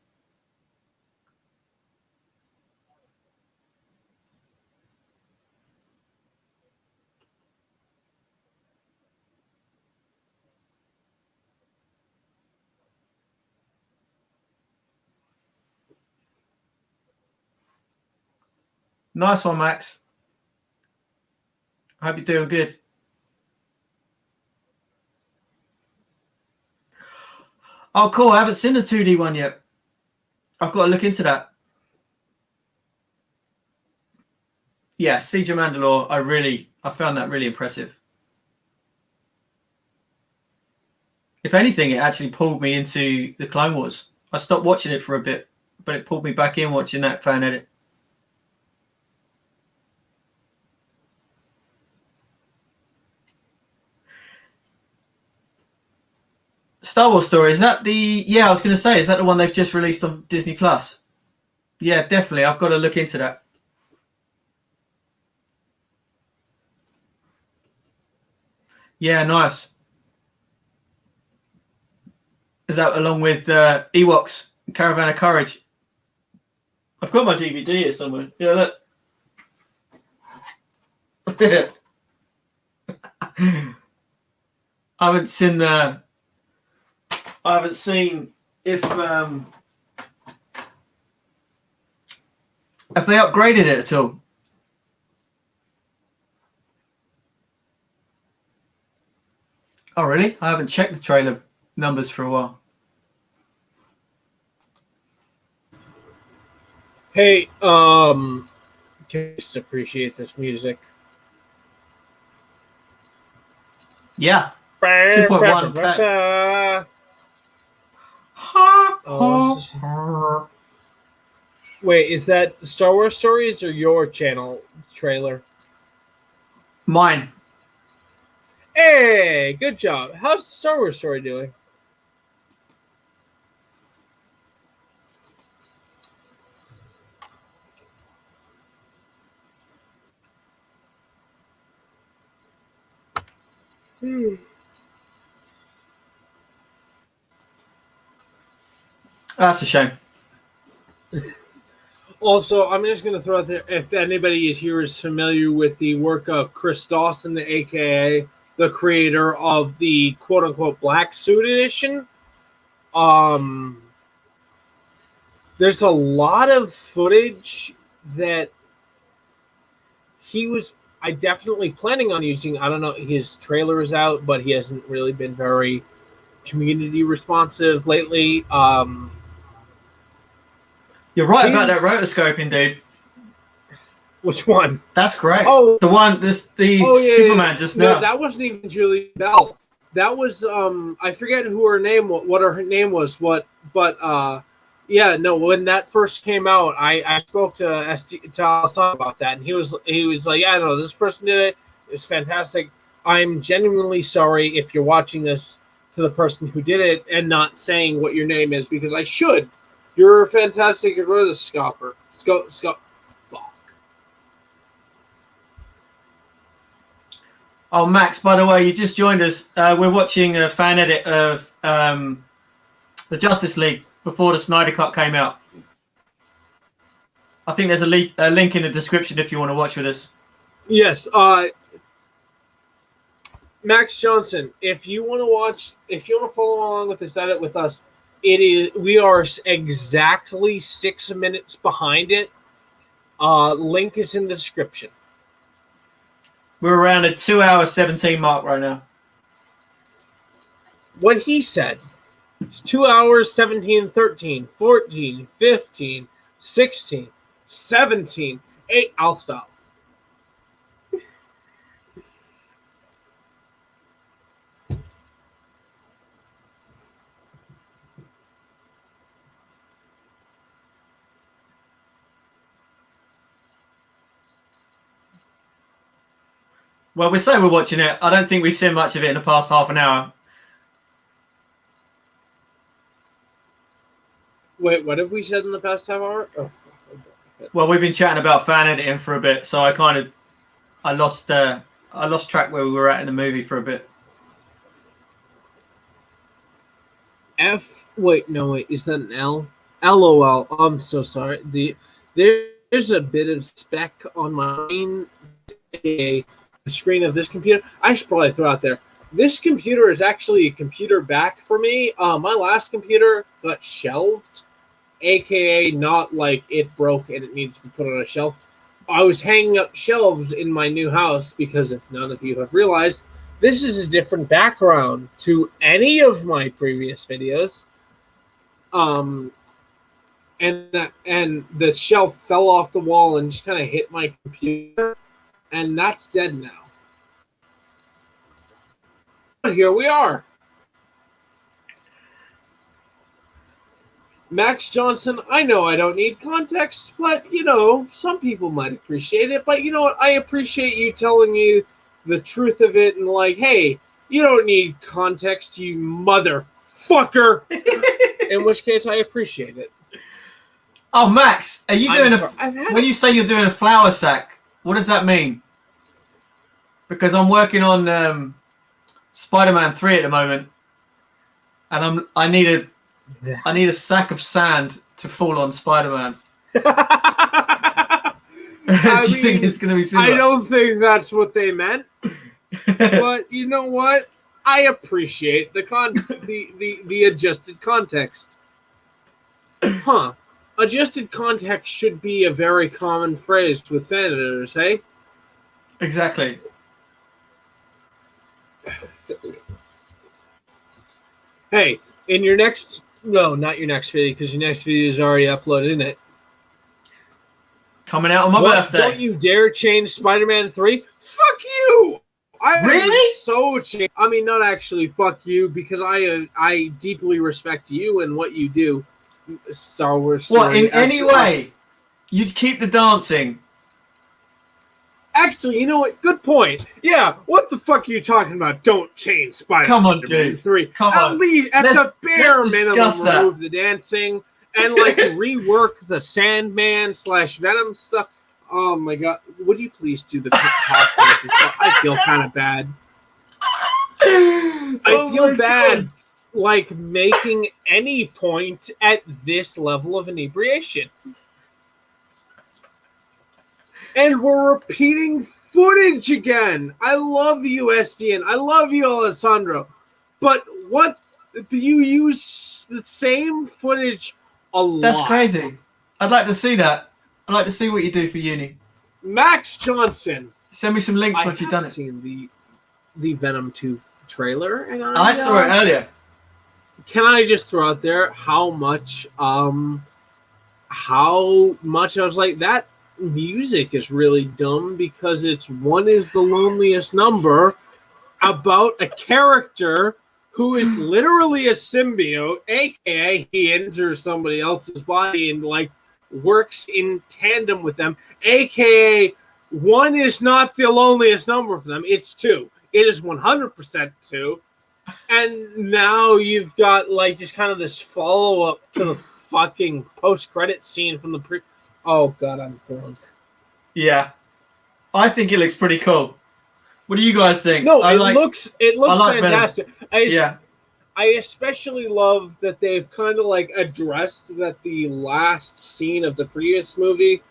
Nice one, Max. I hope you're doing good. Oh, cool. I haven't seen the 2D one yet. I've got to look into that. Yeah, Siege of Mandalore, I found that really impressive. If anything, it actually pulled me into the Clone Wars. I stopped watching it for a bit, but it pulled me back in watching that fan edit. Star Wars story, is that the... Yeah, I was going to say, is that the one they've just released on Disney Plus? Yeah, definitely. I've got to look into that. Yeah, nice. Is that along with Ewoks, Caravan of Courage? I've got my DVD here somewhere. Yeah, look. I haven't seen if they upgraded it at all. Oh, really? I haven't checked the trailer numbers for a while. Hey, just appreciate this music. Yeah. 2.1K. Wait, is that Star Wars Stories or your channel trailer? Mine. Hey, good job. How's Star Wars Story doing? That's a shame. Also, I'm just going to throw out there, if anybody is here is familiar with the work of Chris Dawson, the AKA the creator of the quote-unquote Black Suit Edition, there's a lot of footage that he was definitely planning on using. I don't know, his trailer is out, but he hasn't really been very community responsive lately. You're right about that rotoscoping, dude. Which one? That's great. Oh, the one, the Superman just now. No, that wasn't even Julie Bell. That was I forget who her name, what her name was. Yeah, no. When that first came out, I spoke to Hassan about that, and he was like, yeah, no, this person did it. It's fantastic. I'm genuinely sorry if you're watching this to the person who did it and not saying what your name is, because I should. You're a fantastic rotoscoper. Fuck. Oh, Max, by the way, you just joined us. We're watching a fan edit of the Justice League before the Snyder Cut came out. I think there's a link in the description if you want to watch with us. Yes. Max Johnson, if you want to follow along with this edit with us, we are exactly 6 minutes behind it. Link is in the description. We're around a 2 hour 17 mark right now. What he said. It's 2 hours, 17, 13, 14, 15, 16, 17, 8. I'll stop. Well, we say we're watching it. I don't think we've seen much of it in the past half an hour. Wait, what have we said in the past half hour? Oh. Well, we've been chatting about fan editing for a bit, so I lost track where we were at in the movie for a bit. Wait, is that an L? LOL. I'm so sorry. There's a bit of spec on my screen of this computer. I should probably throw out there. This computer is actually a computer back for me. My last computer got shelved, aka not like it broke and it needs to be put on a shelf. I was hanging up shelves in my new house because, if none of you have realized, this is a different background to any of my previous videos. And the shelf fell off the wall and just kind of hit my computer, and that's dead now. But here we are. Max Johnson, I know I don't need context, but, some people might appreciate it. But you know what? I appreciate you telling me the truth of it and like, hey, you don't need context, you motherfucker. In which case, I appreciate it. Oh, Max, are you doing when you say you're doing a flour sack, what does that mean? Because I'm working on Spider-Man 3 at the moment, and I need a sack of sand to fall on Spider-Man. Do you think it's going to be similar? I don't think that's what they meant. But you know what? I appreciate the adjusted context. Huh. Adjusted context should be a very common phrase with fan editors, hey? Exactly. Hey, in your next... No, not your next video, because your next video is already uploaded, isn't it? Coming out on my birthday. Don't you dare change Spider-Man 3? Fuck you! Really? So changed. I mean, not actually fuck you, because I deeply respect you and what you do. Star Wars story. What, in any way? You'd keep the dancing. Actually, you know what? Good point. Yeah, what the fuck are you talking about? Don't change Spider-Man Come on, dude. 3. Come At on. least, at the bare let's minimum, discuss that. remove the dancing and like rework the Sandman / Venom stuff. Oh my god! Would you please do the podcast? I feel kind of bad. I feel bad, like making any point at this level of inebriation. And we're repeating footage again. I love you, SDN. I love you, Alessandro. But what? You use the same footage a lot. That's crazy. I'd like to see that. I'd like to see what you do for uni. Max Johnson. Send me some links once you've done it. I've seen the Venom 2 trailer, and I saw it earlier. Can I just throw out there how much I was like, that music is really dumb because it's One Is the Loneliest Number about a character who is literally a symbiote, aka he enters somebody else's body and like works in tandem with them, aka one is not the loneliest number for them, it's 2. It is 100% 2. And now you've got like just kind of this follow-up to the fucking post-credit scene from the Oh god, I'm drunk. Yeah. I think it looks pretty cool. What do you guys think? No, it looks fantastic. Yeah. I especially love that they've kind of like addressed that the last scene of the previous movie.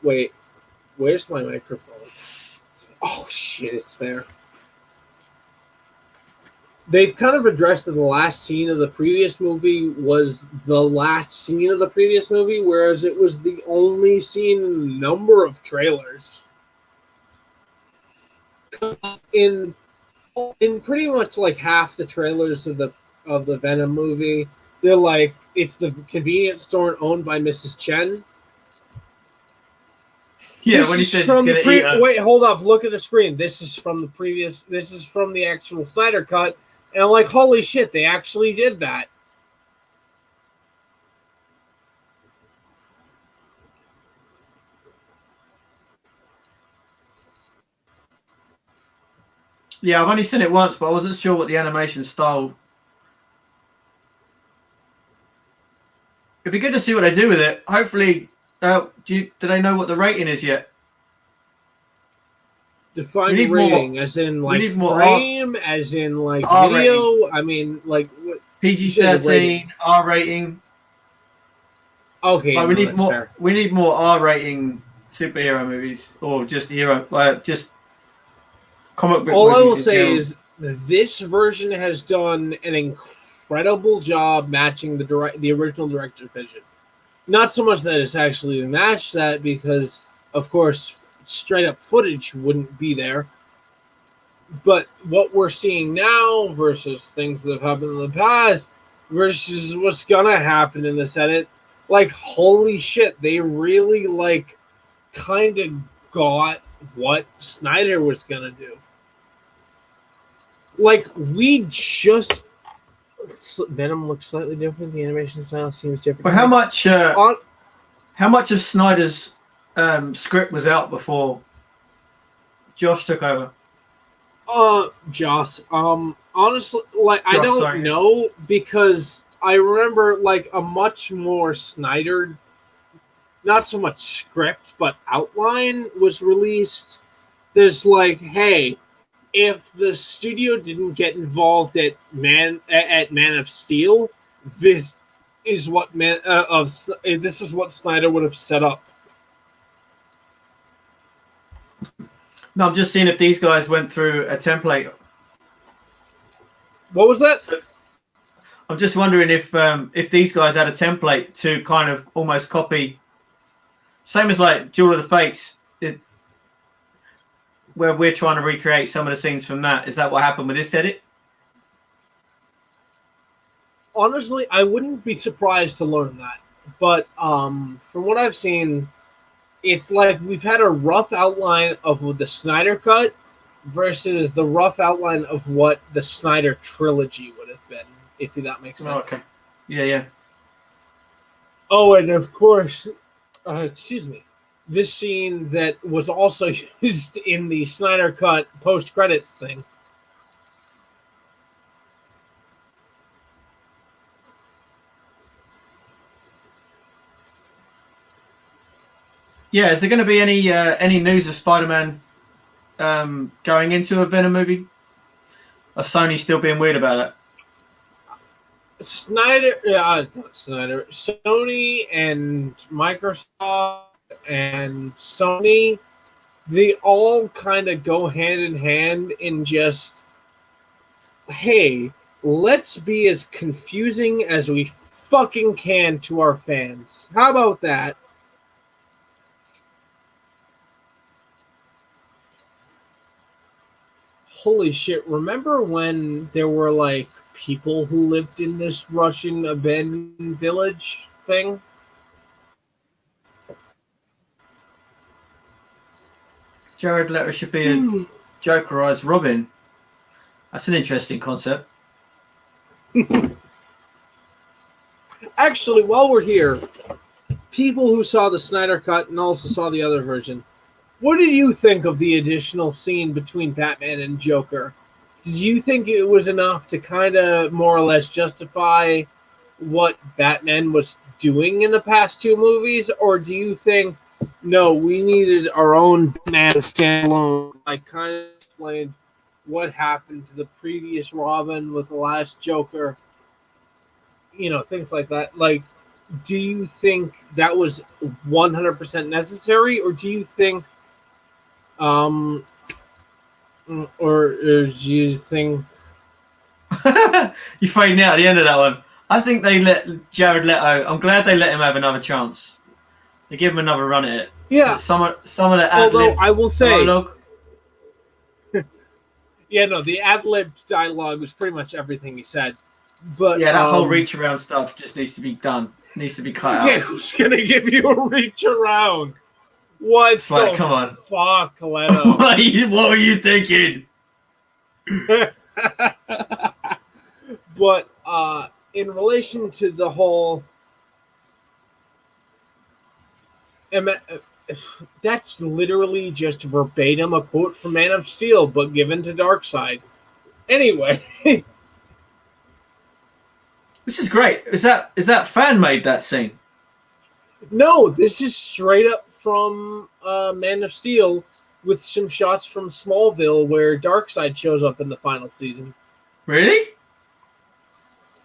Wait, where's my microphone? Oh shit, it's there. They've kind of addressed that the last scene of the previous movie was the last scene of the previous movie, whereas it was the only scene in a number of trailers. In pretty much like half the trailers of the Venom movie, they're like, it's the convenience store owned by Mrs. Chen. Yeah, this when he says from he's gonna eat wait, hold up, look at the screen. This is from the previous. This is from the actual Snyder cut, and I'm like, holy shit, they actually did that. Yeah, I've only seen it once, but I wasn't sure what the animation style. It'd be good to see what they do with it. Hopefully, do they know what the rating is yet? Define rating as in like frame, as in like R video. Rating. I mean, like what? PG-13, R rating. Okay, Like, we need more. Fair. We need more R rating superhero movies, or just just comic book. All I will say is this version has done an incredible job matching the original director's vision. Not so much that it's actually matched that, because of course straight up footage wouldn't be there. But what we're seeing now versus things that have happened in the past versus what's gonna happen in this edit, like holy shit, they really like kind of got what Snyder was gonna do. Like, we just Venom looks slightly different. The animation style seems different. But how much of Snyder's script was out before Josh took over? Joss. Honestly, like I don't know, because I remember like a much more Snyder, not so much script but outline was released. There's like, hey, if the studio didn't get involved at Man of Steel, this is what this is what Snyder would have set up. No, I'm just seeing if these guys went through a template. What was that? So, I'm just wondering if these guys had a template to kind of almost copy, same as like Duel of the Fates, where we're trying to recreate some of the scenes from that. Is that what happened with this edit? Honestly, I wouldn't be surprised to learn that. But from what I've seen, it's like we've had a rough outline of the Snyder Cut versus the rough outline of what the Snyder trilogy would have been, if that makes sense. Oh, okay. Yeah. Oh, and of course, excuse me, this scene that was also used in the Snyder Cut post credits thing. Yeah, is there going to be any news of Spider-Man going into a Venom movie? Or Sony still being weird about it? Sony and Microsoft and Sony, they all kind of go hand in hand in just, hey, let's be as confusing as we fucking can to our fans. How about that? Holy shit, remember when there were like people who lived in this Russian abandoned village thing? Jared Leto should be a Joker as Robin. That's an interesting concept. Actually, while we're here, people who saw the Snyder Cut and also saw the other version, what did you think of the additional scene between Batman and Joker? Did you think it was enough to kind of more or less justify what Batman was doing in the past two movies? Or do you think, no, we needed our own Batman standalone? Like, kind of explained what happened to the previous Robin with the last Joker, things like that. Like, do you think that was 100% necessary, or do you think, or do you think? You fading out at the end of that one. I think they let Jared Leto. I'm glad they let him have another chance. They give him another run at it. Yeah. But some of the Although ad-libs, I will say, dialogue, the ad-lib dialogue was pretty much everything he said. But yeah, that whole reach around stuff just needs to be done. Needs to be cut out. Yeah, who's gonna give you a reach around? What's like, the come on, fuck, Leto? what were you thinking? But in relation to the whole, that's literally just verbatim a quote from Man of Steel, but given to Darkseid. Anyway. This is great. Is that fan made that scene? No, this is straight up from Man of Steel with some shots from Smallville where Darkseid shows up in the final season. Really?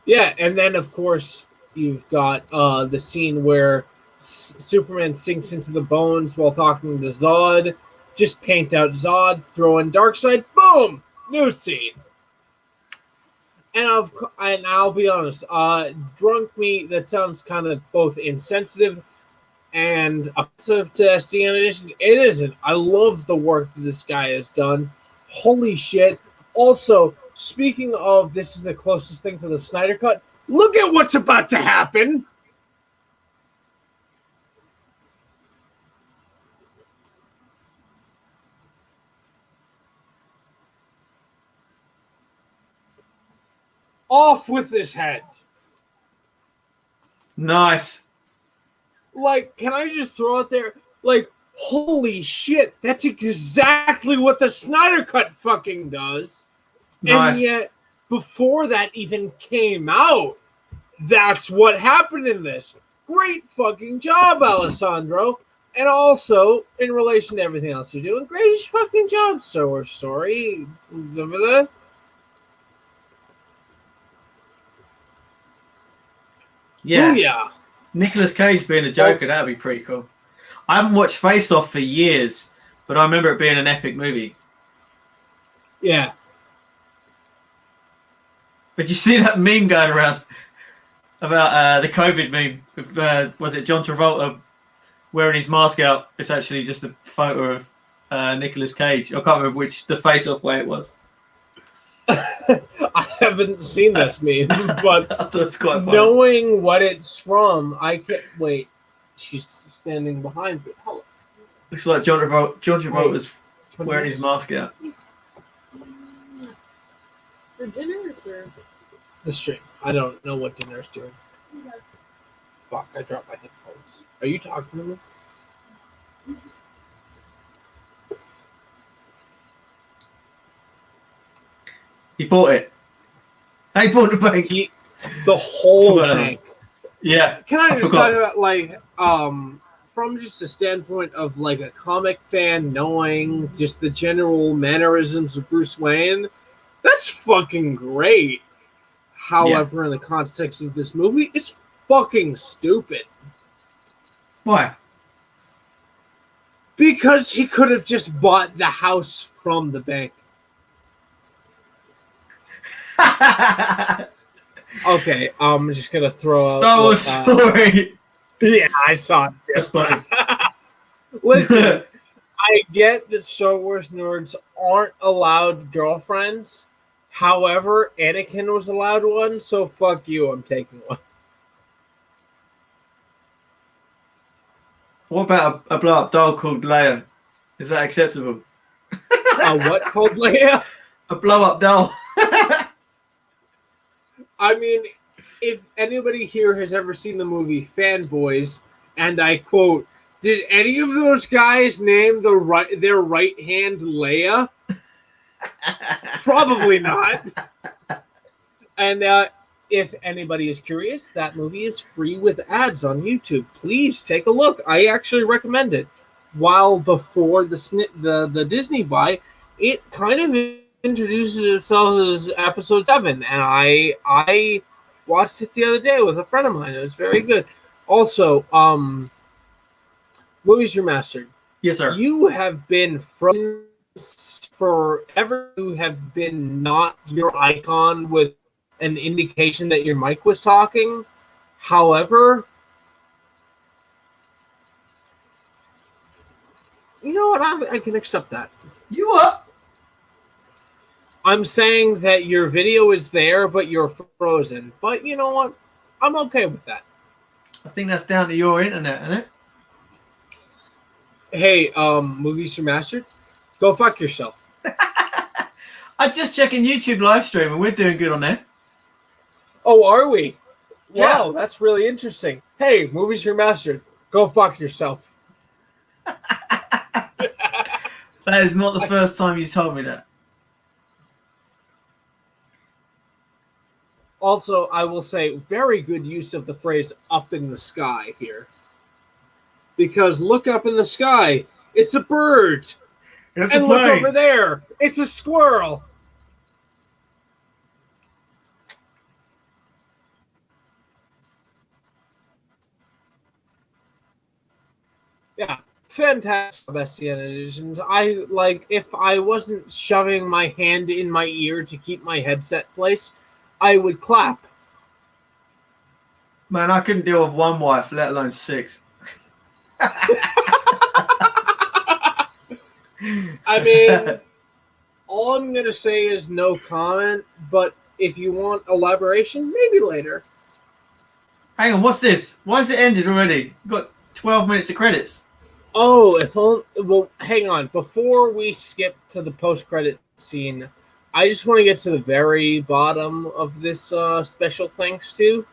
Yeah, and then of course you've got the scene where Superman sinks into the bones while talking to Zod. Just paint out Zod, throw in Darkseid, boom, new scene. And I'll be honest, drunk me, that sounds kind of both insensitive and offensive to SDN Edition. It isn't. I love the work that this guy has done. Holy shit. Also, speaking of this is the closest thing to the Snyder Cut, look at what's about to happen. Off with his head. Nice. Like, can I just throw it there? Like, holy shit, that's exactly what the Snyder Cut fucking does. Nice. And yet, before that even came out, that's what happened in this. Great fucking job, Alessandro. And also, in relation to everything else you're doing, great fucking job, Star Story. Yeah. Booyah. Nicolas Cage being a Joker, that'd be pretty cool. I haven't watched Face Off for years, but I remember it being an epic movie. Yeah. But you see that meme going around about the COVID meme? With, was it John Travolta wearing his mask out? It's actually just a photo of Nicolas Cage. I can't remember which the Face Off way it was. I haven't seen this meme, but that's quite funny. Knowing what it's from, I can't wait. She's standing behind me. Hello. Looks like John Travolta's wearing his mask out. For dinner or for the stream? I don't know what dinner's doing. Okay. fuck! I dropped my headphones. Are you talking to me? He bought it. He bought the bank. The whole Forgot bank. Yeah. Can I I just forgot. talk about like from just a standpoint of like a comic fan knowing just the general mannerisms of Bruce Wayne? That's fucking great. However, in the context of this movie, it's fucking stupid. Why? Because he could have just bought the house from the bank. Okay, I'm just gonna throw out. Star Wars story. Yeah, I saw it. That's funny. Listen, I get that Star Wars nerds aren't allowed girlfriends. However, Anakin was allowed one, so fuck you, I'm taking one. What about a blow up doll called Leia? Is that acceptable? What called Leia? A blow up doll. I mean, if anybody here has ever seen the movie Fanboys, and I quote, did any of those guys name their right hand Leia? Probably not. And if anybody is curious, that movie is free with ads on YouTube. Please take a look. I actually recommend it. While before the Disney buy, it kind of introduces itself as episode 7, and I watched it the other day with a friend of mine. It was very good. Also, movies remastered. Yes, sir. You have been frozen forever. You have been not your icon with an indication that your mic was talking. However, you know what? I can accept that. You what? I'm saying that your video is there, but you're frozen. But you know what? I'm okay with that. I think that's down to your internet, isn't it? Hey, movies remastered? Go fuck yourself. I'm just checking YouTube live stream and we're doing good on there. Oh, are we? Yeah. Wow, that's really interesting. Hey, movies remastered. Go fuck yourself. That is not the first time you told me that. Also, I will say, very good use of the phrase up in the sky here. Because look up in the sky, it's a bird. It's And look over there, it's a squirrel. Yeah, fantastic SDN editions. I like, if I wasn't shoving my hand in my ear to keep my headset placed, I would clap. Man, I couldn't deal with one wife, let alone 6. I mean, all I'm going to say is no comment, but if you want elaboration, maybe later. Hang on, what's this? Why has it ended already? We've got 12 minutes of credits. Oh, well, hang on. Before we skip to the post-credit scene, I just want to get to the very bottom of this special thanks to.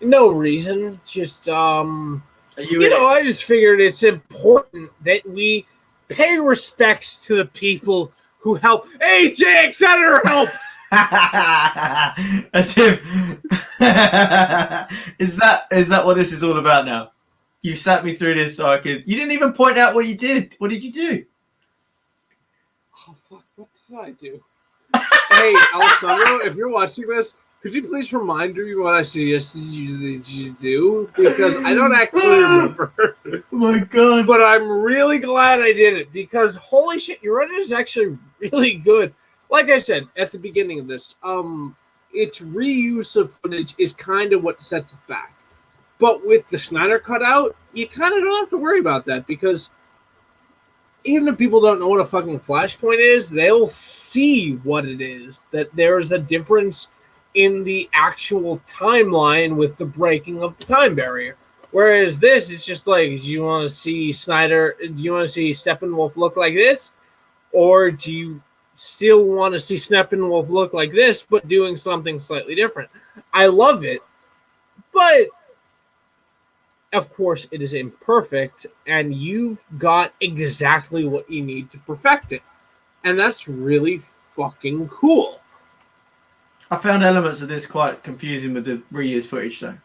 No reason, just, I just figured it's important that we pay respects to the people who help. Hey, Jake, Senator helped! As if is that what this is all about now? You sat me through this so I could. You didn't even point out what you did. What did you do? Oh, fuck, what did I do? Hey, Alessandro, if you're watching this, could you please remind me what I suggested you do? Because I don't actually remember. Oh my god. But I'm really glad I did it, because holy shit, your Reddit is actually really good. Like I said at the beginning of this, its reuse of footage is kind of what sets it back. But with the Snyder cutout, you kind of don't have to worry about that, because even if people don't know what a fucking flashpoint is, they'll see what it is. That there's a difference in the actual timeline with the breaking of the time barrier. Whereas this, it's just like, do you want to see Steppenwolf look like this? Or do you still want to see Steppenwolf look like this, but doing something slightly different? I love it, but Of course, it is imperfect, and you've got exactly what you need to perfect it. And that's really fucking cool. I found elements of this quite confusing with the reused footage, though.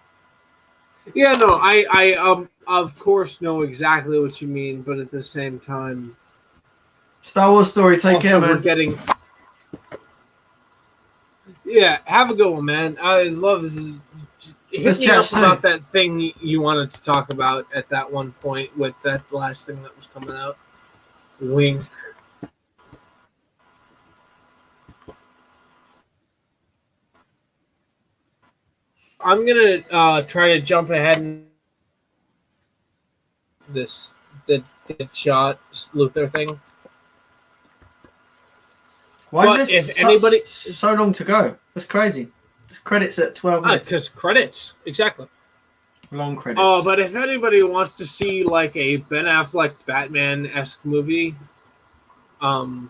Yeah, no, I of course know exactly what you mean, but at the same time, Star Wars story, take care, also we're man. getting. Yeah, have a good one, man. I love this. Hit Let's me chat up soon. about that thing you wanted to talk about at that one point with that last thing that was coming out. Wink. I'm gonna try to jump ahead and the Deadshot Luther thing. Why But is if this anybody, so long to go? That's crazy. This credits at 12 minutes. because credits, exactly. Long credits. Oh, but if anybody wants to see like a Ben Affleck Batman-esque movie, also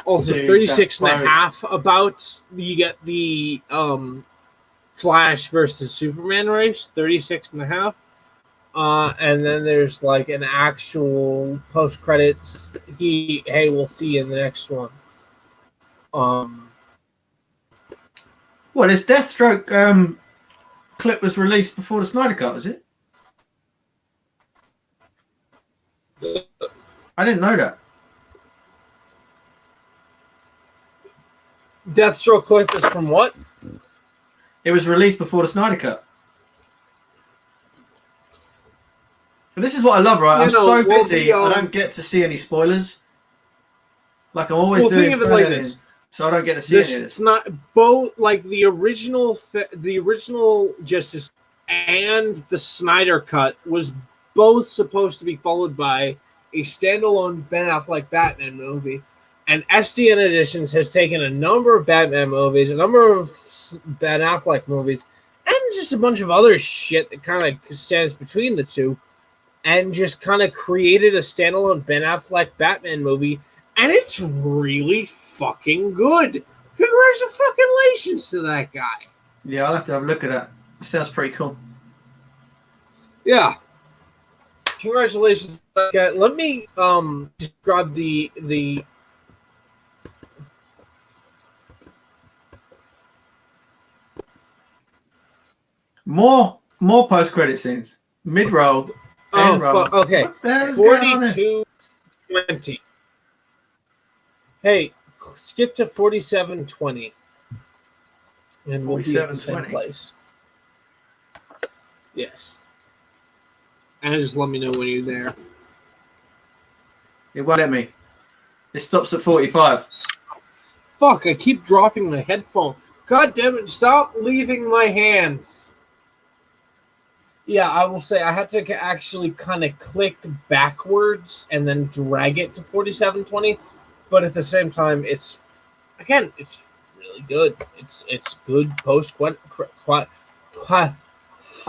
Dude, 36 and that a half about you get the Flash versus Superman race, 36 and a half. And then there's like an actual post credits. Hey, we'll see you in the next one. What, this Deathstroke clip was released before the Snyder Cut, was it? I didn't know that. Deathstroke clip is from what? It was released before the Snyder Cut. But this is what I love, right? I'm so busy, I don't get to see any spoilers. Like I'm always doing. Think of it like this. So I don't get to see any of this. It's not both like the original Justice and the Snyder Cut was both supposed to be followed by a standalone Ben Affleck Batman movie, and SDN Editions has taken a number of Batman movies, a number of Ben Affleck movies, and just a bunch of other shit that kind of stands between the two, and just kind of created a standalone Ben Affleck Batman movie, and it's really fucking good. Congratulations to that guy. Yeah, I'll have to have a look at that. Sounds pretty cool. Yeah. Congratulations to that guy. Let me just grab the More post credit scenes. Mid roll. Oh, roll. Okay. 42:20. Hey, skip to 47:20. And we'll be at the same place. Yes. And just let me know when you're there. It won't let me. It stops at 45. Fuck, I keep dropping my headphone. God damn it, stop leaving my hands. Yeah, I will say I had to actually kind of click backwards and then drag it to 47:20, but at the same time, it's really good. It's good post. I'm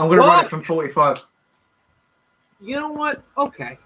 gonna run it from 45. You know what? Okay.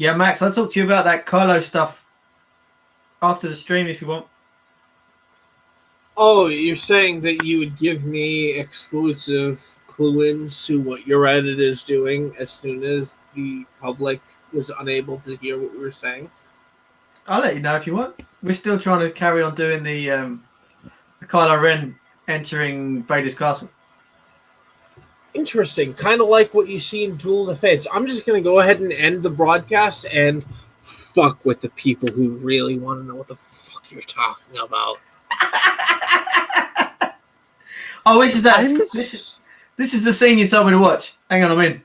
Yeah, Max, I'll talk to you about that Kylo stuff after the stream if you want. Oh, you're saying that you would give me exclusive clue-ins to what your edit is doing as soon as the public was unable to hear what we were saying? I'll let you know if you want. We're still trying to carry on doing the Kylo Ren entering Vader's castle. Interesting. Kind of like what you see in Duel of the Fates. I'm just going to go ahead and end the broadcast and fuck with the people who really want to know what the fuck you're talking about. Oh, this is that. This is the scene you told me to watch. Hang on, I'm in.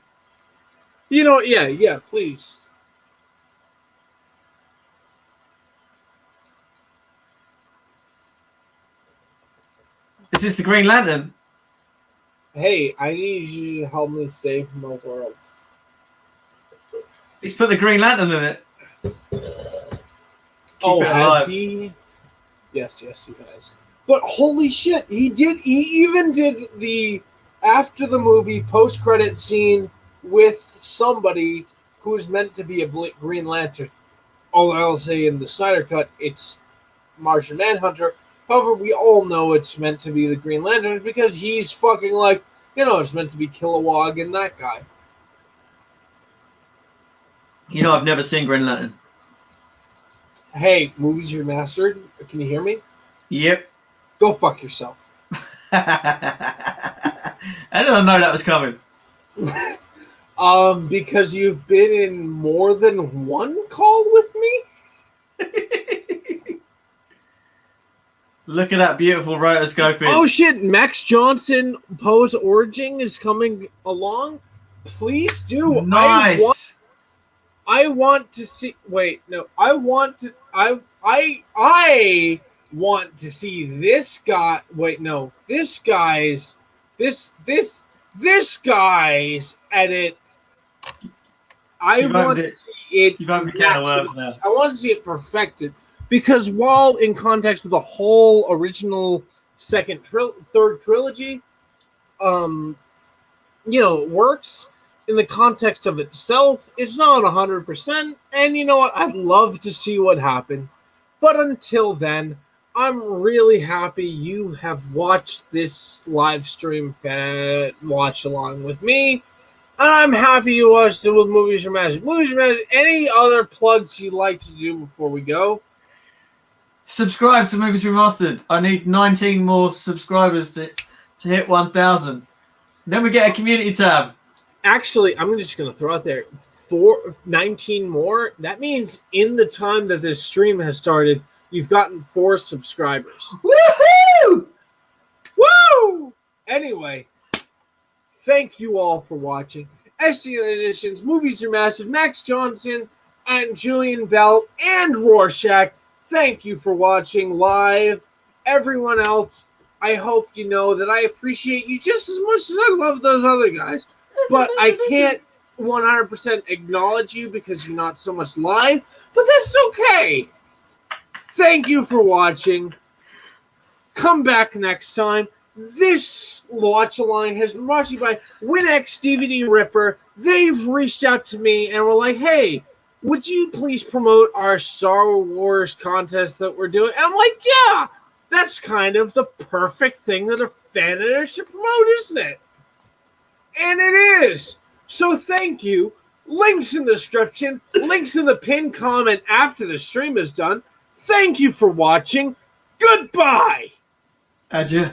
You know, yeah, please. Is this the Green Lantern? Hey, I need you to help me save my world. He's put the Green Lantern in it. Oh, it has alive. he? Yes, he has. But holy shit, he even did the after the movie post-credit scene with somebody who's meant to be a Green Lantern. Although I'll say in the Snyder Cut, it's Martian Manhunter. However, we all know it's meant to be the Green Lantern because he's fucking like, it's meant to be Kilowog and that guy. You know, I've never seen Green Lantern. Hey, movies remastered. Can you hear me? Yep. Go fuck yourself. I didn't know that was coming. Because you've been in more than one call with me? Look at that beautiful rotoscoping. Oh shit, Max Johnson Poe's Origin is coming along. Please do. Nice. I want to see. Wait, no. I want to see this guy. Wait, no. This guy's edit. I want to see it. You've opened a can of worms now. I want to see it perfected because while in context of the whole original third trilogy, works. In the context of itself, it's not 100%, and you know what? I'd love to see what happened. But until then, I'm really happy you have watched this live stream watch along with me. And I'm happy you watched it with Movies Remastered. Movies Remastered, any other plugs you'd like to do before we go? Subscribe to Movies Remastered. I need 19 more subscribers to hit 1,000. Then we get a community tab. Actually, I'm just going to throw out there 19 more. That means in the time that this stream has started, you've gotten 4 subscribers. Woohoo! Woo! Anyway, thank you all for watching. SDN Editions, Movies Remastered, Max Johnson, and Julian Bell, and Rorschach. Thank you for watching live. Everyone else, I hope you know that I appreciate you just as much as I love those other guys. But I can't 100% acknowledge you because you're not so much live. But that's okay. Thank you for watching. Come back next time. This watch-along has been brought to you by WinX DVD Ripper. They've reached out to me and were like, hey, would you please promote our Star Wars contest that we're doing? And I'm like, yeah, that's kind of the perfect thing that a fan editor should promote, isn't it? And it is. So thank you. Links in the description. Links in the pinned comment after the stream is done. Thank you for watching. Goodbye. Adieu.